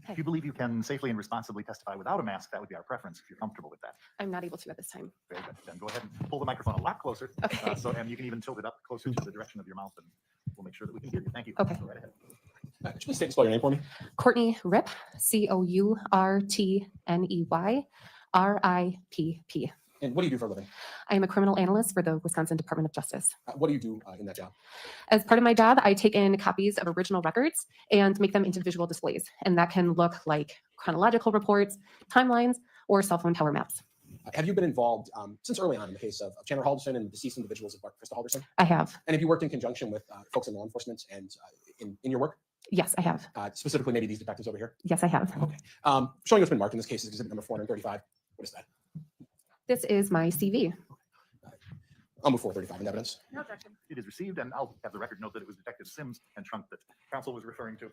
If you believe you can safely and responsibly testify without a mask, that would be our preference if you're comfortable with that. I'm not able to at this time. Very good. Then go ahead and pull the microphone a lot closer. Okay. And you can even tilt it up closer to the direction of your mouth, and we'll make sure that we can hear you. Thank you. Okay. Go right ahead. Could you please spell your name for me? Courtney Ripp, COURTNEY RIPP. And what do you do for a living? I am a criminal analyst for the Wisconsin Department of Justice. What do you do in that job? As part of my job, I take in copies of original records and make them into visual displays. And that can look like chronological reports, timelines, or cell phone tower maps. Have you been involved since early on in the case of Chandler Halderson and deceased individuals of Bart and Krista Halderson? I have. And have you worked in conjunction with folks in law enforcement and in your work? Yes, I have. Specifically, maybe these detectives over here? Yes, I have. Okay. Showing what's been marked in this case is exhibit number 435. What is that? This is my CV. I'll move 435 in evidence. No objection. It is received, and I'll have the record note that it was Detective Sims and Trunk that counsel was referring to,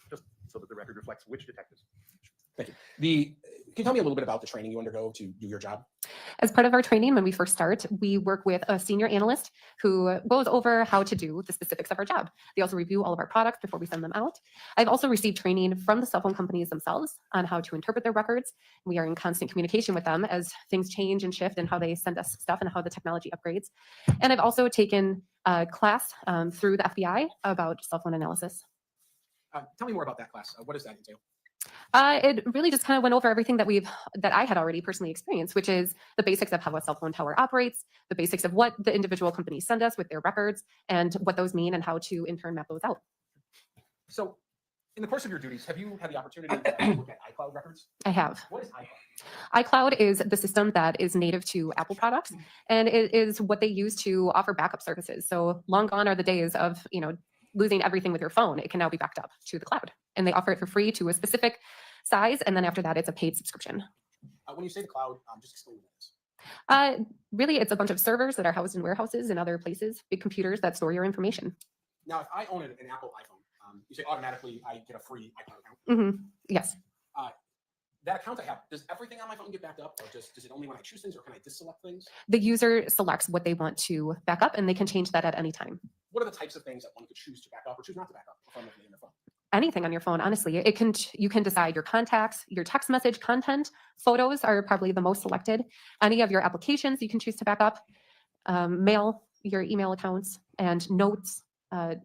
just so that the record reflects which detectives. Thank you. Can you tell me a little bit about the training you undergo to do your job? As part of our training, when we first start, we work with a senior analyst who goes over how to do the specifics of our job. They also review all of our products before we send them out. I've also received training from the cell phone companies themselves on how to interpret their records. We are in constant communication with them as things change and shift and how they send us stuff and how the technology upgrades. And I've also taken a class through the FBI about cell phone analysis. Tell me more about that class. What does that entail? It really just kind of went over everything that I had already personally experienced, which is the basics of how a cell phone tower operates, the basics of what the individual companies send us with their records, and what those mean and how to in turn map those out. So, in the course of your duties, have you had the opportunity to look at iCloud records? I have. What is iCloud? iCloud is the system that is native to Apple products, and it is what they use to offer backup services. So long gone are the days of, losing everything with your phone. It can now be backed up to the cloud, and they offer it for free to a specific size. And then after that, it's a paid subscription. When you say the cloud, just explain what it is. Really, it's a bunch of servers that are housed in warehouses and other places, big computers that store your information. Now, if I own an Apple iPhone, you say automatically I get a free iCloud account. Yes. That account I have, does everything on my phone get backed up, or does it only when I choose things, or can I deselect things? The user selects what they want to back up, and they can change that at any time. What are the types of things that one could choose to back up or choose not to back up from in their phone? Anything on your phone, honestly. You can decide your contacts, your text message content. Photos are probably the most selected. Any of your applications you can choose to back up. Mail, your email accounts, and notes,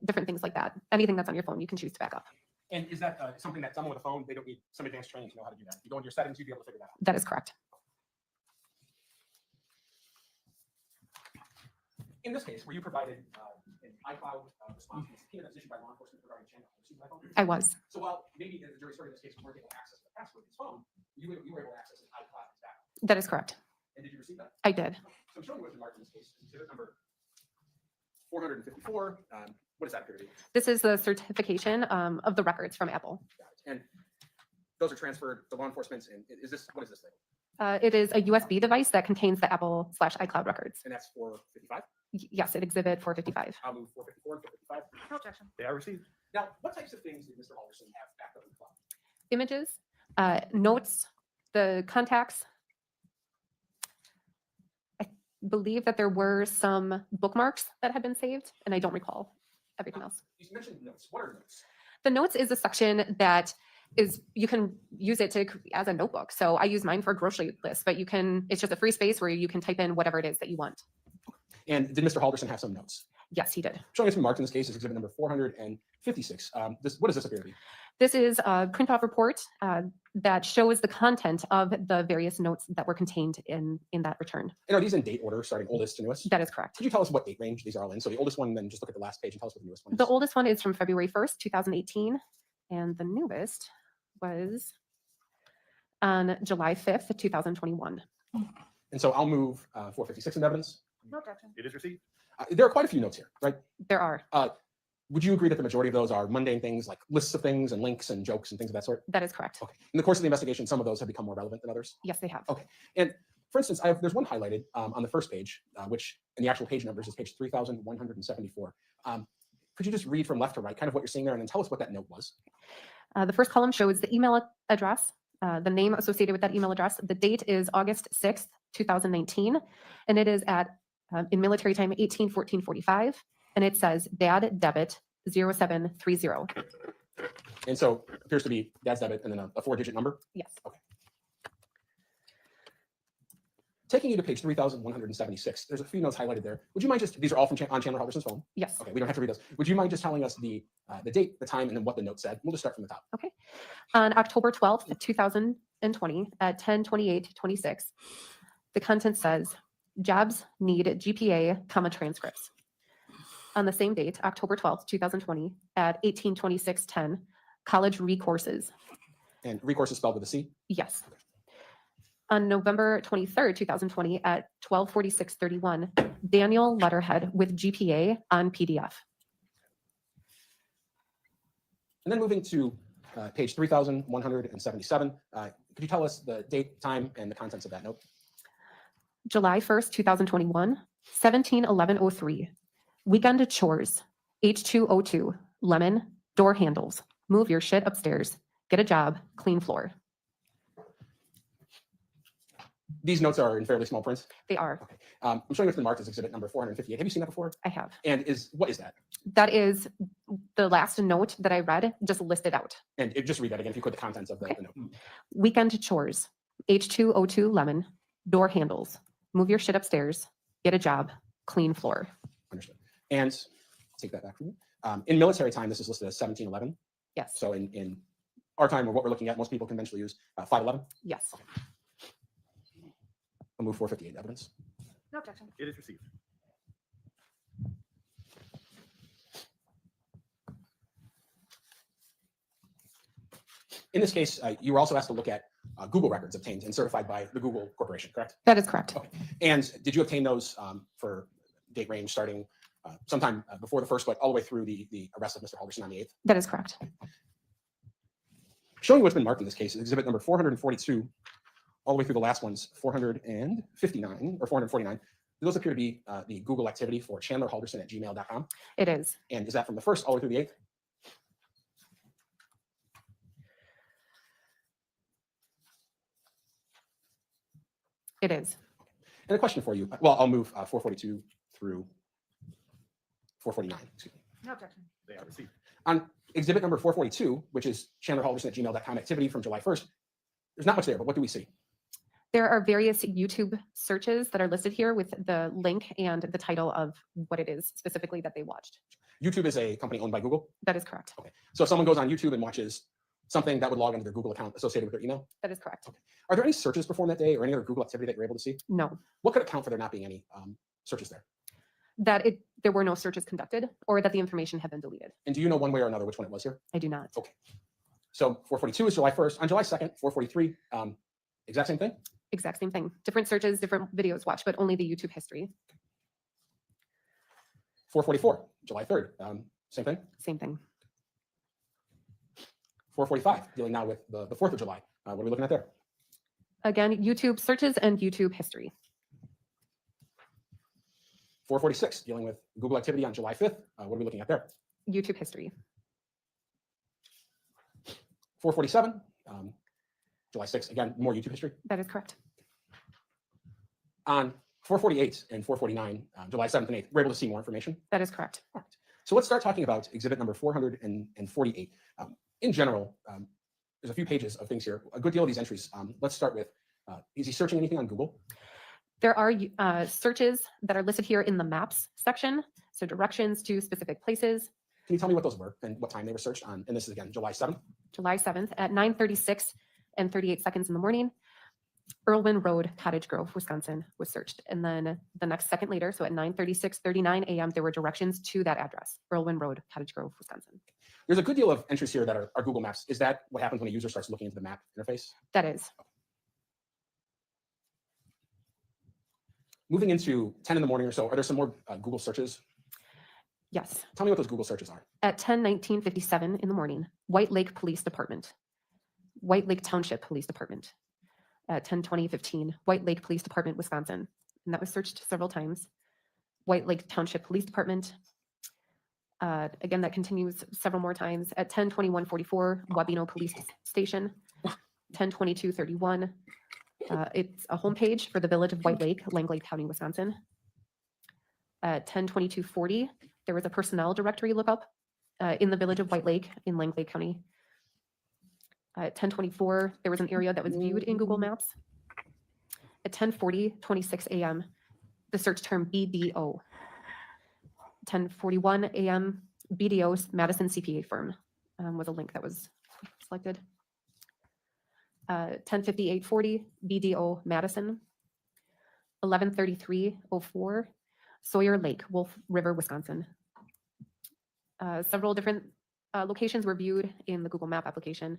different things like that. Anything that's on your phone, you can choose to back up. And is that something that someone with a phone, they don't need some advanced training to know how to do that? You go into your settings, you'd be able to figure that out. That is correct. In this case, were you provided an iCloud response to a subpoena that's issued by law enforcement regarding Chandler Halderson's iPhone? I was. So while maybe in the jury's story in this case, you weren't able to access the password of his phone, you were able to access his iCloud and backup. That is correct. And did you receive that? I did. So I'm showing you what's marked in this case. Exhibit number 454. What does that appear to be? This is the certification of the records from Apple. And those are transferred to law enforcement. And what is this thing? It is a USB device that contains the Apple/iCloud records. And that's 455? Yes, it exhibit 455. I'll move 454 and 455. No objection. They are received. Now, what types of things did Mr. Halderson have backed up in the cloud? Images, notes, the contacts. I believe that there were some bookmarks that had been saved, and I don't recall everything else. You mentioned notes. What are notes? The notes is a section that is you can use it as a notebook. So I use mine for a grocery list, but it's just a free space where you can type in whatever it is that you want. And did Mr. Halderson have some notes? Yes, he did. Showing us been marked in this case is exhibit number 456. What does this appear to be? This is a print off report that shows the content of the various notes that were contained in that return. And are these in date order, starting oldest to newest? That is correct. Could you tell us what date range these are all in? So the oldest one, then just look at the last page and tell us what the newest one is. The oldest one is from February 1st, 2018, and the newest was on July 5th, 2021. And so I'll move 456 in evidence. No objection. It is received. There are quite a few notes here, right? There are. Would you agree that the majority of those are mundane things like lists of things and links and jokes and things of that sort? That is correct. Okay. In the course of the investigation, some of those have become more relevant than others? Yes, they have. Okay. And for instance, there's one highlighted on the first page, which in the actual page numbers is page 3174. Could you just read from left to right kind of what you're seeing there and then tell us what that note was? The first column shows the email address, the name associated with that email address. The date is August 6th, 2019, and it is at, in military time, 18:14:45, and it says dad debit 0730. And so it appears to be dad's debit and then a 4-digit number? Yes. Okay. Taking you to page 3176, there's a few notes highlighted there. Would you mind these are all from on Chandler Halderson's phone? Yes. Okay, we don't have to read those. Would you mind just telling us the date, the time, and then what the note said? We'll just start from the top. Okay. On October 12th, 2020 at 10:28:26, the content says, jobs need GPA, transcripts. On the same date, October 12th, 2020 at 18:26:10, college recourses. And recourse is spelled with a C? Yes. On November 23rd, 2020 at 12:46:31, Daniel letterhead with GPA on PDF. And then moving to page 3177, could you tell us the date, time, and the contents of that note? July 1st, 2021, 17:11:03. Weekend chores, H2O2, lemon, door handles, move your shit upstairs, get a job, clean floor. These notes are in fairly small print? They are. Okay. I'm showing what's been marked as exhibit number 458. Have you seen that before? I have. And what is that? That is the last note that I read, just listed out. And just read that again if you could, the contents of the note. Weekend chores, H2O2 lemon, door handles, move your shit upstairs, get a job, clean floor. Understood. And I'll take that back from you. In military time, this is listed as 1711. Yes. So in our time, or what we're looking at, most people conventionally use 511. Yes. I'll move 458 evidence. No objection. It is received. In this case, you were also asked to look at Google records obtained and certified by the Google Corporation, correct? That is correct. Okay. And did you obtain those for date range starting sometime before the 1st, but all the way through the arrest of Mr. Halderson on the 8th? That is correct. Showing what's been marked in this case is exhibit number 442, all the way through the last ones, 459 or 449. Those appear to be the Google activity for chandlerhalderson@gmail.com. It is. And is that from the 1st all the way through the 8th? It is. And a question for you. Well, I'll move 442 through 449. Excuse me. No objection. They are received. On exhibit number 442, which is chandlerhalderson@gmail.com activity from July 1st, there's not much there, but what do we see? There are various YouTube searches that are listed here with the link and the title of what it is specifically that they watched. YouTube is a company owned by Google? That is correct. Okay. So if someone goes on YouTube and watches something, that would log into their Google account associated with their email? That is correct. Okay. Are there any searches performed that day or any other Google activity that you're able to see? No. What could account for there not being any searches there? There were no searches conducted or that the information had been deleted. And do you know one way or another which one it was here? I do not. Okay. So 442 is July 1st. On July 2nd, 443, exact same thing? Exact same thing. Different searches, different videos watched, but only the YouTube history. 444, July 3rd, same thing? Same thing. 445, dealing now with the 4th of July. What are we looking at there? Again, YouTube searches and YouTube history. 446, dealing with Google activity on July 5th. What are we looking at there? YouTube history. 447, July 6th, again, more YouTube history. That is correct. On 448 and 449, July 7th and 8th, we're able to see more information. That is correct. All right. So let's start talking about exhibit number 448. In general, there's a few pages of things here. A good deal of these entries. Let's start with, is he searching anything on Google? There are searches that are listed here in the maps section. So directions to specific places. Can you tell me what those were and what time they were searched on? And this is again, July 7th. July 7th at 9:36 and 38 seconds in the morning. Irwin Road, Cottage Grove, Wisconsin was searched. And then the next second later, so at 9:36:39 a.m., there were directions to that address, Irwin Road, Cottage Grove, Wisconsin. There's a good deal of entries here that are Google Maps. Is that what happens when a user starts looking into the map interface? That is. Moving into 10 in the morning or so, are there some more Google searches? Yes. Tell me what those Google searches are. At 10:19:57 in the morning, White Lake Police Department, White Lake Township Police Department. At 10:20:15, White Lake Police Department, Wisconsin. And that was searched several times. White Lake Township Police Department. Again, that continues several more times. At 10:21:44, Wabeno Police Station. 10:22:31. It's a homepage for the village of White Lake, Langley County, Wisconsin. At 10:22:40, there was a personnel directory lookup in the village of White Lake in Langley County. At 10:24, there was an area that was viewed in Google Maps. At 10:26 a.m., the search term BDO. 10:41 a.m., BDO's Madison CPA firm was a link that was selected. 10:58:40, BDO Madison. 11:33:04, Sawyer Lake, Wolf River, Wisconsin. Several different locations were viewed in the Google Map application.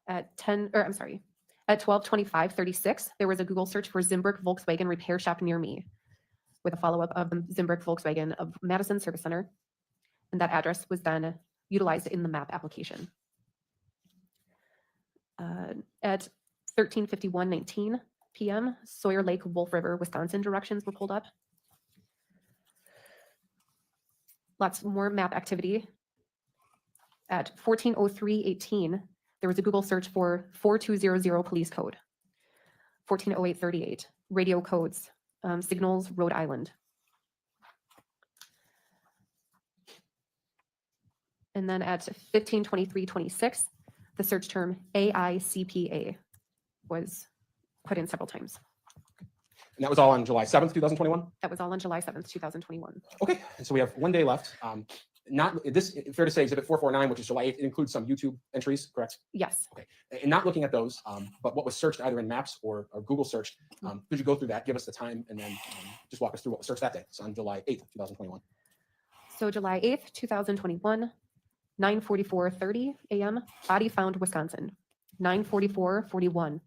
At 12:25:36, there was a Google search for Zimbrick Volkswagen repair shop near me, with a follow-up of the Zimbrick Volkswagen of Madison Service Center, and that address was then utilized in the map application. At 13:51:19 p.m., Sawyer Lake, Wolf River, Wisconsin directions were pulled up. Lots more map activity. At 14:03:18, there was a Google search for 4200 police code. 14:08:38, radio codes, signals, Rhode Island. And then at 15:23:26, the search term AICPA was put in several times. And that was all on July 7th, 2021? That was all on July 7th, 2021. Okay, so we have 1 day left. Not this, fair to say, Exhibit 449, which is July 8th, it includes some YouTube entries, correct? Yes. Okay, and not looking at those, but what was searched either in Maps or Google search, could you go through that, give us the time, and then just walk us through what was searched that day? So on July 8th, 2021. So July 8th, 2021, 9:44:30 a.m., body found, Wisconsin. 9:44:41,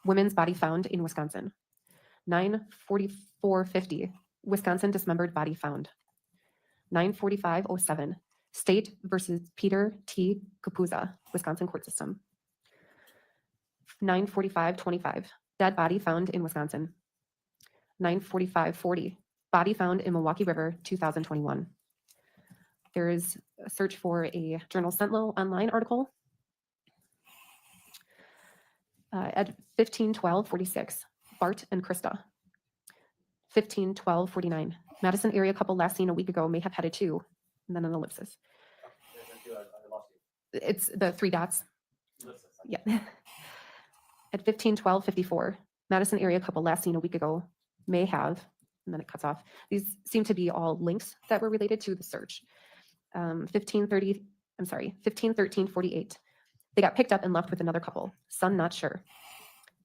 women's body found in Wisconsin. 9:44:50, Wisconsin dismembered body found. 9:45:07, State versus Peter T. Capuzza, Wisconsin court system. 9:45:25, dead body found in Wisconsin. 9:45:40, body found in Milwaukee River, 2021. There is a search for a Journal Sentinel online article. At 15:12:46, Bart and Krista. 15:12:49, Madison area couple last seen a week ago may have had a 2, and then an ellipsis. It's the 3 dots. Yeah. At 15:12:54, Madison area couple last seen a week ago may have, and then it cuts off. These seem to be all links that were related to the search. 15:13:48. They got picked up and left with another couple. Son not sure.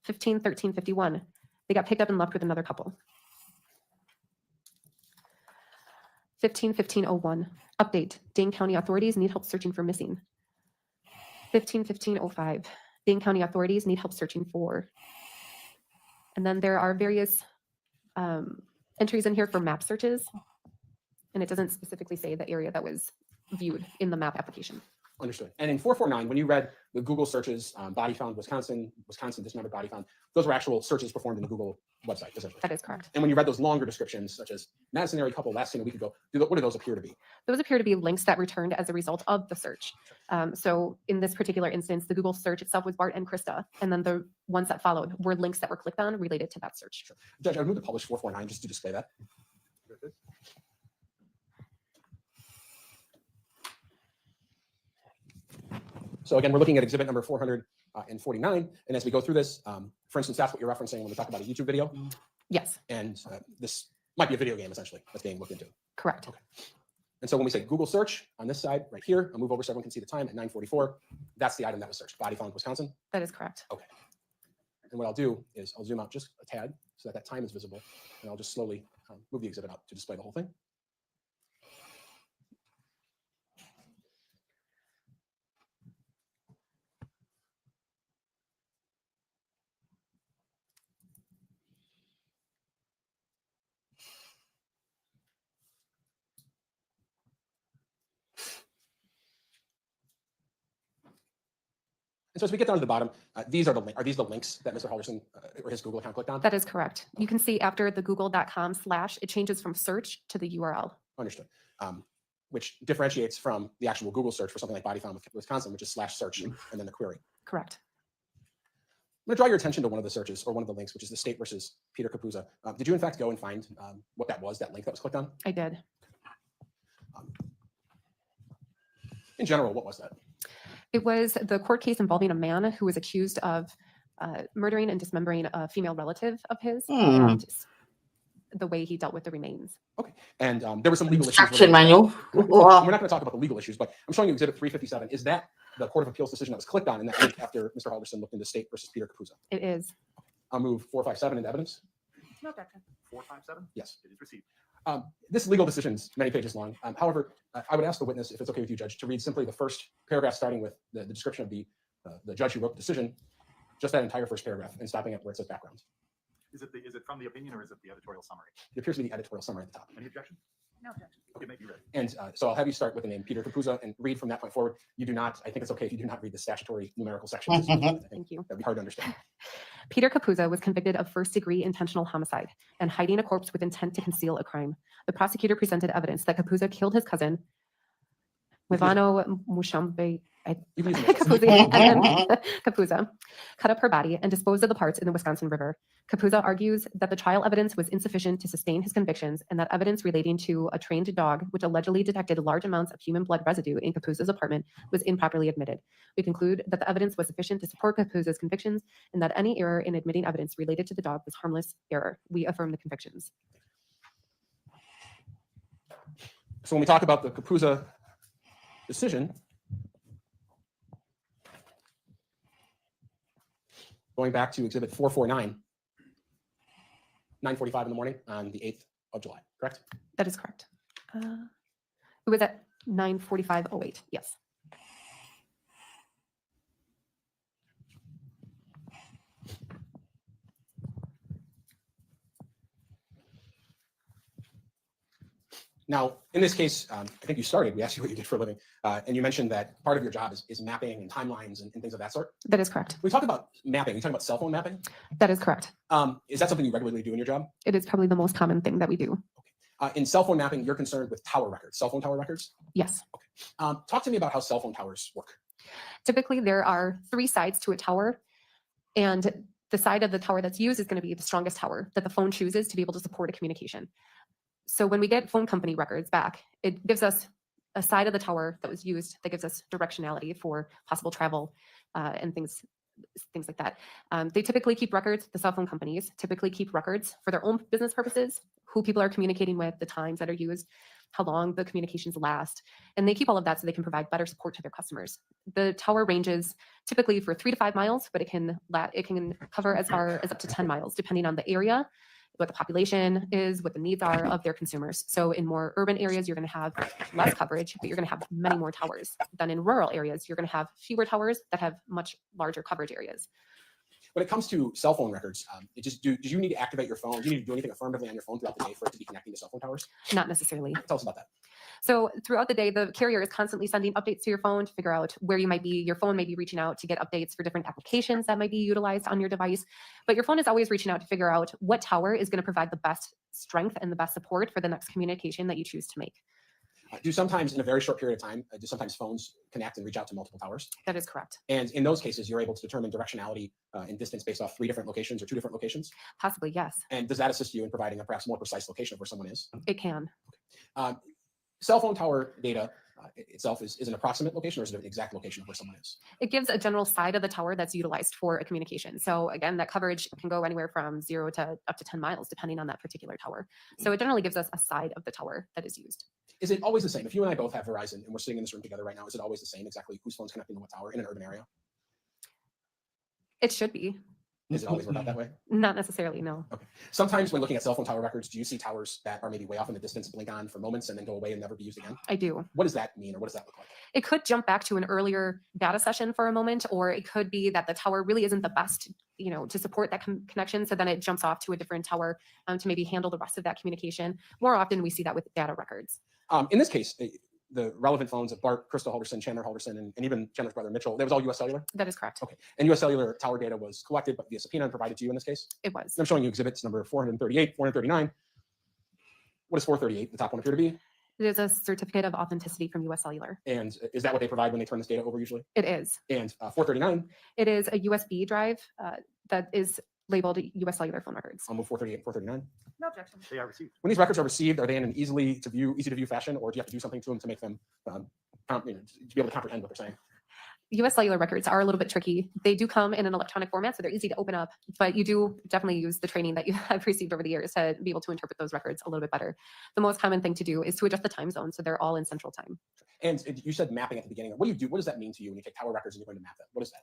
15:13:51. They got picked up and left with another couple. 15:15:01. Update. Dane County authorities need help searching for missing. 15:15:05. Dane County authorities need help searching for. And then there are various entries in here for map searches. And it doesn't specifically say the area that was viewed in the map application. Understood. And in 449, when you read the Google searches, body found Wisconsin, Wisconsin dismembered body found, those were actual searches performed in the Google website, essentially. That is correct. And when you read those longer descriptions, such as Madison area couple last seen a week ago, what do those appear to be? Those appear to be links that returned as a result of the search. So in this particular instance, the Google search itself was Bart and Krista, and then the ones that followed were links that were clicked on related to that search. Sure. Judge, I would move to publish 449 just to display that. So again, we're looking at exhibit number 449. And as we go through this, for instance, that's what you're referencing when we talk about a YouTube video. Yes, And this might be a video game essentially that's being looked into. correct. Okay. And so when we say Google search on this side right here, I'll move over so everyone can see the time at 9:44. That's the item that was searched, body found Wisconsin. That is correct. Okay. And what I'll do is I'll zoom out just a tad so that that time is visible. And I'll just slowly move the exhibit out to display the whole thing. And so as we get down to the bottom, these are the links that Mr. Halderson or his Google account clicked on? That is correct. You can see after the google.com / it changes from search to the URL. Understood. Which differentiates from the actual Google search for something like body found Wisconsin, which is /search and then the query. Correct. I'm going to draw your attention to one of the searches or one of the links, which is the state versus Peter Capuzza. Did you in fact go and find what that was, that link that was clicked on? I did. In general, what was that? It was the court case involving a man who was accused of murdering and dismembering a female relative of his and the way he dealt with the remains. Okay. And there were some legal issues. Instruction manual. We're not going to talk about the legal issues, but I'm showing you exhibit 357. Is that the Court of Appeals decision that was clicked on in that link after Mr. Halderson looked into state versus Peter Capuzza? It is. I'll move 457 into evidence. No objection. 457? Yes. It is received. This legal decision is many pages long. However, I would ask the witness, if it's okay with you, Judge, to read simply the first paragraph starting with the description of the judge who wrote the decision, just that entire first paragraph, and stopping at where it says background. Is it from the opinion or is it the editorial summary? It appears to be the editorial summary at the top. Any objection? No objection. Okay, make me ready. And so I'll have you start with the name Peter Capuzza and read from that point forward. You do not, I think it's okay if you do not read the statutory numerical sections. Thank you. That'd be hard to understand. Peter Capuzza was convicted of first-degree intentional homicide and hiding a corpse with intent to conceal a crime. The prosecutor presented evidence that Capuzza killed his cousin, Mivano Mushambe Capuzza, cut up her body and disposed of the parts in the Wisconsin River. Capuzza argues that the trial evidence was insufficient to sustain his convictions and that evidence relating to a trained dog, which allegedly detected large amounts of human blood residue in Capuzza's apartment, was improperly admitted. We conclude that the evidence was sufficient to support Capuzza's convictions and that any error in admitting evidence related to the dog was harmless error. We affirm the convictions. So when we talk about the Capuzza decision, going back to exhibit 449, 9:45 in the morning on the 8th of July, correct? That is correct. It was at 9:45:08. Yes. Now, in this case, I think you started, we asked you what you did for a living, and you mentioned that part of your job is mapping and timelines and things of that sort. That is correct. We talk about mapping, we talk about cell phone mapping. That is correct. Is that something you regularly do in your job? It is probably the most common thing that we do. In cell phone mapping, you're concerned with tower records, cell phone tower records? Yes. Talk to me about how cell phone towers work. Typically, there are 3 sides to a tower, and the side of the tower that's used is going to be the strongest tower that the phone chooses to be able to support a communication. So when we get phone company records back, it gives us a side of the tower that was used that gives us directionality for possible travel and things like that. They typically keep records, the cell phone companies typically keep records for their own business purposes, who people are communicating with, the times that are used, how long the communications last, and they keep all of that so they can provide better support to their customers. The tower ranges typically for 3 to 5 miles, but it can cover as far as up to 10 miles, depending on the area, what the population is, what the needs are of their consumers. So in more urban areas, you're going to have less coverage, but you're going to have many more towers. Than in rural areas, you're going to have fewer towers that have much larger coverage areas. When it comes to cell phone records, do you need to activate your phone? Do you need to do anything affirmatively on your phone throughout the day for it to be connecting to cell phone towers? Not necessarily. Tell us about that. So throughout the day, the carrier is constantly sending updates to your phone to figure out where you might be. Your phone may be reaching out to get updates for different applications that might be utilized on your device. But your phone is always reaching out to figure out what tower is going to provide the best strength and the best support for the next communication that you choose to make. Do sometimes in a very short period of time, do sometimes phones connect and reach out to multiple towers? That is correct. And in those cases, you're able to determine directionality and distance based off 3 different locations or 2 different locations? Possibly, yes. And does that assist you in providing a perhaps more precise location of where someone is? It can. Cell phone tower data itself is an approximate location, or is it an exact location of where someone is? It gives a general side of the tower that's utilized for a communication. So again, that coverage can go anywhere from 0 to up to 10 miles, depending on that particular tower. So it generally gives us a side of the tower that is used. Is it always the same? If you and I both have Verizon and we're sitting in this room together right now, is it always the same exactly whose phone's connecting to what tower in an urban area? It should be. Does it always work out that way? Not necessarily, no. Okay. Sometimes when looking at cell phone tower records, do you see towers that are maybe way off in the distance, blink on for moments and then go away and never be used again? I do. What does that mean, or what does that look like? It could jump back to an earlier data session for a moment, or it could be that the tower really isn't the best, to support that connection. So then it jumps off to a different tower to maybe handle the rest of that communication. More often we see that with data records. In this case, the relevant phones of Bart, Krista Halderson, Chandler Halderson, and even Chandler's brother Mitchell, that was all US Cellular? That is correct. Okay. And US Cellular tower data was collected but via subpoena and provided to you in this case? It was. I'm showing you exhibits number 438, 439. What does 438, the top one, appear to be? It is a certificate of authenticity from US Cellular. And is that what they provide when they turn this data over usually? It is. And 439? It is a USB drive that is labeled US Cellular phone records. I'll move 438 and 439. No objection. They are received. When these records are received, are they in an easy to view fashion, or do you have to do something to them to make them to be able to comprehend what they're saying? US Cellular records are a little bit tricky. They do come in an electronic format, so they're easy to open up, but you do definitely use the training that you have received over the years to be able to interpret those records a little bit better. The most common thing to do is to adjust the time zone, so they're all in central time. And you said mapping at the beginning. What do you do? What does that mean to you when you take tower records and you're going to map them? What is that?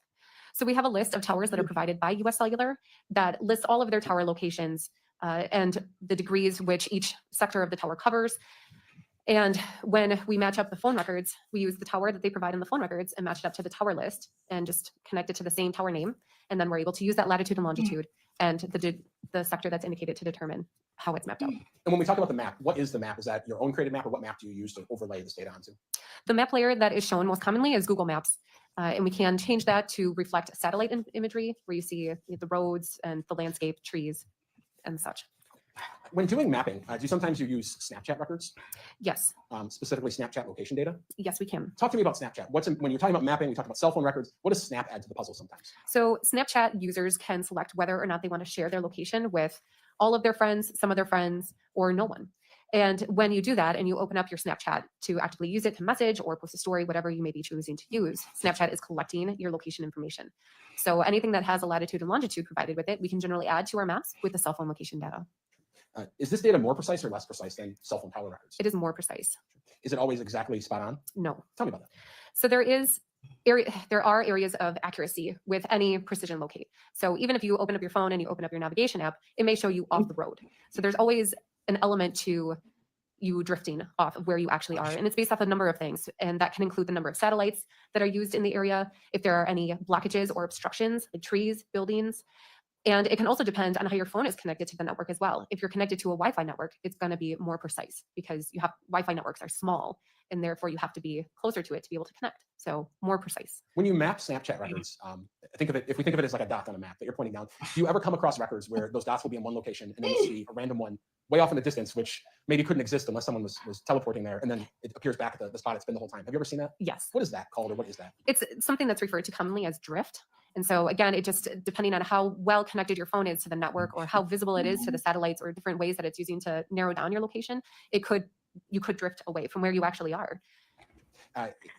So we have a list of towers that are provided by US Cellular that lists all of their tower locations and the degrees which each sector of the tower covers. And when we match up the phone records, we use the tower that they provide in the phone records and match it up to the tower list and just connect it to the same tower name. And then we're able to use that latitude and longitude and the sector that's indicated to determine how it's mapped out. And when we talk about the map, what is the map? Is that your own created map, or what map do you use to overlay this data onto? The map layer that is shown most commonly is Google Maps. And we can change that to reflect satellite imagery where you see the roads and the landscape, trees, and such. When doing mapping, do sometimes you use Snapchat records? Yes. Specifically Snapchat location data? Yes, we can. Talk to me about Snapchat. When you're talking about mapping, we talk about cell phone records. What does Snap add to the puzzle sometimes? So Snapchat users can select whether or not they want to share their location with all of their friends, some of their friends, or no one. And when you do that and you open up your Snapchat to actively use it to message or post a story, whatever you may be choosing to use, Snapchat is collecting your location information. So anything that has a latitude and longitude provided with it, we can generally add to our maps with the cell phone location data. Is this data more precise or less precise than cell phone tower records? It is more precise. Is it always exactly spot on? No. Tell me about that. So there are areas of accuracy with any precision locate. So even if you open up your phone and you open up your navigation app, it may show you off the road. So there's always an element to you drifting off of where you actually are. And it's based off a number of things. And that can include the number of satellites that are used in the area, if there are any blockages or obstructions, like trees, buildings. And it can also depend on how your phone is connected to the network as well. If you're connected to a Wi-Fi network, it's going to be more precise because Wi-Fi networks are small, and therefore you have to be closer to it to be able to connect. So more precise. When you map Snapchat records, if we think of it as like a dot on a map that you're pointing down, do you ever come across records where those dots will be in one location and then you see a random one way off in the distance, which maybe couldn't exist unless someone was teleporting there, and then it appears back at the spot it's been the whole time? Have you ever seen that? Yes. What is that called, or what is that? It's something that's referred to commonly as drift. And so again, it just, depending on how well connected your phone is to the network or how visible it is to the satellites or different ways that it's using to narrow down your location, you could drift away from where you actually are.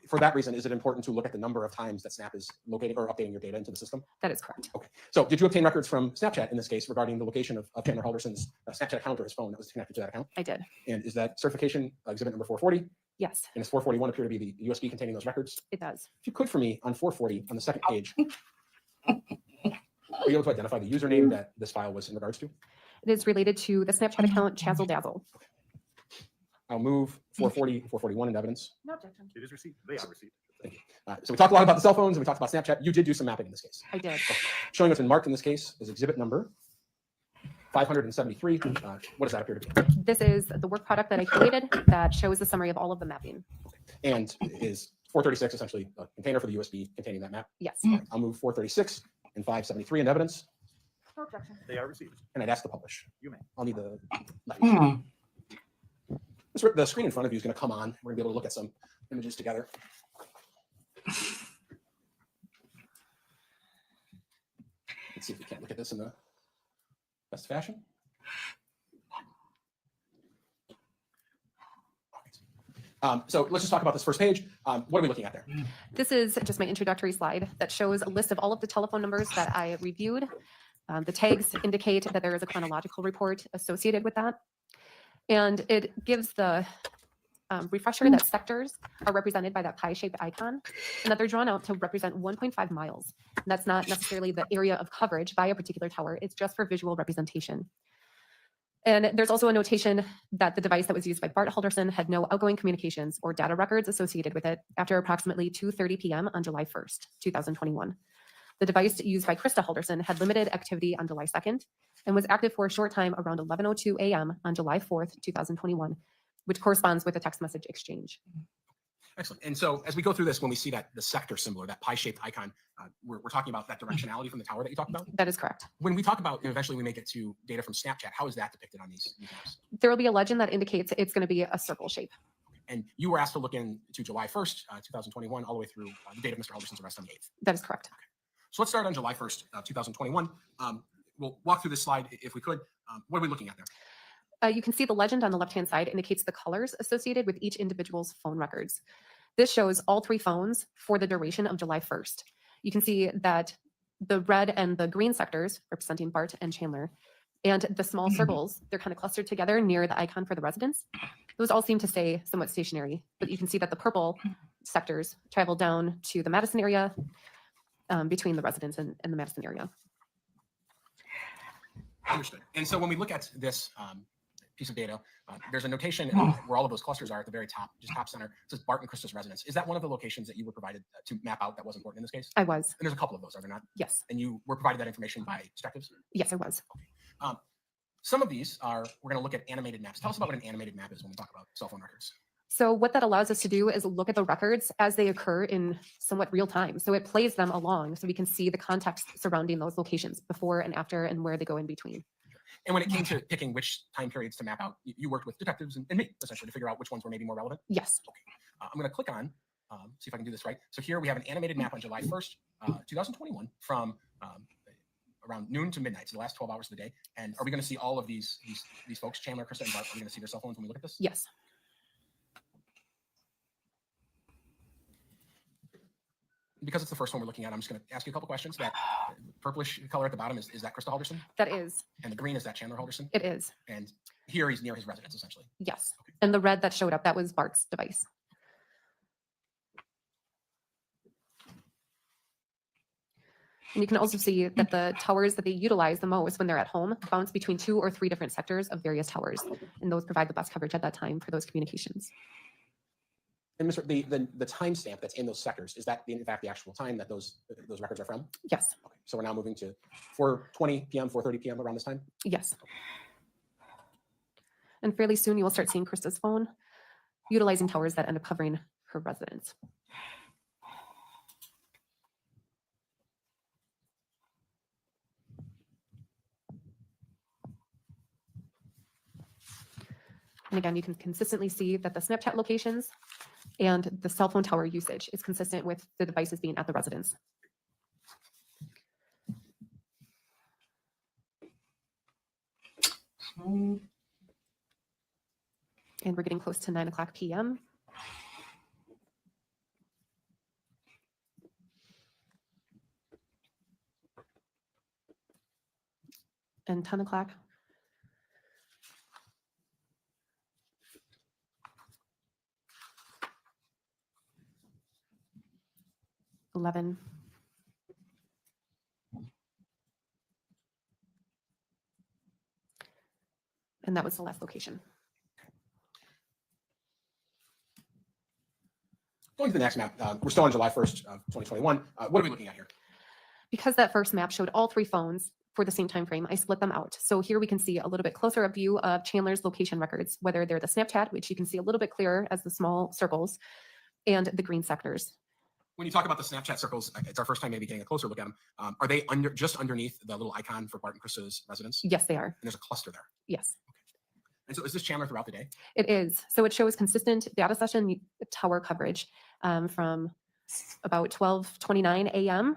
For that reason, is it important to look at the number of times that Snap is locating or updating your data into the system? That is correct. Okay. So did you obtain records from Snapchat in this case regarding the location of Chandler Halderson's Snapchat account or his phone that was connected to that account? I did. And is that certification exhibit number 440? Yes. And does 441 appear to be the USB containing those records? It does. If you could for me on 440 on the second page, are you able to identify the username that this file was in regards to? It is related to the Snapchat account Chazzle Dazzle. I'll move 440, 441 in evidence. No objection. It is received. They are received. Thank you. So we talked a lot about the cell phones and we talked about Snapchat. You did do some mapping in this case. I did. Okay. Showing what's been marked in this case is exhibit number 573. What does that appear to be? This is the work product that I created that shows the summary of all of the mapping. And is 436 essentially a container for the USB containing that map? Yes. All right, I'll move 436 and 573 in evidence. No objection. They are received. And I'd ask to publish. You may. I'll need the the screen in front of you is going to come on. We're going to be able to look at some images together. Let's see if we can't look at this in the best fashion. So let's just talk about this first page. What are we looking at there? This is just my introductory slide that shows a list of all of the telephone numbers that I reviewed. The tags indicate that there is a chronological report associated with that. And it gives the refresher that sectors are represented by that pie-shaped icon and that they're drawn out to represent 1.5 miles. And that's not necessarily the area of coverage by a particular tower. It's just for visual representation. And there's also a notation that the device that was used by Bart Halderson had no outgoing communications or data records associated with it after approximately 2:30 p.m. on July 1st, 2021. The device used by Krista Halderson had limited activity on July 2nd and was active for a short time around 11:02 a.m. on July 4th, 2021, which corresponds with a text message exchange. Excellent. And so as we go through this, when we see that the sector symbol or that pie-shaped icon, we're talking about that directionality from the tower that you talked about? That is correct. When we talk about, eventually we make it to data from Snapchat, how is that depicted on these maps? There will be a legend that indicates it's going to be a circle shape. And you were asked to look into July 1st, 2021, all the way through the date of Mr. Halderson's arrest on the 8th. That is correct. Okay. So let's start on July 1st, 2021. We'll walk through this slide if we could. What are we looking at there? You can see the legend on the left-hand side indicates the colors associated with each individual's phone records. This shows all 3 phones for the duration of July 1st. You can see that the red and the green sectors representing Bart and Chandler, and the small circles, they're kind of clustered together near the icon for the residents. Those all seem to stay somewhat stationary, but you can see that the purple sectors travel down to the Madison area between the residents and the Madison area. Understood. And so when we look at this piece of data, there's a notation where all of those clusters are at the very top, just top center. It says Bart and Krista's residence. Is that one of the locations that you were provided to map out that was important in this case? I was. And there's a couple of those, are there not? Yes. And you were provided that information by detectives? Yes, I was. Okay. Some of these are, we're going to look at animated maps. Tell us about what an animated map is when we talk about cell phone records. So what that allows us to do is look at the records as they occur in somewhat real time. So it plays them along so we can see the context surrounding those locations before and after and where they go in between. And when it came to picking which time periods to map out, you worked with detectives and me, essentially, to figure out which ones were maybe more relevant? Yes. Okay. I'm going to click on, see if I can do this right. So here we have an animated map on July 1st, 2021 from around noon to midnight, so the last 12 hours of the day. And are we going to see all of these folks, Chandler, Krista, and Bart, are we going to see their cell phones when we look at this? Yes. Because it's the first one we're looking at, I'm just going to ask you a couple questions. That purplish color at the bottom, is that Krista Halderson? That is. And the green, is that Chandler Halderson? It is. And here he's near his residence, essentially. Yes. Okay. And the red that showed up, that was Bart's device. And you can also see that the towers that they utilize the most when they're at home bounce between 2 or 3 different sectors of various towers. And those provide the best coverage at that time for those communications. And Mr. The timestamp that's in those sectors, is that in fact the actual time that those records are from? Yes. Okay. So we're now moving to 4:20 p.m., 4:30 p.m. around this time? Yes. And fairly soon you will start seeing Krista's phone utilizing towers that end up covering her residence. And again, you can consistently see that the Snapchat locations and the cell phone tower usage is consistent with the devices being at the residence. And we're getting close to 9:00 p.m. And 10 o'clock. $11. And that was the last location. Going to the next map, we're still on July 1st, 2021. What are we looking at here? Because that first map showed all 3 phones for the same time frame, I split them out. So here we can see a little bit closer a view of Chandler's location records, whether they're the Snapchat, which you can see a little bit clearer as the small circles, and the green sectors. When you talk about the Snapchat circles, it's our first time maybe getting a closer look at them. Are they just underneath the little icon for Bart and Krista's residence? Yes, they are. And there's a cluster there. Yes. Okay. And so is this Chandler throughout the day? It is. So it shows consistent data session tower coverage from about 12:29 a.m.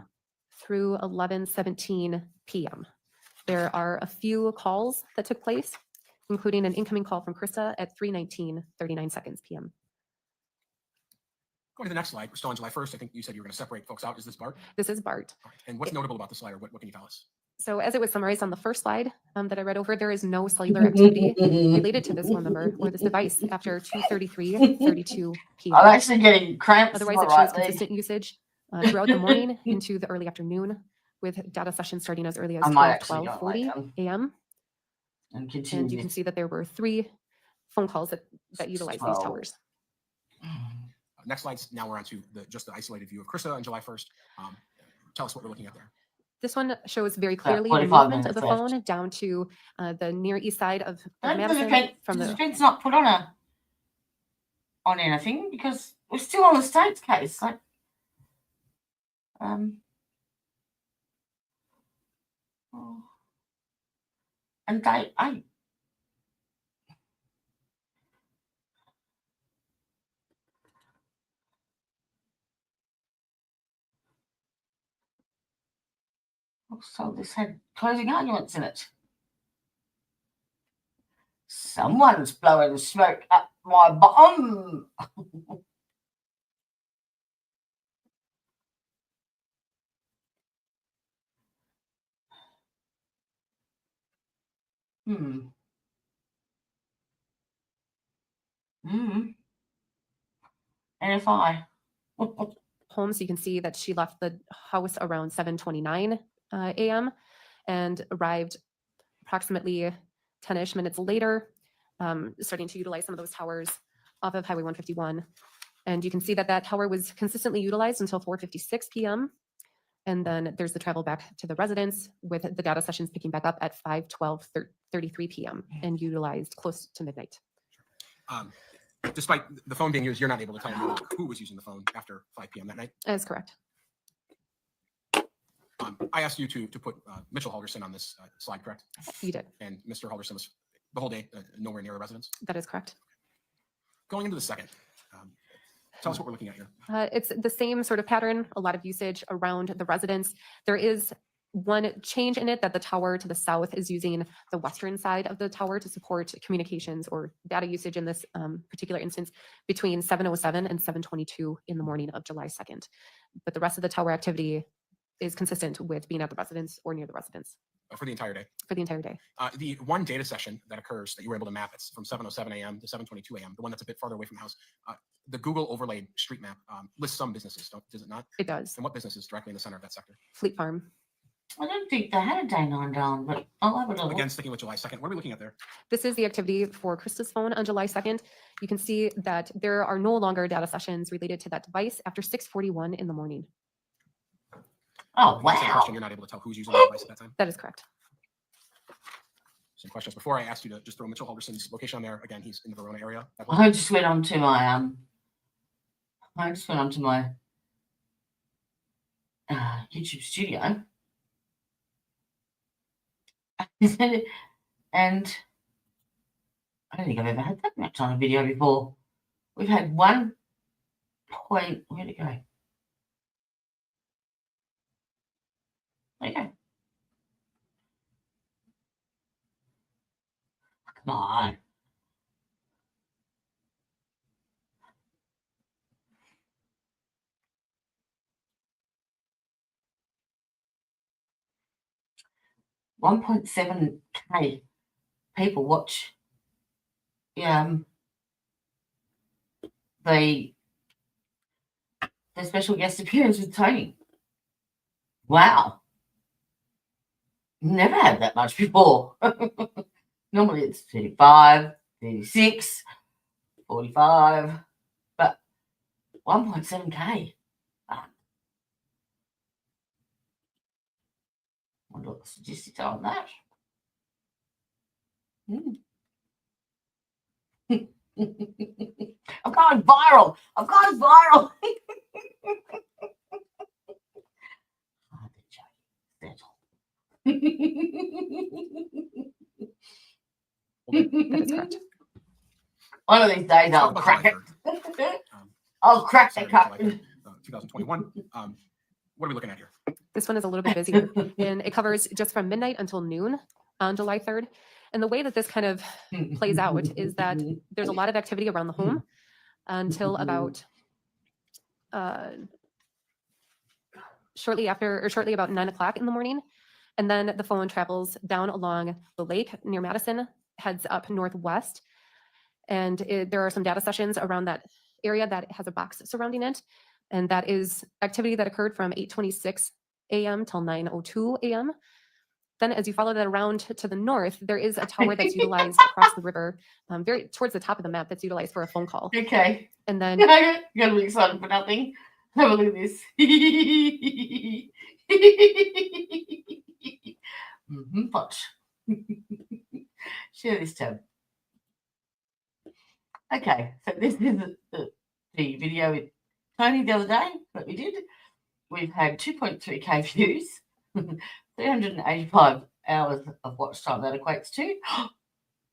through 11:17 p.m. There are a few calls that took place, including an incoming call from Krista at 3:19:39 p.m. Going to the next slide, we're still on July 1st. I think you said you were going to separate folks out. Is this Bart? This is Bart. All right. And what's notable about the slide, or what can you tell us? So as it was summarized on the first slide that I read over, there is no cellular activity related to this phone number or this device after 2:32 p.m. I'm actually getting cramps. Otherwise, it shows consistent usage throughout the morning into the early afternoon, with data sessions starting as early as 12:40 a.m. And And you can see that there were 3 phone calls that utilized these towers. Next slide. Now we're on to just the isolated view of Krista on July 1st. Tell us what we're looking at there. This one shows very clearly the 45 movement of the minutes left. phone down to the near east side of Does Madison. From the the defense not put on anything, because we're still on the state's case? Like, and I so this had closing arguments in it. Someone's blowing smoke up my bum. And if I home, so you can see that she left the house around 7:29 a.m. and arrived approximately 10-ish minutes later, starting to utilize some of those towers off of Highway 151. And you can see that that tower was consistently utilized until 4:56 p.m. And then there's the travel back to the residence, with the data sessions picking back up at 5:33 p.m. and utilized close to midnight. Despite the phone being used, you're not able to tell me who was using the phone after 5 p.m. that night? That is correct. I asked you to put Mitchell Halderson on this slide, correct? You did. And Mr. Halderson was the whole day nowhere near a residence? That is correct. Going into the second, tell us what we're looking at here. It's the same sort of pattern, a lot of usage around the residence. There is one change in it, that the tower to the south is using the western side of the tower to support communications or data usage in this particular instance between 7:07 and 7:22 in the morning of July 2nd. But the rest of the tower activity is consistent with being at the residence or near the residence. For the entire day? For the entire day. The one data session that occurs that you were able to map, it's from 7:07 a.m. to 7:22 a.m., the one that's a bit farther away from the house. The Google overlaid street map lists some businesses, does it not? It does. And what business is directly in the center of that sector? Fleet Farm. I don't think they had a day 9 down, but I'll have a look. Again, sticking with July 2nd, what are we looking at there? This is the activity for Krista's phone on July 2nd. You can see that there are no longer data sessions related to that device after 6:41 in the morning. Oh, Same question, you're not able to tell who's using the device at that time? That is correct. Some questions before I asked you to just throw Mitchell Halderson's location on there. Again, he's in the Verona area. I just went on to my YouTube studio. And I don't think I've ever had that much on a video before. We've had 1 point, where'd it go? There you go. Come on. $1.7K people watch the special guest appearance with Tony. Wow. Never had that much before. Normally it's 35, 36, 45, but 1.7K. I wonder what the statistics are on that. I'm going viral. I'm going viral. That is correct. One of these days I'll crack it. I'll crack the cup. 2021. What are we looking at here? This one is a little bit busier, and it covers just from midnight until noon on July 3rd. And the way that this kind of plays out is that there's a lot of activity around the home until about shortly after, or shortly about 9 o'clock in the morning. And then the phone travels down along the lake near Madison, heads up northwest. And there are some data sessions around that area that has a box surrounding it. And that is activity that occurred from 8:26 a.m. till 9:02 a.m. Then as you follow that around to the north, there is a tower that's utilized across the river, very towards the top of the map, that's utilized for a phone call. Okay. And then You're gonna be excited for nothing. Have a look at this. Watch. Share this tab. Okay, so this is the video with Tony the other day that we did. We've had 2.3k views, 385 hours of watch time. That equates to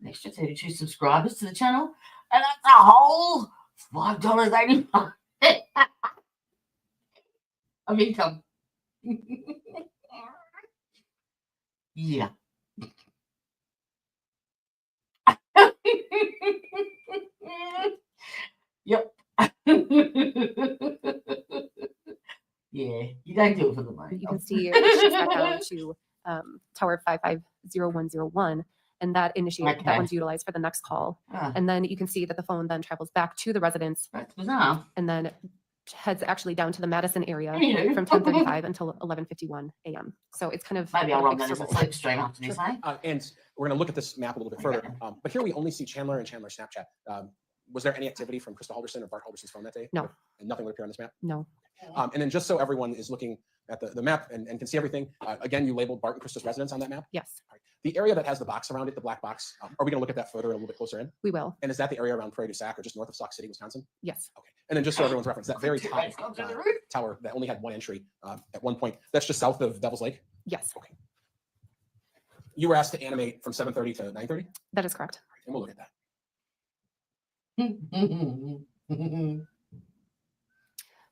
an extra 32 subscribers to the channel, and that's a whole $5.85 of income. Yeah. Yep. Yeah, you don't do it for the money. you can see it shifts back down to tower 550101, and that Okay. that one's utilized for the next call. Ah. And then you can see that the phone then travels back to the residence. That's bizarre. And then heads actually down to the Madison area Anywho. from 10:35 until 11:51 a.m. So it's kind of Maybe I'll a run big that as a circle. slip stream after this, eh? And we're going to look at this map a little bit further. But here we only see Chandler and Chandler's Snapchat. Was there any activity from Krista Halderson or Bart Halderson's phone that day? No. And nothing would appear on this map? No. And then just so everyone is looking at the map and can see everything, again, you labeled Bart and Krista's residence on that map? Yes, All right. The area that has the box around it, the black box, are we going to look at that further a little bit closer in? we will. And is that the area around Prairie du Sac or just north of Sauk City, Wisconsin? Yes. Okay. And then just so everyone's reference, that very top tower that only had one entry at one point, that's just south of Devil's Lake? Yes. Okay. You were asked to animate from 7:30 to 9:30? That is correct. And we'll look at that.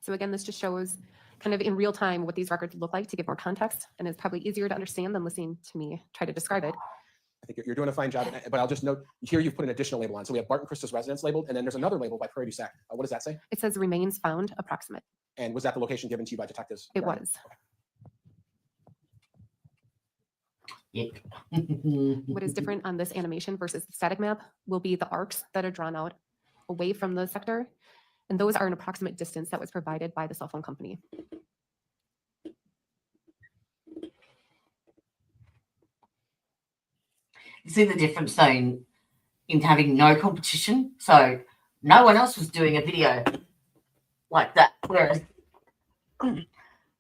So again, this just shows kind of in real time what these records look like to give more context, and it's probably easier to understand than listening to me try to describe it. I think you're doing a fine job, but I'll just note here you've put an additional label on. So we have Bart and Krista's residence labeled, and then there's another label by Prairie du Sac. What does that say? It says remains found approximate. And was that the location given to you by detectives? It was. Yep. What is different on this animation versus the static map will be the arcs that are drawn out away from the sector. And those are an approximate distance that was provided by the cell phone company. You see the difference though in having no competition? So no one else was doing a video like that. Whereas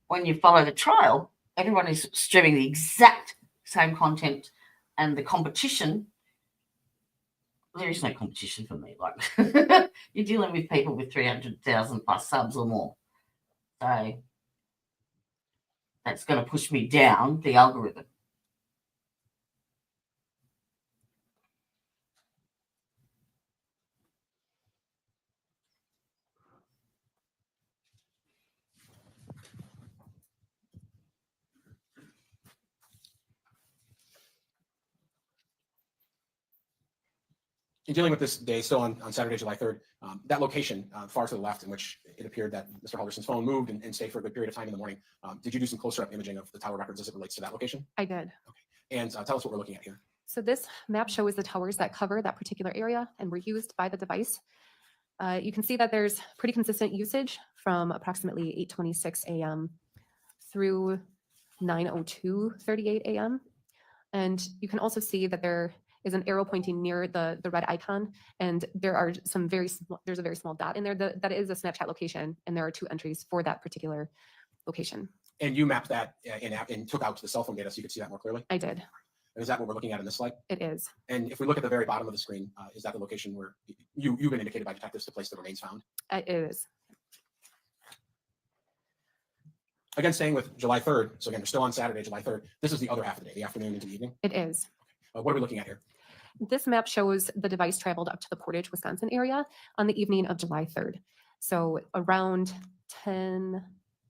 when you follow the trial, everyone is streaming the exact same content, and the competition, there is no competition for me. Like you're dealing with people with 300,000 plus subs or more. So that's going to push me down the algorithm. In dealing with this day, still on Saturday, July 3rd, that location far to the left in which it appeared that Mr. Halderson's phone moved and stayed for a good period of time in the morning. Did you do some closer up imaging of the tower records as it relates to that location? I did. Okay. And tell us what we're looking at here. So this map shows the towers that cover that particular area and were used by the device. You can see that there's pretty consistent usage from approximately 8:26 a.m. through 9:02:38 a.m. And you can also see that there is an arrow pointing near the red icon, and there are some there's a very small dot in there that is a Snapchat location, and there are 2 entries for that particular location. And you mapped that and took out the cell phone data so you could see that more clearly? I did. And is that what we're looking at in this slide? It is. And if we look at the very bottom of the screen, is that the location where you've been indicated by detectives to place the remains found? It is. Again, staying with July 3rd, so again, we're still on Saturday, July 3rd. This is the other half of the day, the afternoon into the evening? It is. What are we looking at here? This map shows the device traveled up to the Portage, Wisconsin area on the evening of July 3rd. So around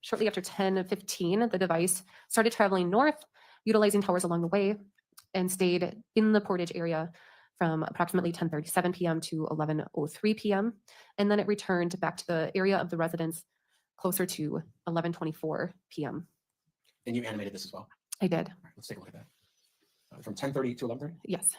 shortly after 10:15, the device started traveling north, utilizing towers along the way, and stayed in the Portage area from approximately 10:37 p.m. to 11:03 p.m. And then it returned back to the area of the residence closer to 11:24 p.m. And you animated this as well? I did. All right, let's take a look at that. From 10:30 to 11:30? Yes.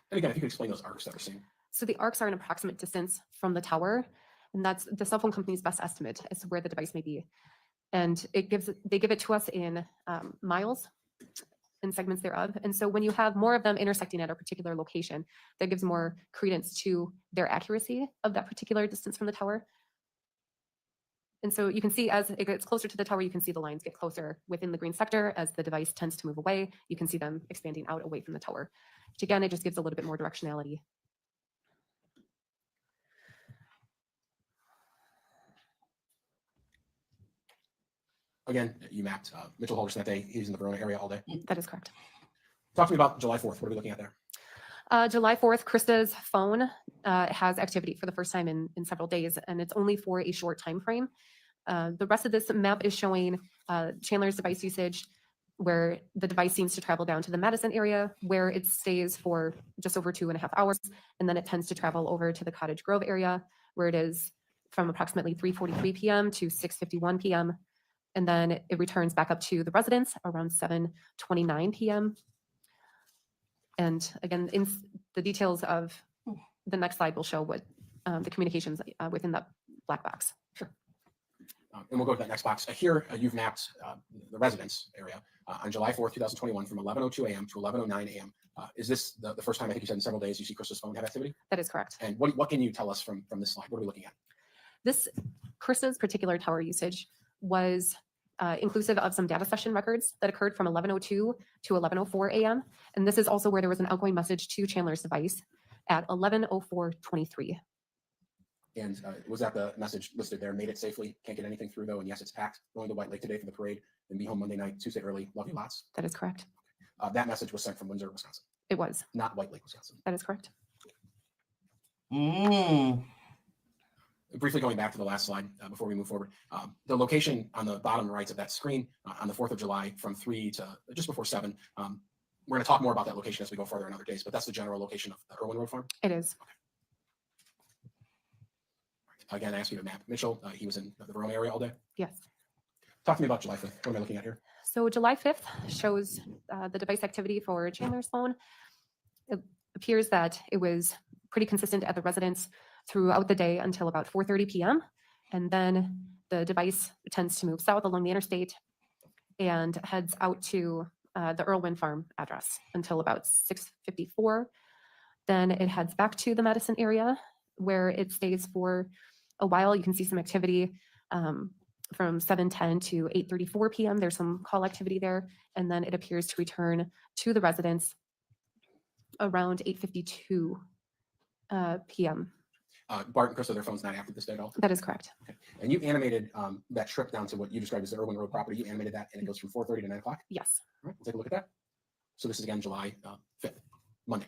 And again, if you could explain those arcs that we're seeing. So the arcs are an approximate distance from the tower, and that's the cell phone company's best estimate as to where the device may be. And they give it to us in miles and segments thereof. And so when you have more of them intersecting at a particular location, that gives more credence to their accuracy of that particular distance from the tower. And so you can see as it gets closer to the tower, you can see the lines get closer within the green sector. As the device tends to move away, you can see them expanding out away from the tower, which again, it just gives a little bit more directionality. Again, you mapped Mitchell Halderson that day. He was in the Verona area all day. That is correct. Talk to me about July 4th. What are we looking at there? July 4th, Krista's phone has activity for the first time in several days, and it's only for a short time frame. The rest of this map is showing Chandler's device usage, where the device seems to travel down to the Madison area, where it stays for just over 2.5 hours, and then it tends to travel over to the Cottage Grove area, where it is from approximately 3:43 p.m. to 6:51 p.m., and then it returns back up to the residence around 7:29 p.m. And again, in the details of the next slide will show what the communications within that black box. Sure. And we'll go to that next box. Here, you've mapped the residence area on July 4th, 2021 from 11:02 a.m. to 11:09 a.m. Is this the first time, I think you said in several days, you see Krista's phone have activity? That is correct. And what can you tell us from this slide? What are we looking at? This Krista's particular tower usage was inclusive of some data session records that occurred from 11:02 to 11:04 a.m. And this is also where there was an outgoing message to Chandler's device at 11:04:23. And was that the message listed there? Made it safely. Can't get anything through though. And yes, it's packed. Going to White Lake today for the parade. And be home Monday night, Tuesday early. Love you lots. That is correct. That message was sent from Windsor, Wisconsin. It was. Not White Lake, Wisconsin. That is correct. Briefly going back to the last slide before we move forward, the location on the bottom right of that screen on the 4th of July from 3 to just before 7. We're going to talk more about that location as we go further in other days, but that's the general location of the Irwin Road Farm. It is. Okay. Again, I asked you to map Mitchell. He was in the Verona area all day. Yes. Talk to me about July 5th. What am I looking at here? So July 5th shows the device activity for Chandler's phone. It appears that it was pretty consistent at the residence throughout the day until about 4:30 p.m. And then the device tends to move south along the interstate and heads out to the Irwin Farm address until about 6:54. Then it heads back to the Madison area where it stays for a while. You can see some activity from 7:10 to 8:34 p.m. There's some call activity there. And then it appears to return to the residence around 8:52 p.m. Bart and Krista, their phone's not active this day at all? That is correct. Okay. And you animated that trip down to what you described as the Irwin Road property. You animated that and it goes from 4:30 to 9 o'clock? Yes. All right, we'll take a look at that. So this is again July 5th, Monday.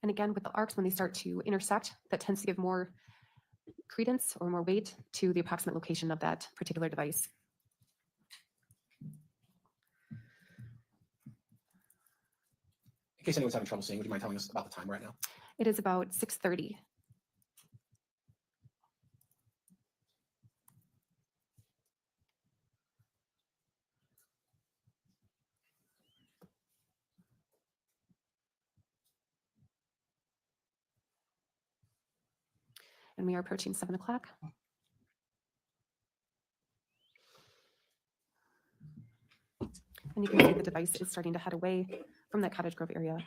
And again, with the arcs, when they start to intersect, that tends to give more credence or more weight to the approximate location of that particular device. In case anyone's having trouble seeing, would you mind telling us about the time right now? It is about 6:30. And we are approaching 7 o'clock. And you can see the device is starting to head away from that Cottage Grove area.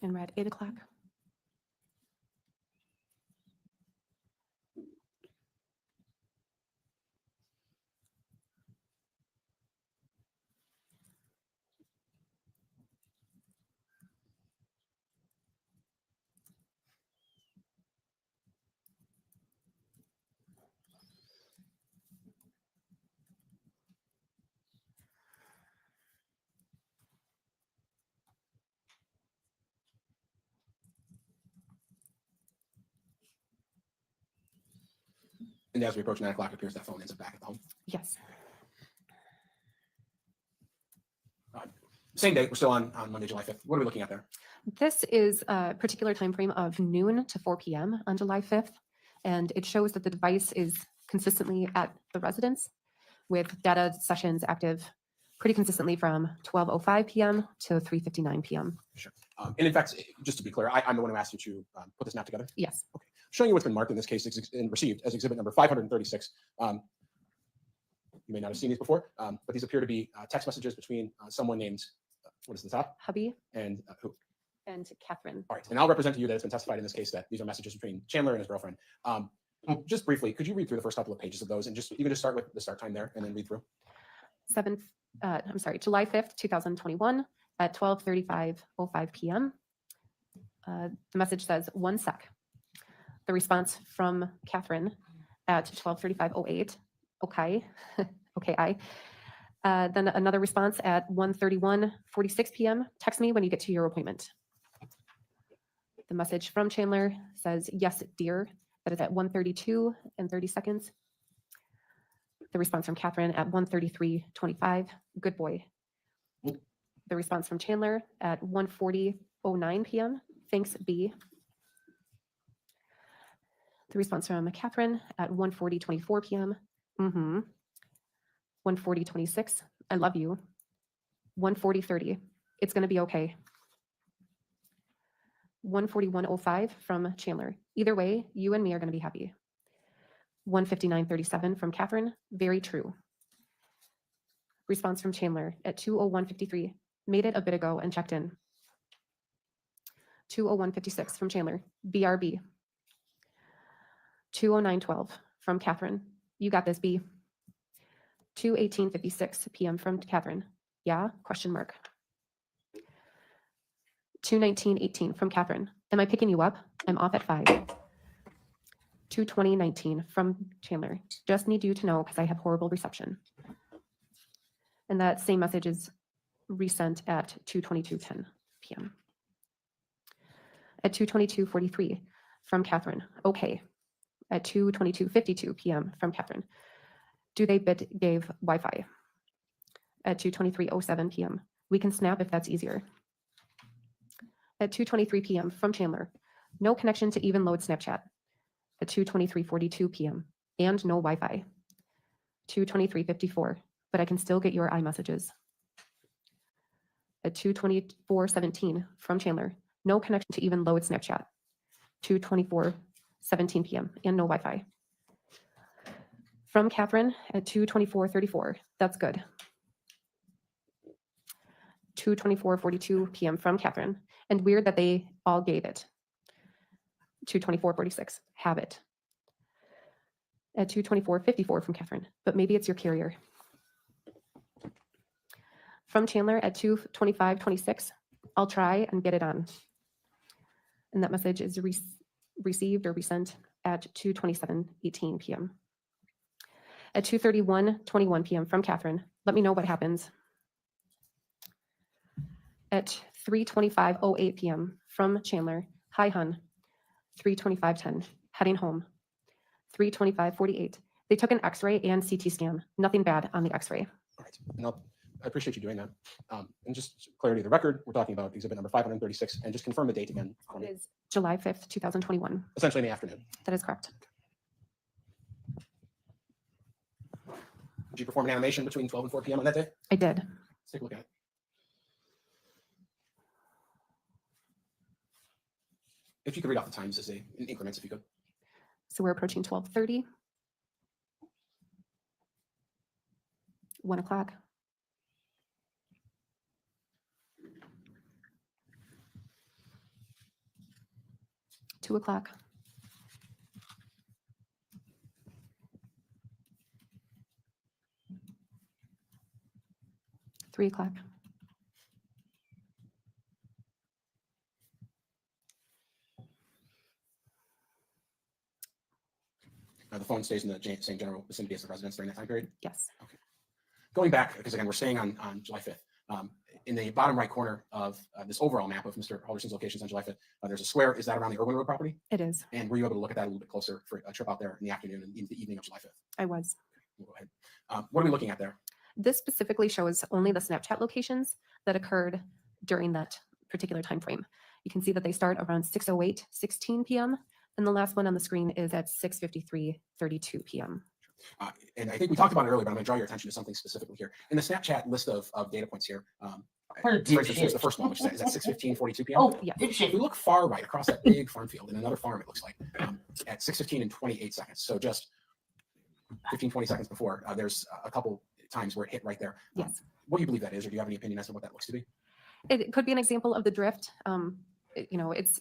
And we're at 8 o'clock. And as we approach 9 o'clock, it appears that phone ends up back at the home. Yes. Same day, we're still on Monday, July 5th. What are we looking at there? This is a particular time frame of noon to 4 p.m. on July 5th, and it shows that the device is consistently at the residence with data sessions active pretty consistently from 12:05 p.m. to 3:59 p.m. Sure. And in fact, just to be clear, I'm the one who asked you to put this map together? Yes. Okay. Showing you what's been marked in this case and received as exhibit number 536. You may not have seen these before, but these appear to be text messages between someone named, what is the top? Hubby. And who? And Catherine. All right, and I'll represent to you that it's been testified in this case that these are messages between Chandler and his girlfriend. Just briefly, could you read through the first couple of pages of those and just start with the start time there and then read through? July 5th, 2021 at 12:35:05 p.m. The message says 1 sec. The response from Catherine at 12:35:08. Okay. Okay, then another response at 1:31:46 p.m. Text me when you get to your appointment. The message from Chandler says, yes, dear. That is at 1:32:30. The response from Catherine at 1:33:25. Good boy. The response from Chandler at 1:40:09 p.m. Thanks, B. The response from Catherine at 1:40:24 p.m. 1:40:26. I love you. 1:40:30. It's going to be okay. 1:41:05 from Chandler. Either way, you and me are going to be happy. 1:59:37 from Catherine. Very true. Response from Chandler at 2:01:53. Made it a bit ago and checked in. 2:01:56 from Chandler. BRB. 2:09:12 from Catherine. You got this, B. 2:18:56 p.m. from Catherine. Yeah? Question mark. 2:19:18 from Catherine. Am I picking you up? I'm off at 5. 2:20:19 from Chandler. Just need you to know because I have horrible reception. And that same message is resent at 2:22:10 p.m. At 2:22:43 from Catherine. Okay. At 2:22:52 p.m. from Catherine. Do they gave Wi-Fi? At 2:23:07 p.m. We can snap if that's easier. At 2:23 p.m. from Chandler. No connection to even load Snapchat. At 2:23:42 p.m. and no Wi-Fi. 2:23:54, but I can still get your iMessages. At 2:24:17 from Chandler. No connection to even load Snapchat. 2:24:17 p.m. and no Wi-Fi. From Catherine at 2:24:34. That's good. 2:24:42 p.m. from Catherine, and weird that they all gave it. 2:24:46, have it. At 2:24:54 from Catherine, but maybe it's your carrier. From Chandler at 2:25:26, I'll try and get it on. And that message is received or resent at 2:27:18 p.m. At 2:31:21 p.m. from Catherine, let me know what happens. At 3:25:08 p.m. from Chandler, hi hun. 3:25:10, heading home. 3:25:48, they took an x-ray and CT scan. Nothing bad on the x-ray. All right. No, I appreciate you doing that. And just clarity of the record, we're talking about exhibit number 536, and just confirm the date again. It is July 5th, 2021. Essentially in the afternoon. That is correct. Did you perform an animation between 12 and 4 p.m. on that day? I did. Let's take a look at it. If you could read off the times as in increments, if you could. So we're approaching 12:30. 1 o'clock. 2 o'clock. 3 o'clock. The phone stays in the same general vicinity as the residence during that time period? Yes. Okay. Going back, because again, we're staying on July 5th. In the bottom right corner of this overall map of Mr. Halderson's locations on July 5th, there's a square. Is that around the Irwin Road property? It is. And were you able to look at that a little bit closer for a trip out there in the afternoon and into the evening of July 5th? I was. We'll go ahead. What are we looking at there? This specifically shows only the Snapchat locations that occurred during that particular time frame. You can see that they start around 6:08:16 p.m. and the last one on the screen is at 6:53:32 p.m. And I think we talked about it earlier, but I'm going to draw your attention to something specifically here. In the Snapchat list of data points here, for instance, here's the first one, which is at 6:15:42 p.m. Oh, yeah. If we look far right across that big farm field in another farm, it looks like at 6:15 and 28 seconds. So just 15, 20 seconds before, there's a couple times where it hit right there. Yes. What do you believe that is, or do you have any opinion as to what that looks to be? It could be an example of the drift. It's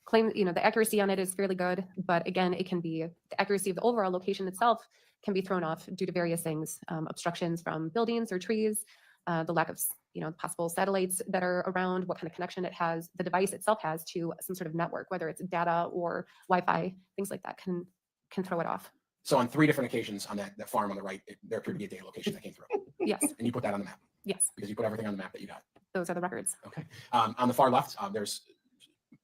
claimed, the accuracy on it is fairly good, but again, it can be the accuracy of the overall location itself can be thrown off due to various things, obstructions from buildings or trees, the lack of, possible satellites that are around, what kind of connection it has, the device itself has to some sort of network, whether it's data or Wi-Fi, things like that can throw it off. So on 3 different occasions on that farm on the right, there appeared to be a data location that came through. Yes. And you put that on the map? Yes. Because you put everything on the map that you got. Those are the records. Okay. On the far left, there's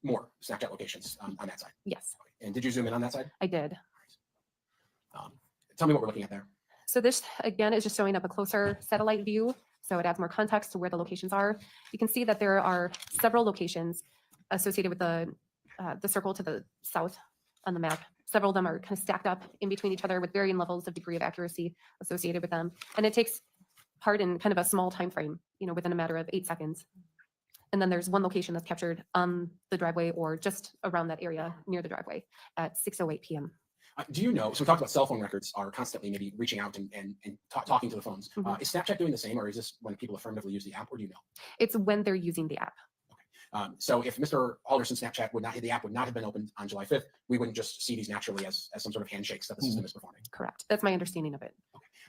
more Snapchat locations on that side. Yes. Okay. And did you zoom in on that side? I did. Tell me what we're looking at there. So this, again, is just showing up a closer satellite view. So it adds more context to where the locations are. You can see that there are several locations associated with the circle to the south on the map. Several of them are kind of stacked up in between each other with varying levels of degree of accuracy associated with them. And it takes part in kind of a small time frame, within a matter of 8 seconds. And then there's one location that's captured on the driveway or just around that area near the driveway at 6:08 p.m. Do you know, so we talked about cell phone records are constantly maybe reaching out and talking to the phones. Mhm. Is Snapchat doing the same, or is this when people affirmatively use the app, or do you know? It's when they're using the app. So if Mr. Alderson's Snapchat the app would not have been opened on July 5th, we wouldn't just see these naturally as some sort of handshakes that the system is performing. Correct. That's my understanding of it.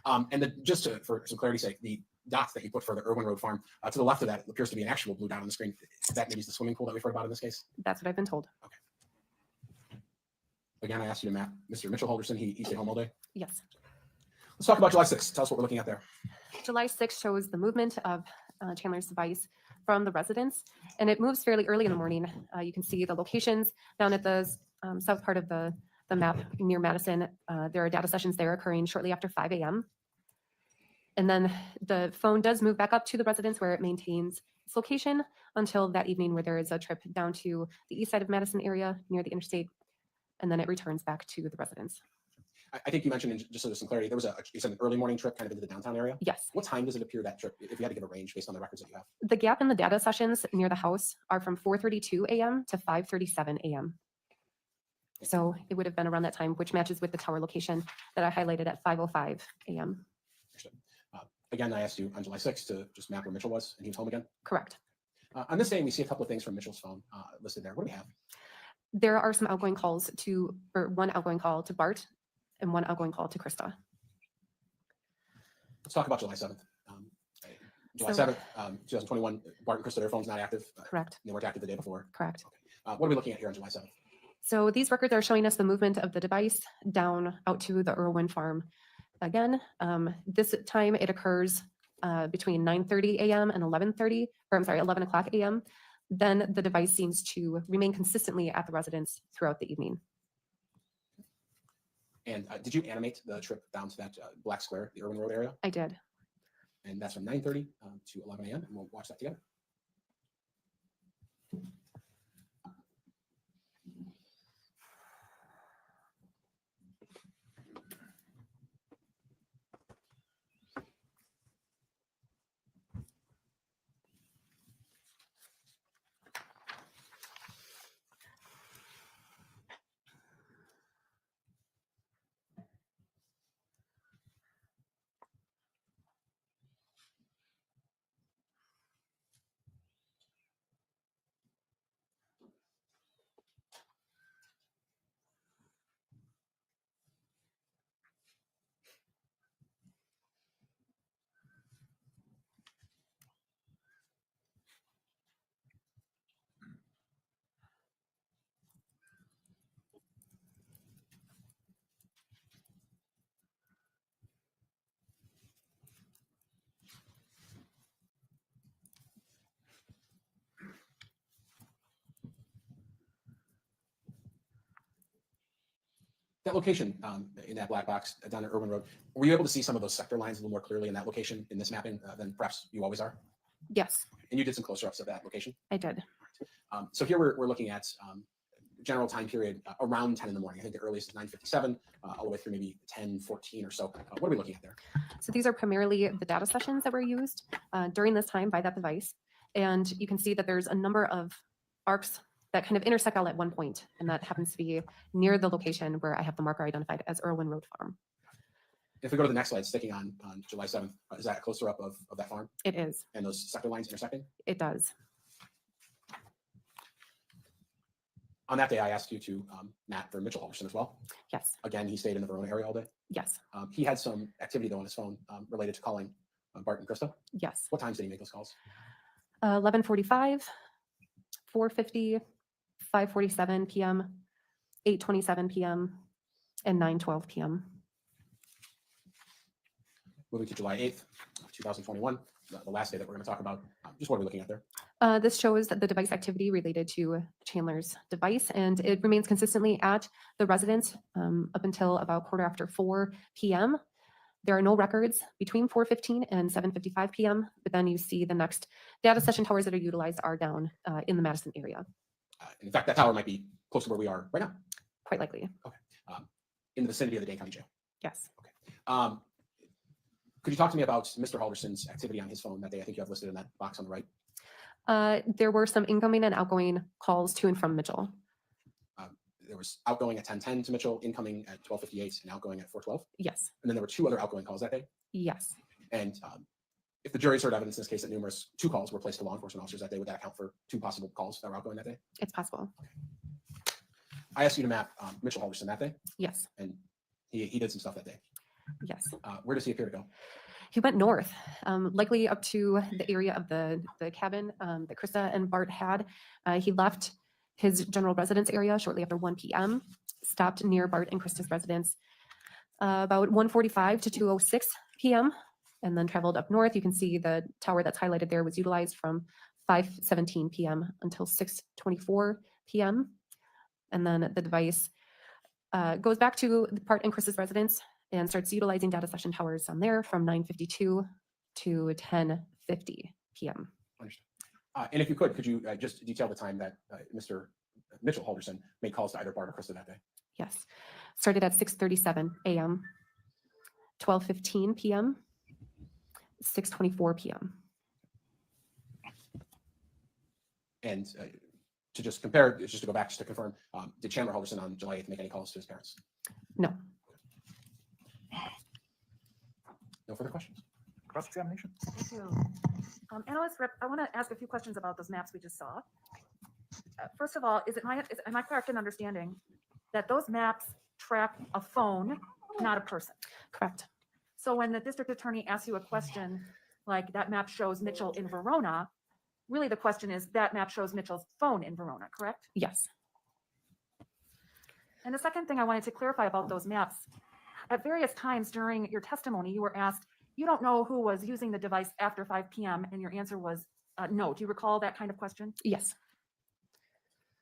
And just for some clarity's sake, the dots that you put for the Irwin Road farm, to the left of that, it appears to be an actual blue dot on the screen. That maybe is the swimming pool that we've heard about in this case? That's what I've been told. Again, I asked you to map Mr. Mitchell Halderson. He stayed home all day. Yes. Let's talk about July 6th. Tell us what we're looking at there. July 6th shows the movement of Chandler's device from the residence, and it moves fairly early in the morning. You can see the locations down at the south part of the map near Madison. There are data sessions there occurring shortly after 5 a.m. And then the phone does move back up to the residence where it maintains its location until that evening where there is a trip down to the east side of Madison area near the interstate, and then it returns back to the residence. I think you mentioned, just so there's some clarity, there was you said an early morning trip kind of into the downtown area? Yes. What time does it appear that trip, if you had to give a range based on the records that you have? The gap in the data sessions near the house are from 4:32 a.m. to 5:37 a.m. So it would have been around that time, which matches with the tower location that I highlighted at 5:05 a.m. Again, I asked you on July 6th to just map where Mitchell was, and he was home again. Correct. On this day, we see a couple of things from Mitchell's phone listed there. What do we have? There are some outgoing calls to, or one outgoing call to Bart and one outgoing call to Krista. Let's talk about July 7th. July So- 7th, 2021, Bart and Krista, their phone's not active. Correct. They weren't active the day before. Correct. What are we looking at here on July 7th? So these records are showing us the movement of the device down out to the Irwin farm. Again, this time it occurs between 9:30 a.m. and 11:30, or I'm sorry, 11 o'clock a.m. Then the device seems to remain consistently at the residence throughout the evening. And did you animate the trip down to that black square, the Irwin Road area? I did. And that's from 9:30 to 11 a.m. And we'll watch that together. That location in that black box down at Irwin Road, were you able to see some of those sector lines a little more clearly in that location in this mapping than perhaps you always are? Yes, And you did some closer ups of that location? I did. So here we're looking at general time period around 10 in the morning. I think the earliest is 9:57, all the way through maybe 10:14 or so. What are we looking at there? So these are primarily the data sessions that were used during this time by that device. And you can see that there's a number of arcs that kind of intersect all at one point, and that happens to be near the location where I have the marker identified as Irwin Road Farm. If we go to the next slide, sticking on July 7th, is that a closer up of that farm? It is. And those sector lines intersecting? It does. On that day, I asked you to map for Mitchell Halderson as well. Yes. Again, he stayed in the Verona area all day. Yes. He had some activity though on his phone related to calling Bart and Krista. Yes. What times did he make those calls? 11:45, 4:50, 5:47 p.m., 8:27 p.m., and 9:12 p.m. Moving to July 8th, 2021, the last day that we're going to talk about. Just what are we looking at there? This shows the device activity related to Chandler's device, and it remains consistently at the residence up until about 4:15 p.m. There are no records between 4:15 and 7:55 p.m., but then you see the next data session towers that are utilized are down in the Madison area. In fact, that tower might be close to where we are right now. Quite likely. Okay. In the vicinity of the Dane County Jail. Yes. Could you talk to me about Mr. Halderson's activity on his phone that day? I think you have listed in that box on the right. There were some incoming and outgoing calls to and from Mitchell. There was outgoing at 10:10 to Mitchell, incoming at 12:58, and outgoing at 4:12. Yes. And then there were two other outgoing calls that day. Yes. And if the jury's heard evidence in this case that two calls were placed to law enforcement officers that day, would that account for two possible calls that were outgoing that day? It's possible. I asked you to map Mitchell Halderson that day. Yes. And he did some stuff that day. Yes. Where does he appear to go? He went north, likely up to the area of the cabin that Krista and Bart had. He left his general residence area shortly after 1 p.m., stopped near Bart and Krista's residence about 1:45 to 2:06 p.m., and then traveled up north. You can see the tower that's highlighted there was utilized from 5:17 p.m. until 6:24 p.m. And then the device goes back to Bart and Krista's residence and starts utilizing data session towers on there from 9:52 to 10:50 p.m. Understood. And if you could you just detail the time that Mr. Mitchell Halderson made calls to either Bart or Krista that day? Yes. Started at 6:37 a.m., 12:15 p.m., 6:24 p.m. And to just compare, just to go back, just to confirm, did Chandler Halderson on July 8th make any calls to his parents? No. No further questions. Cross-examination. Thank you. Analyst Rep, I want to ask a few questions about those maps we just saw. First of all, am I correct in understanding that those maps track a phone, not a person? Correct. So when the district attorney asks you a question, like that map shows Mitchell in Verona, really the question is that map shows Mitchell's phone in Verona, correct? Yes. And the second thing I wanted to clarify about those maps, at various times during your testimony, you were asked, you don't know who was using the device after 5 p.m. and your answer was no. Do you recall that kind of question? Yes.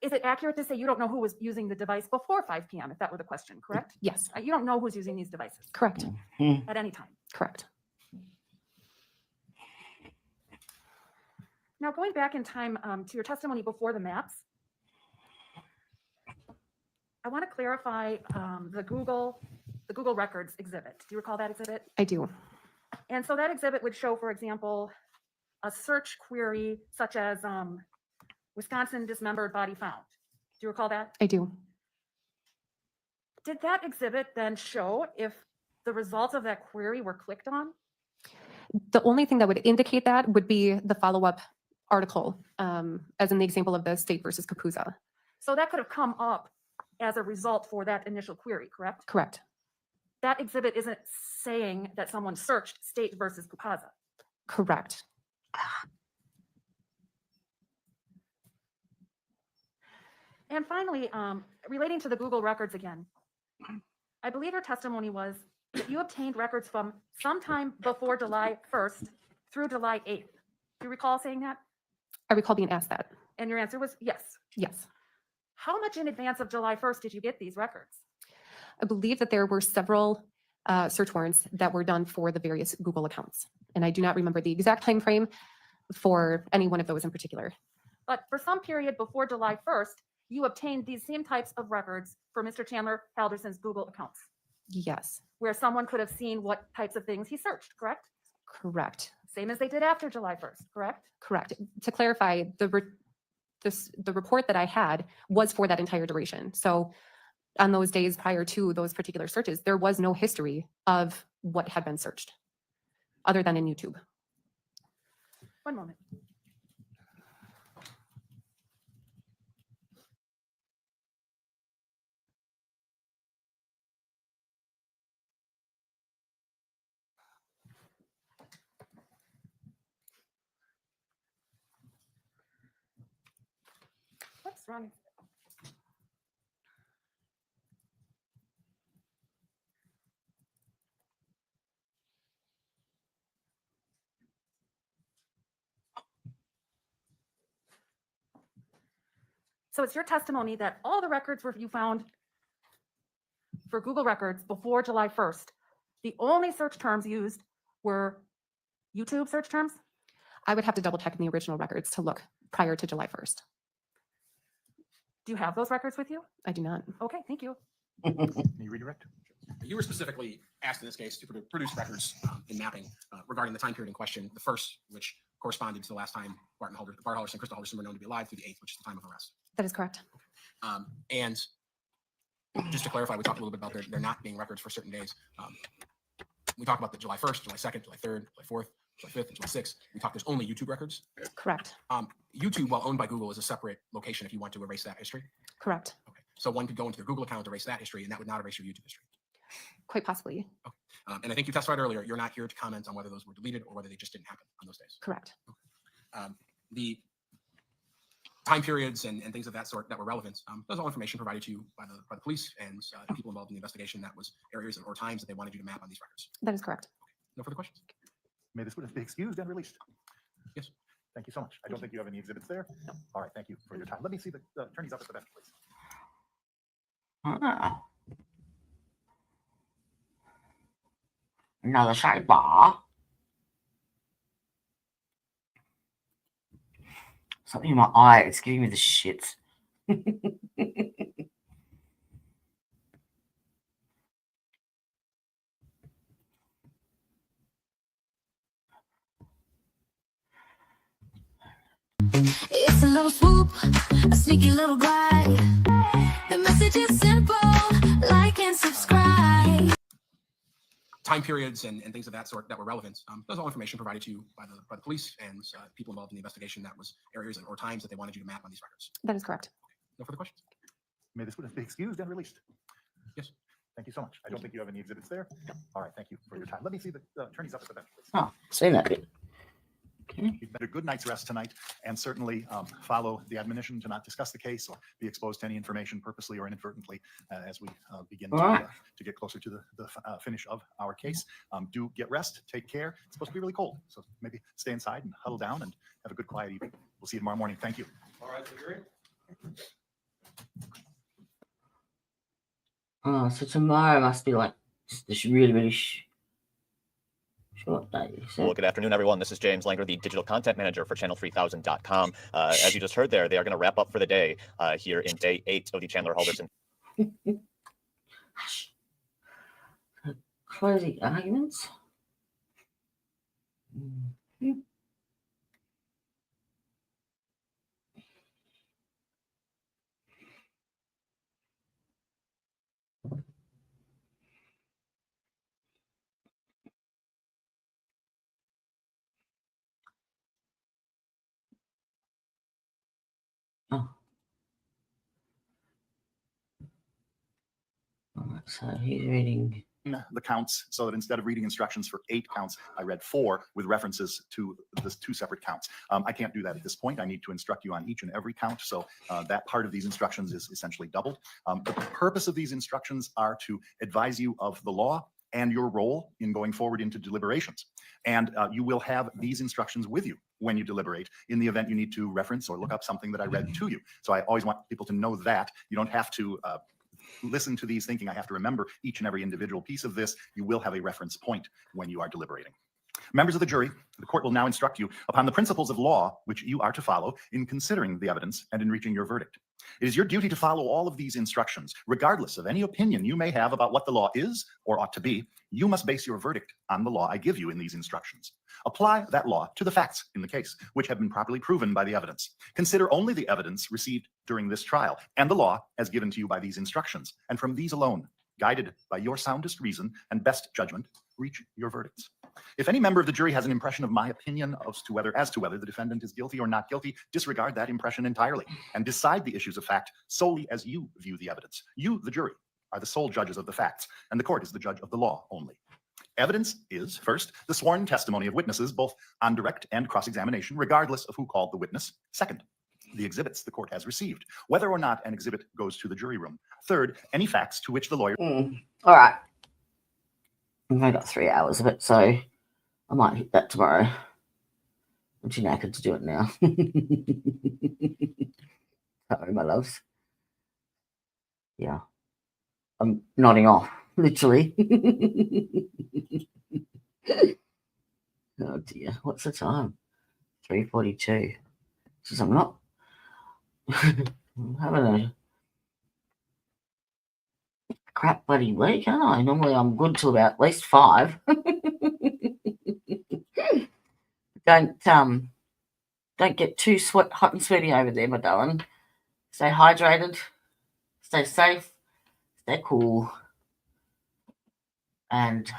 Is it accurate to say you don't know who was using the device before 5 p.m. if that were the question, correct? Yes. You don't know who's using these devices Correct. at any time. Correct. Now, going back in time to your testimony before the maps, I want to clarify the Google Records exhibit. Do you recall that exhibit? I do. And so that exhibit would show, for example, a search query such as Wisconsin dismembered body found. Do you recall that? I do. Did that exhibit then show if the results of that query were clicked on? The only thing that would indicate that would be the follow-up article, as in the example of the state versus Capuzza. So that could have come up as a result for that initial query, correct? Correct. That exhibit isn't saying that someone searched state versus Capuzza. Correct. And finally, relating to the Google records again, I believe your testimony was that you obtained records from sometime before July 1st through July 8th. Do you recall saying that? I recall being asked that. And your answer was yes. Yes. How much in advance of July 1st did you get these records? I believe that there were several search warrants that were done for the various Google accounts. And I do not remember the exact time frame for any one of those in particular. But for some period before July 1st, you obtained these same types of records for Mr. Chandler Halderson's Google accounts, Yes. where someone could have seen what types of things he searched, correct? Correct. Same as they did after July 1st, correct? Correct. To clarify, the report that I had was for that entire duration. So on those days prior to those particular searches, there was no history of what had been searched other than in YouTube. One moment. What's wrong? So it's your testimony that all the records you found for Google records before July 1st, the only search terms used were YouTube search terms? I would have to double check in the original records to look prior to July 1st. Do you have those records with you? I do not. Okay, thank you. May you redirect? You were specifically asked in this case to produce records in mapping regarding the time period in question. The first, which corresponded to the last time Bart Halderson and Krista Halderson were known to be alive, through the 8th, which is the time of arrest. That is correct. And just to clarify, we talked a little bit about there not being records for certain days. We talked about the July 1st, July 2nd, July 3rd, July 4th, July 5th, and July 6th. We talked there's only YouTube records. Correct. YouTube, while owned by Google, is a separate location if you want to erase that history. Correct. Okay. So one could go into their Google account, erase that history, and that would not erase your YouTube history. Quite possibly. Okay. And I think you testified earlier, you're not here to comment on whether those were deleted or whether they just didn't happen on those days. Correct. The time periods and things of that sort that were relevant, those are all information provided to you by the police and the people involved in the investigation. That was areas or times that they wanted you to map on these records. That is correct. Okay. No further questions? May this witness be excused and released. Yes. Thank you so much. I don't think you have any exhibits there. No. All right, thank you for your time. Let me see the attorneys up at the bench, please. Another sidebar. Something in my eye, it's giving me the shits. It's a little swoop, a sneaky little glide. The message is simple, like and subscribe. time periods and things of that sort that were relevant. That was all information provided to you by the police and people involved in the investigation. That was areas or times that they wanted you to map on these records. That is correct. No further questions? May this witness be excused and released. Yes. Thank you so much. I don't think you have any exhibits there. All right, thank you for your time. Let me see the attorneys up at the bench, please. Oh, seen that bit. You'd better good night's rest tonight, and certainly follow the admonition to not discuss the case or be exposed to any information purposely or inadvertently as we begin to get closer to the finish of our case. Do get rest, take care. It's supposed to be really cold, so maybe stay inside and huddle down and have a good quiet evening. We'll see you tomorrow morning. Thank you. All right, so jury. Oh, so tomorrow must be like this really short day. Well, good afternoon, everyone. This is James Langer, the digital content manager for channel3000.com. As you just heard there, they are going to wrap up for the day here in day 8 of the Chandler Halderson. Closing arguments. Oh. All right, so he's reading the counts so that instead of reading instructions for 8 counts, I read 4 with references to the 2 separate counts. I can't do that at this point. I need to instruct you on each and every count. So that part of these instructions is essentially doubled. The purpose of these instructions are to advise you of the law and your role in going forward into deliberations. And you will have these instructions with you when you deliberate in the event you need to reference or look up something that I read to you. So I always want people to know that. You don't have to listen to these thinking I have to remember each and every individual piece of this. You will have a reference point when you are deliberating. Members of the jury, the court will now instruct you upon the principles of law which you are to follow in considering the evidence and in reaching your verdict. It is your duty to follow all of these instructions, regardless of any opinion you may have about what the law is or ought to be. You must base your verdict on the law I give you in these instructions. Apply that law to the facts in the case, which have been properly proven by the evidence. Consider only the evidence received during this trial and the law as given to you by these instructions, and from these alone, guided by your soundest reason and best judgment, reach your verdicts. If any member of the jury has an impression of my opinion as to whether the defendant is guilty or not guilty, disregard that impression entirely and decide the issues of fact solely as you view the evidence. You, the jury, are the sole judges of the facts, and the court is the judge of the law only. Evidence is, first, the sworn testimony of witnesses, both on direct and cross-examination, regardless of who called the witness. Second, the exhibits the court has received, whether or not an exhibit goes to the jury room. Third, any facts to which the lawyer... All right. I've only got 3 hours of it, so I might hit that tomorrow. I'm too knackered to do it now. Sorry, my loves. Yeah. I'm nodding off, literally. Oh dear, what's the time? 3:42. Since I'm not I'm having a crap bloody week, aren't I? Normally I'm good till about at least 5. Don't get too hot and sweaty over there, my darling. Stay hydrated, stay safe, stay cool, and you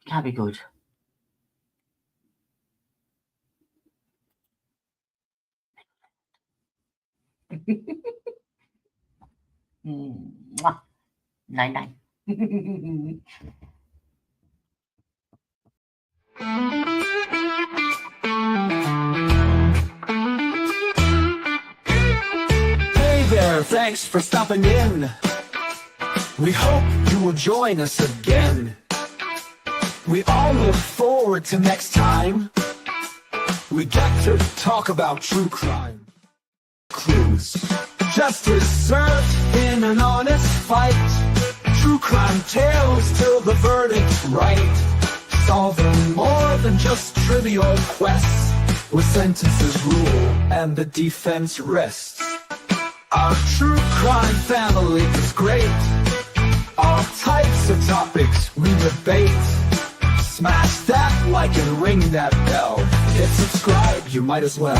can't be good. Mwah. Night. Hey there, thanks for stopping in. We hope you will join us again. We all look forward to next time. We get to talk about true crime. Clues. Justice served in an honest fight. True crime tales till the verdict's right. Solving more than just trivial quests, where sentences rule and the defense rests. Our true crime family is great. All types of topics we debate. Smash that like and ring that bell. Hit subscribe, you might as well.